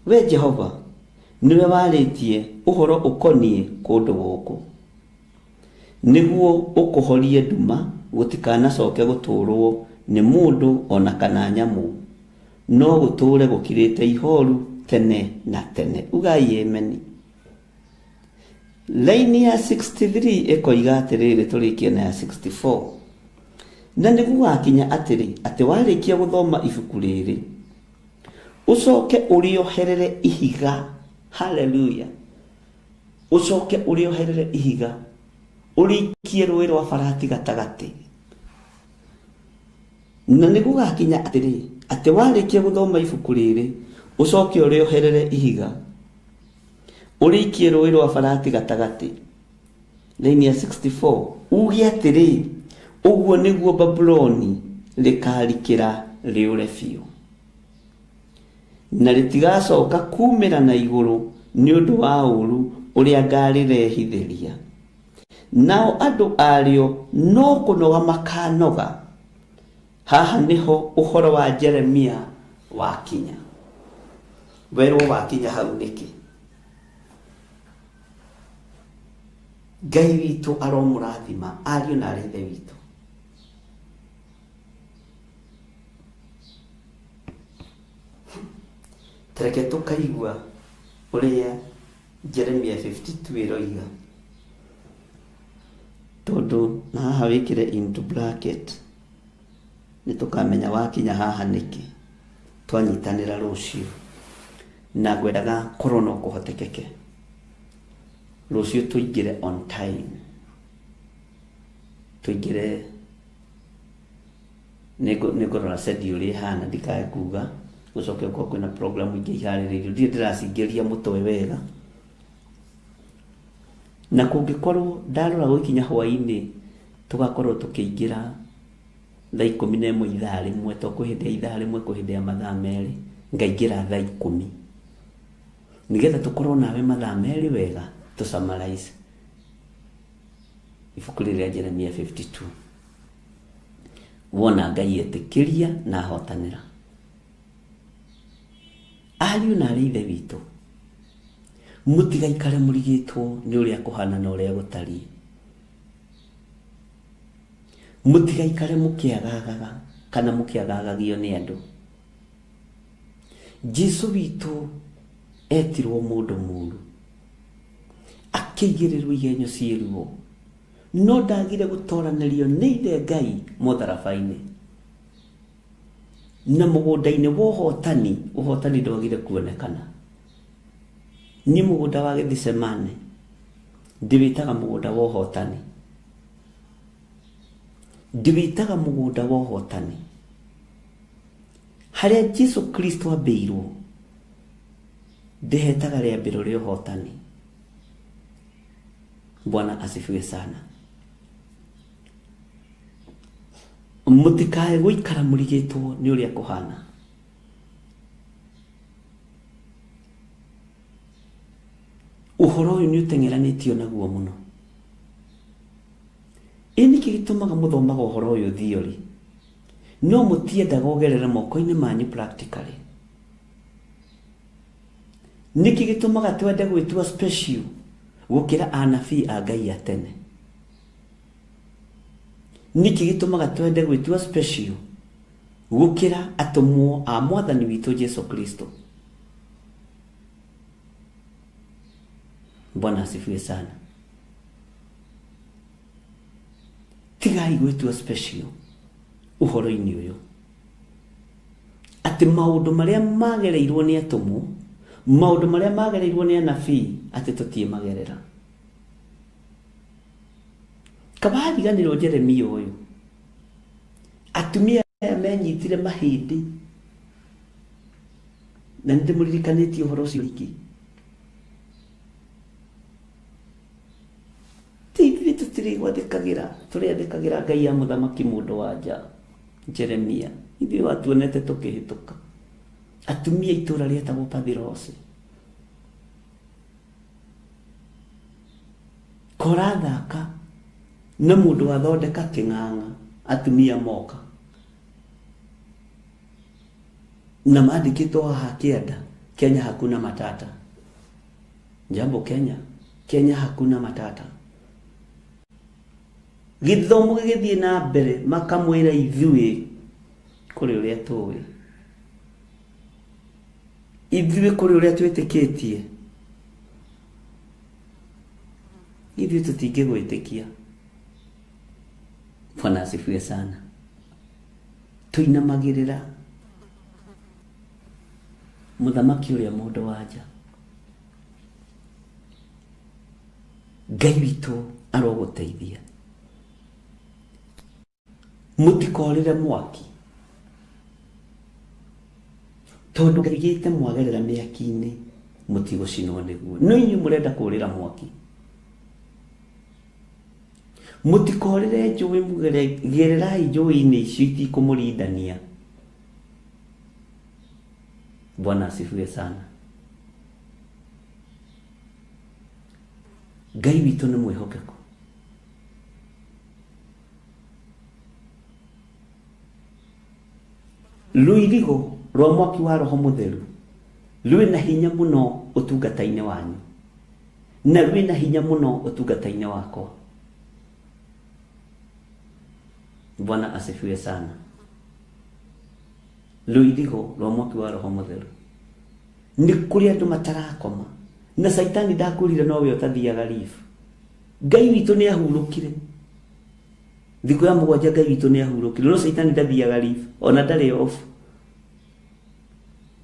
we Jehova niwe warĩtie ũhoro ũkoniĩ kũndũ gũkũ, nĩguo ũkũhorie nduma gũtikanacoke gũtũũrwo nĩ mũndũ ona kana nyamũ, no gũtũũre gũkirĩte ihoru tene na tene. Ugai ameni. Laini ya 63 ĩkoiga atĩrĩrĩ, tũrĩkie na ya 64, na nĩguo wakinya atĩrĩ, atĩ warĩkia gũthoma ibuku rĩrĩ, ucoke ũrĩoherere ihiga. Haleluya. Ucoke ũrĩoherere ihiga, ũrĩikie rũĩ rwa Farati gatagatĩ. Na nĩguo gakinya atĩrĩ, ati warikia guthoma ibuku riri ucoke urioherere ihiga urikie rũĩ rwa Farati gatagati laini ya 64 uge atiri uguo niguo Babuloni rikarikira riure biũ na ritigacoka kumĩra na igũrũ nĩ ũndũ wa ũru ũrĩa ngarirehithĩria nao andũ arĩo no kũnoga makanoga. Haha niho ũhoro wa Jeremia wakinya. Werwo wakinya hau nĩkĩ? Ngai witũ aromũrathima ariũ na arĩ ithe witũ. Tareke tũkaigua ũrĩa Jeremia 52 ĩroiga. Tondũ na haha wĩkĩre into bracket nĩ tũkamenya wakinya haha nĩkĩ twanyitanĩra rũciũ na ngwendaga korwo no kũhotekeke rũciũ tũingĩre on time, tũingĩre nĩngorora schedule ĩhana ndikae kuga gũcoke gũkorwo kwĩna program ingĩ iharĩrĩirio ndirĩ ndĩracingĩria mũtwe wega na kũngĩkorwo ndarora gũkinya hwaĩ-inĩ tũgakorwo tũkĩingĩra thaa 11 ithaa rĩmwe tũkũhĩndĩa ithaa rĩmwe kũhĩndĩa mathaa merĩ ngaingĩra thaa 10 nĩgetha tũkorwo nawe mathaa merĩ wega to summarize ibuku rĩrĩa Jeremia 52 wona Ngai etĩkĩria na ahotanĩra. Ariũ na arĩ ithe witũ mũtigaikare mũrigĩtwo nĩ ũrĩa kũhana na ũrĩa gũtariĩ. Mũtigaikare mũkĩagagaga kana mũkĩagagagio nĩ andũ. Jesũ witũ etirwo mũndũ mũru akĩigĩrĩrwo igenyo ciĩruo no ndagire gũtoranĩrio nĩ ithe Ngai mũtharaba-inĩ na mũgũnda-inĩ wa ũhotani ndwagire kuonekana. Ni mũgũnda wa Gethsemane ndĩwĩtaga mũgũnda wa ũhotani, ndĩwĩtaga mũgũnda wa ũhotani harĩa Jesũ Kristo ambĩirwo ndĩhetaga rĩambĩro rĩa ũhotani. Bwana asifiwe sana. Mũtikae gũikara mũrigĩtwo nĩ ũrĩa kũhana. Ũhoro ũyũ nĩ ũteng'eranĩtio naguo mũno. Nĩkĩ gĩtũmaga mũthomaga ũhoro ũyũ theory no mũtiendaga ũgerere moko-inĩ manyu practically? Nĩkĩ gĩtũmaga twende gwĩtua special gũkĩra anabii a Ngai a tene? Nĩkĩ gĩtũmaga twende gwĩtua special gũkĩra atũmwo a Mwathani witũ Jesũ Kristo? Bwana asifiwe sana. Tigai gwĩtua special ũhoro-inĩ ũyũ atĩ maũndũ marĩa magereirwo nĩ atũmwo, maũndũ marĩa magereirwo nĩ anabii atĩ tũtiĩmagerera. Kabariganĩrwo Jeremia ũyũ atumia aya menyitire mahĩndĩ na nĩndĩmũririkanĩtie ũhoro ũcio iki. Tĩithirĩ tũrĩathĩkagĩra Ngai ya mũthamaki mũndũ wa nja Jeremia. Ithuĩ watuonete tũkĩhĩtũka atumia itũra rĩetagwo Pathirosi. Kora thaka na mũndũ wathondeka kĩng'ang'a atumia moka na maandĩkĩtwo haha kĩanda Kenya hakuna matata. Jambo Kenya hakuna matata. Gĩthomo gĩgĩthiĩ na mbere makamwĩra ithuĩ kũrĩ ũrĩa tũĩ, ithuĩ kũrĩ ũrĩa twĩtĩkĩtie, ithuĩ tũtingĩgwĩtĩkia. Bwana asifiwe sana. Tũinamagĩrĩra mũthamaki ũrĩa mũndũ wa nja. Ngai witũ arogũteithia. Mũtikorĩre mwaki tondu ngaigite mwagerera miaki-ini mutigocinwo niguo no inyu murenda kurira mwaki mutikorere njui mugererai njui-ini icio itikumurindania. Bwana asifiwe sana. Ngai witũ nĩ mwĩhokeku. Rũirigo rwa mwaki wa Roho Mũtheru rwĩna hinya mũno ũtungata-inĩ wanyu na rwĩna hinya mũno ũtungata-inĩ wakwa. Bwana asifiwe sana. Rũirigo rwa mwaki wa Roho Mũtheru nĩ kũrĩ andũ matarakoma na Saitani ndakwĩrire nowe ũtathiaga live. Ngai witũ nĩ ahurũkire. Thikũ ya mũgwanja Ngai witũ nĩ ahurũkire no Saitani ndathiaga live ona ndarĩ off.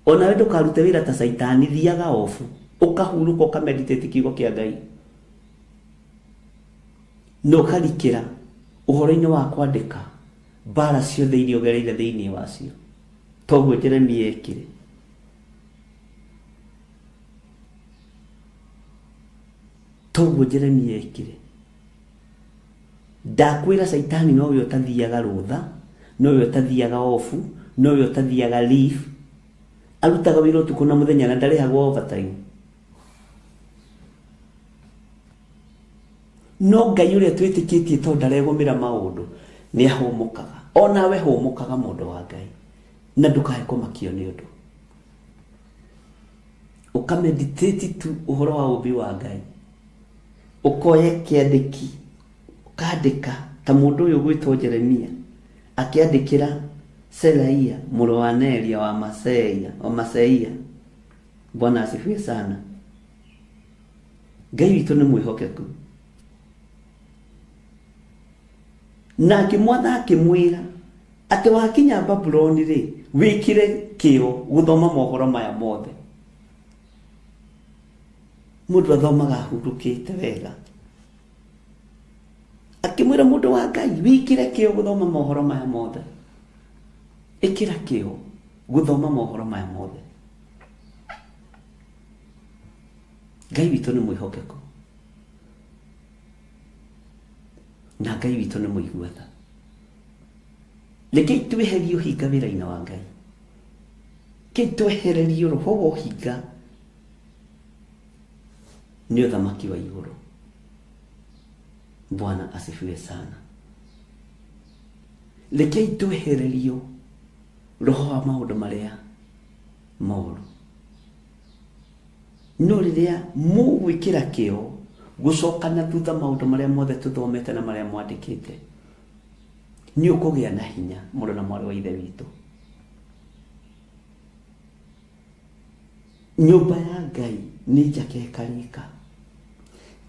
Ona wewe ndũkarute wĩra ta Saitani, thiaga off ũkahurũka ũkameditate kiugo kĩa Ngai no ũkarikĩra ũhoro-inĩ wa kwandĩka mbara ciothe iria ũgereire thĩinĩ wacio. Toguo Jeremia ekire. Toguo Jeremia ekire. Ndakwĩra Saitani nowe ũtathiaga rũtha, nowe ũtathiaga ofu, nowe ũtathiaga live. Arutaga wĩra ũtukũ na mũthenya na ndarĩhagwo overtime. No Ngai ũrĩa twĩtĩkĩtie tondũ ndaregũmĩra maũndũ nĩ ahũmũkaga. Ona we hũmũkaga mũndũ wa Ngai na ndũkae kũmakio nĩ ũndũ. Ũkameditate tu ũhoro wa ũmbi wa Ngai. Ũkoye kĩandĩki ũkandĩka ta mũndũ ũyũ gwĩtwo Jeremia akĩandĩkĩra Selaia mũrũ wa Neria wa Maseia. Bwana asifiwe sana. Ngai witũ nĩ mwĩhokeku. Na akĩmwatha akĩmwĩra atĩ wakinya Babuloni rĩ wĩkire kĩo gũthoma mohoro maya mothe. Mũndũ athomaga ahurũkĩte wega. Akĩmwĩra mũndũ wa Ngai wĩkire kĩo gũthoma mohoro maya mothe. Ĩkĩra kĩo gũthoma mohoro maya mothe. Ngai witũ nĩ mwĩhokeku. Na Ngai witũ nĩ mũigua-tha. Rekei tweherie ũhinga wĩra-inĩ wa Ngai. Rekei twehererie roho wa ũhinga nĩ ũthamaki wa igũrũ. Bwana asifiwe sana. Rekei twehererie roho wa maũndũ marĩa moru. No rĩrĩa mũgwĩkĩra kĩo gũcoka na thutha maũndũ marĩa mothe tũthomete na marĩa mwandĩkĩte nĩ ũkũgĩa na hinya mũndũ na mwarĩ wa ithe witũ. Nyũmba ya Ngai nĩ njake ĩkarĩka.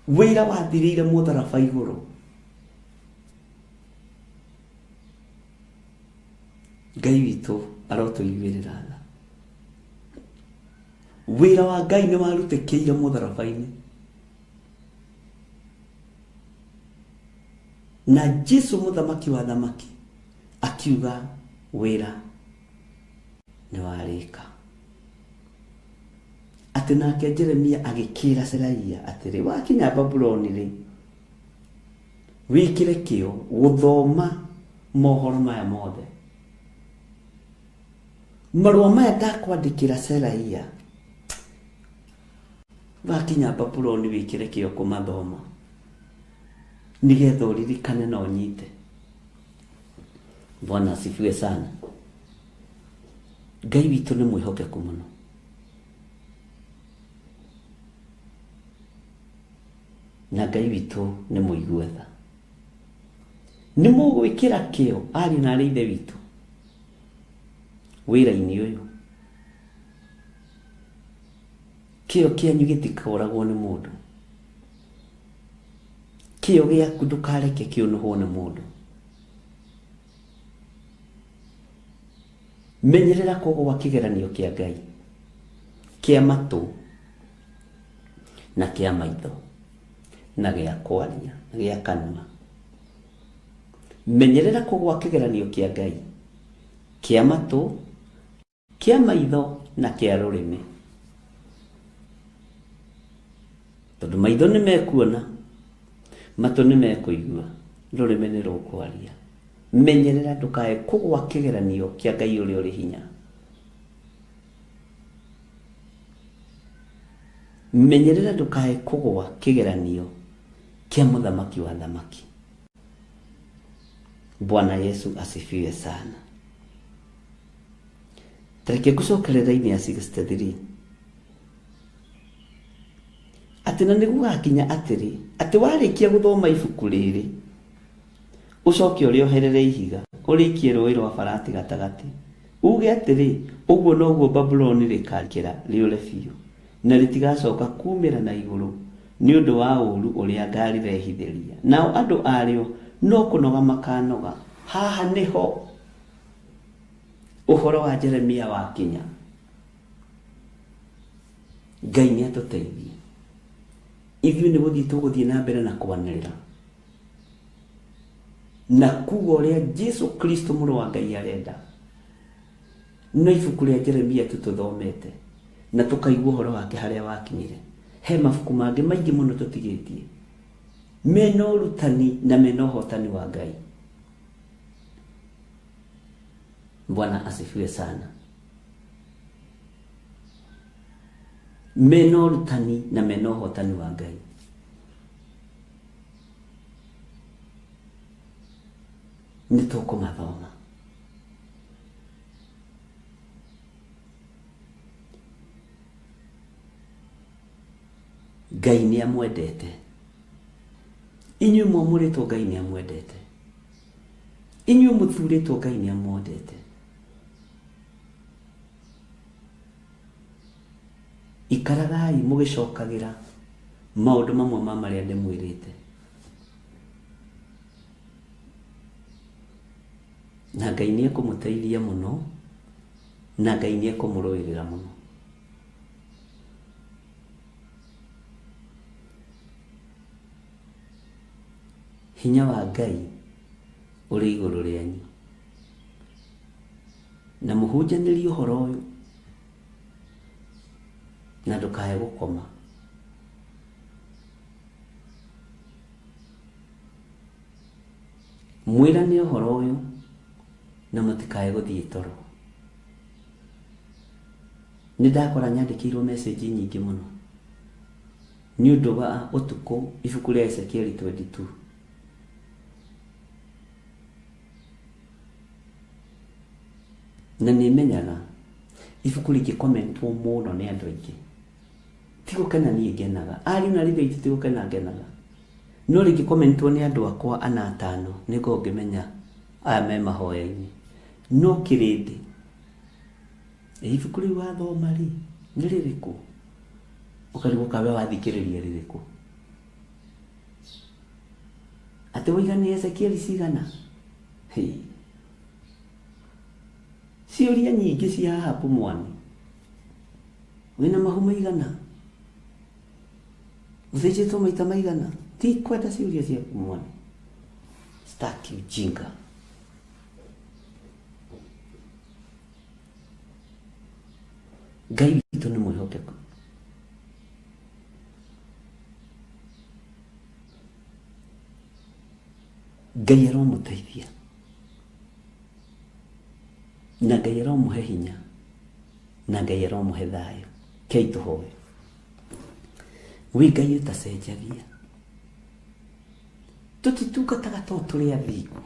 Wĩra wathirĩire mũtharaba igũrũ. Ngai witũ arotũiguĩrĩra tha. Wĩra wa Ngai nĩ warutĩkĩire mũtharaba-inĩ. Na Jesu mũthamaki wa thamaki akiuga wĩra nĩ warĩka. Atĩ nake Jeremia agĩkĩra Selaia atĩrĩ wakinya Babuloni rĩ wĩkĩre kĩo gũthoma mohoro maya mothe. Marũa maya ndakwandĩkĩra Selaia wakinya Babuloni wĩkĩre kĩo kũmathoma nĩgetha ũririkane na ũnyite. Bwana asifiwe sana. Ngai witũ nĩ mwĩhokeku mũno. Na Ngai witũ nĩ mũigua-tha. Nĩ mũgwĩkĩra kĩo ariũ na aarĩ ithe witũ wĩra-inĩ ũyũ. Kĩo kĩanyu gĩtikoragwo nĩ mũndũ. Kĩo gĩaku ndũkareke kĩũnũhwo nĩ mũndũ. Menyerera kũgũa kĩgeranio kĩa Ngai kĩa matũ na kĩa maitho na gĩa kwaria na gĩa kanua. Menyerera kũgũa kĩgeranio kĩa Ngai kĩa matũ kĩa maitho na kia rurimi tondu maitho ni mekuona matu ni mekuigua rurimi ni rukwaria menyerera ndukae kugwa kigeranio kia Ngai uria uri hinya menyerera ndukae kugwa kigeranio kia muthamaki wa thamaki. Bwana Yesu asifiwe sana. Tareke gucokerera-ini ya 63 ati na nigugakinya atiri ati warikia guthoma ibuku riri ucoke urioherere ihiga urikie rũĩ rwa Farati gatagati uge atiri uguo noguo Babuloni rikakira riure biũ na ritigacoka kumĩra na igũrũ ni undu wa ũru uria ngarirehithĩria nao andu ario no kunoga makanoga. Haha niho uhoro wa Jeremia wakinya. Ngai ni atuteithie ithuĩ nĩ gũthiĩ tũgũthiĩ na mbere na kwanĩrĩra na kuga ũrĩa Jesu Kristo mũrũ wa Ngai arenda. No ibuku rĩa Jeremia tũthomete na tukaigua uhoro wake harĩa wakinyire. He mabuku mangĩ maingĩ mũno tũtigĩtie mena ũrutani na mena ũhotani wa Ngai. Bwana asifiwe sana. Mena ũrutani na mena ũhotani wa Ngai. Nĩ tũkũmathoma. Ngai nĩ amwendete. Inyuĩ mwamũrĩtwo Ngai nĩ amwendete. Inyuĩ mũthurĩtwo Ngai nĩ amwendete. Ikaragai mũgĩcokagira maũndũ mamwe ma marĩa ndĩmwĩrĩte. Na Ngai nĩ ekũmũteithia mũno na Ngai nĩ ekũmũrũĩrĩra mũno. Hinya wa Ngai ũrĩ igũrũ rĩanyu na mũhunjanĩrie ũhoro ũyũ na ndukae gũkoma. Mwĩrane ũhoro ũyũ na mũtikae gũthiĩ toro. Nĩ ndakora nyandĩkĩirwo message nyingĩ mũno nĩ ũndũ wa ũtukũ ibuku rĩa Ezekiel 22. Na nĩ menyaga ibuku rĩngĩkomentwo mũno nĩ andũ aingĩ ti gũkena niĩ ngenaga. Ari na rĩngĩ ti gũkena ngenaga. No rĩngĩkomentwo nĩ andũ akwa ana atano nĩguo ngĩmenya aya me mahoya-inĩ. No kĩrĩndĩ ibuku rĩu wathoma rĩ nĩ rĩrĩkũ? Ũkarigwo kawe wathikĩrĩria rĩrĩkũ? Atĩ woiga nĩ Ezekiel cigana? Ciũria nyingĩ cia Ahabu mwani. Wĩna mahu maigana? Ũthĩnjĩtwo maita maigana? Ti kwenda ciũria ciaku mwani. Staki ujinga. Ngai witũ nĩ mwĩhokeku. Ngai aromũteithia na Ngai aromũhe hinya na Ngai aromũhe thayũ. Kei tũhoe. Wĩ Ngai ũtacenjagia. Tũtitungataga tondũ tũrĩ athingu.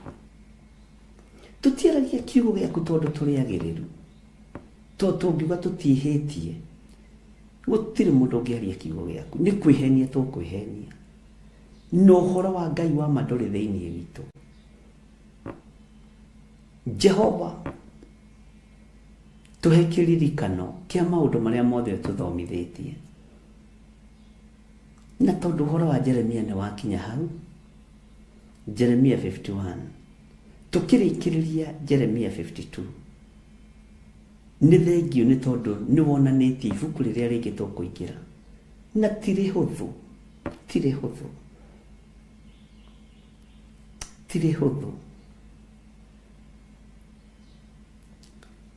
Tũtiaragia kiugo gĩaku tondũ tũrĩ agĩrĩru. Tondũ tũngiuga tũtiĩhĩtie gũtirĩ mũndũ ũngĩaria kiugo gĩaku. Nĩ kwĩhenia tũkwĩhenia. No ũhoro wa Ngai wa ma ndũrĩ thĩinĩ witũ. Jehova tũhe kĩririkano kĩa maũndũ marĩa mothe tũthomithĩtie. Na tondũ ũhoro wa Jeremia nĩ wakinya hau, Jeremia 51 tukĩrĩkĩrĩria Jeremia 52 nĩ thengio nĩ tondũ nĩ wonanĩtie ibuku rĩrĩa rĩngĩ tũkũingĩra na tirĩ hũthũ, tirĩ hũthũ, tirĩ hũthũ.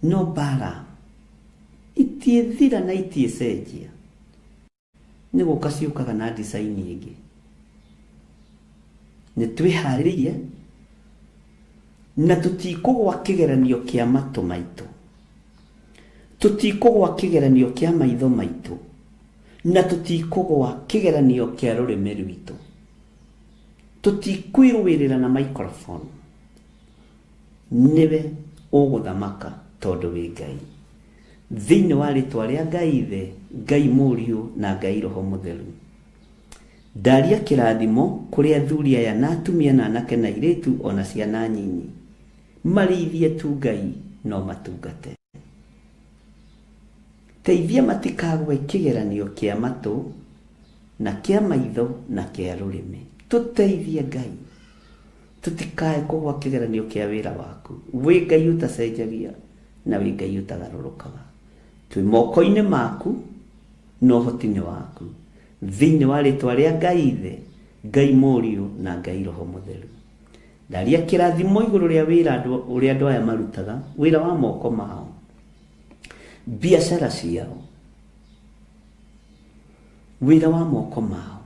No mbara itiethira na itiecenjia nĩ gũka ciũkaga na design ĩngĩ. Nĩ twĩharĩirie na tũtikũgwa kĩgeranio kĩa matũ maitũ, tũtikũgwa kĩgeranio kĩa maitho maitũ, na tũtikũgwa kĩgeranio kĩa rũrĩmĩ rwitũ. Tũtikwĩrũĩrĩra na microphone. Nĩwe ũgũthamaka tondũ wĩ Ngai. Thĩinĩ wa rĩtwa rĩa Ngai Ithe, Ngai Mũriũ na Ngai Roho Mũtheru. Ndaria kĩrathimo kũrĩ athuri aya na atumia na anake na airĩtu ona ciana nyinyi. Marĩithie tu Ngai no matungate. Teithia matikagwe kĩgeranio kĩa matũ na kĩa maitho na kĩa rũrĩmĩ. Tũteithie Ngai. Tũtikae kũgwa kĩgeranio kĩa wĩra waku. Wĩ Ngai ũtacenjagia na wĩ Ngai ũtagarũrũkaga. Twĩ moko-inĩ maku no ũhoti-inĩ waku. Thĩinĩ wa rĩtwa rĩa Ngai Ithe, Ngai Mũriũ na Ngai Roho Mũtheru. Ndaria kĩrathimo igũrũ rĩa wĩra ũrĩa andũ aya marutaga, wĩra wa moko mao, biacara ciao, wĩra wa moko mao,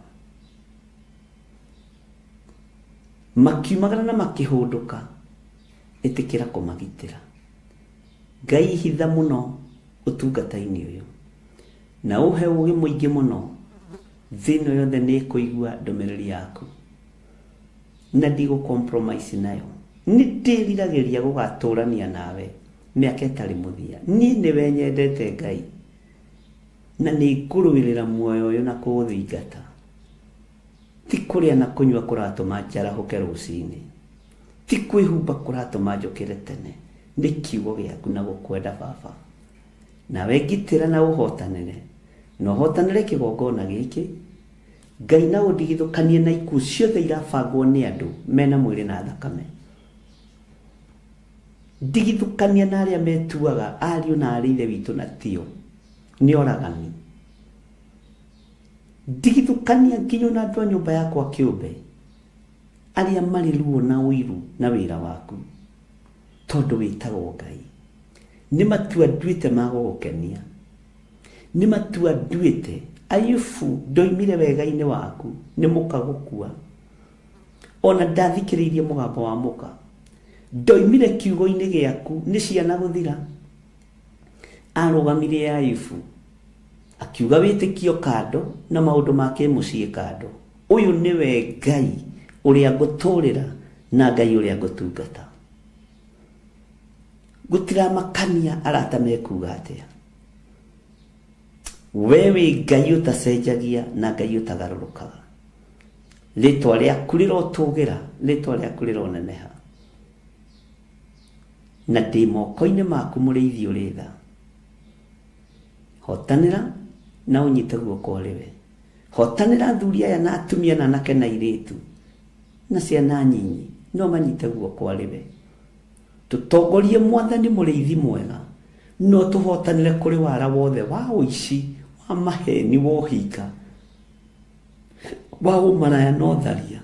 makiumagara na makĩhũndũka, ĩtĩkĩra kũmagitĩra. Ngai hitha mũno ũtungata-inĩ ũyũ, na ũhe ũgĩ mũingĩ mũno. Thĩinĩ yothe nĩ kũigua ndũmĩrĩri yaku na ndigũ-compromise nayo. Nĩ ndĩriragĩria gũgatũrania nawe mĩaka ĩtarĩ mũthia. Niĩ nĩwe nyendete Ngai na nĩ ngũrũĩrĩra muoyo ũyũ na kũũthingata. Ti kũrĩa na kũnyua kũratũma njarahũke rũcinĩ, ti kwĩhumba kũratũma njũkĩre tene. Nĩ kiugo gĩaku na gũkwenda Baba. Nawe ngitĩra na ũhotanĩre, na ũhotanĩre kĩgongona gĩkĩ. Ngai na ũndigithũkanie na ikuũ ciothe irabangwo nĩ andũ mena mwĩrĩ na thakame. Ndigithũkania na arĩa metuaga ariũ na arĩ ithe witũ na tio nĩ oragani. Ndigithũkania nginya na andũ a nyũmba yakwa kĩũmbe arĩa marĩ ruo na ũiru na wĩra waku, tondũ wĩtagwo Ngai. Nĩ matua nduĩte ma gũgũkenia, nĩ matua nduĩte. Ayubu ndoimire wega-inĩ waku, nĩ mũka gũkua. Ona ndathikĩrĩirie mũgambo wa mũka, ndoimire kiugo-inĩ gĩaku, nĩ ciana gũthira. Arũgamire Ayubu akiuga wĩtĩkio kando na maũndũ make mũciĩ kando. Ũyũ nĩwe Ngai ũrĩa ngũtũũrĩra na Ngai ũrĩa ngũtungata. Gũtiramakania arata mekuga atĩa. We wĩ Ngai ũtacenjagia na Ngai ũtagarũrũkaga. Rĩtwa rĩaku rĩrotũgĩra, rĩtwa rĩaku rĩroneneha. Na ndĩ moko-inĩ maku mũrĩithi ũrĩ tha. Hotanĩra na ũnyite guoko rĩwe. Hotanĩra athuri aya na atumia na anake na airĩtu na ciana nyinyi, no manyite guoko rĩwe. Tũtongorie Mwathani mũrĩithi mwega, no tũhotanĩre kũrĩ wara wothe wa ũici, wa maheni, wa ũhinga, wa ũmaraya na ũtharia.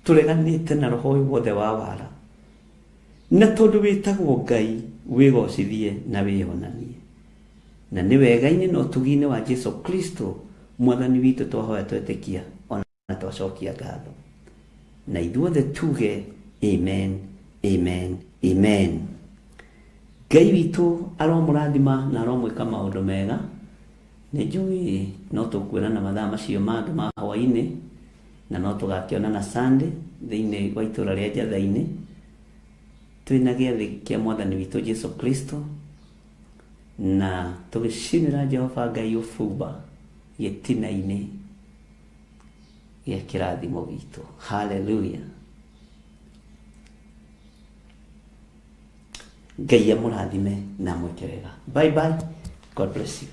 Tũreganĩte na roho wothe wa wara, na tondũ wĩtagwo Ngai, wĩgocithie na wĩonanie. Na nĩ wega-inĩ na ũtugi-inĩ wa Jesu Kristo Mwathani witũ twahoya twetĩkia ona twacokia ngatho. Na ithuothe tuge amen, amen, amen. Ngai witũ aromũrathima na aromwĩka maũndũ mega. Nĩ njũĩ no tũkwĩrana mathaa macio mangĩ ma hwaĩ-inĩ, na no tũgakĩonana Sunday thĩinĩ wa itũũra rĩa Njatha-inĩ twĩna gĩathĩ kĩa Mwathani witũ Jesu Kristo, na tũgĩcinĩra Jehova Ngai ũbumba gĩtina-inĩ gĩa kĩrathimo gitũ. Hallelujah. Ngai amũrathime na mwĩke wega. Bye bye. God bless you.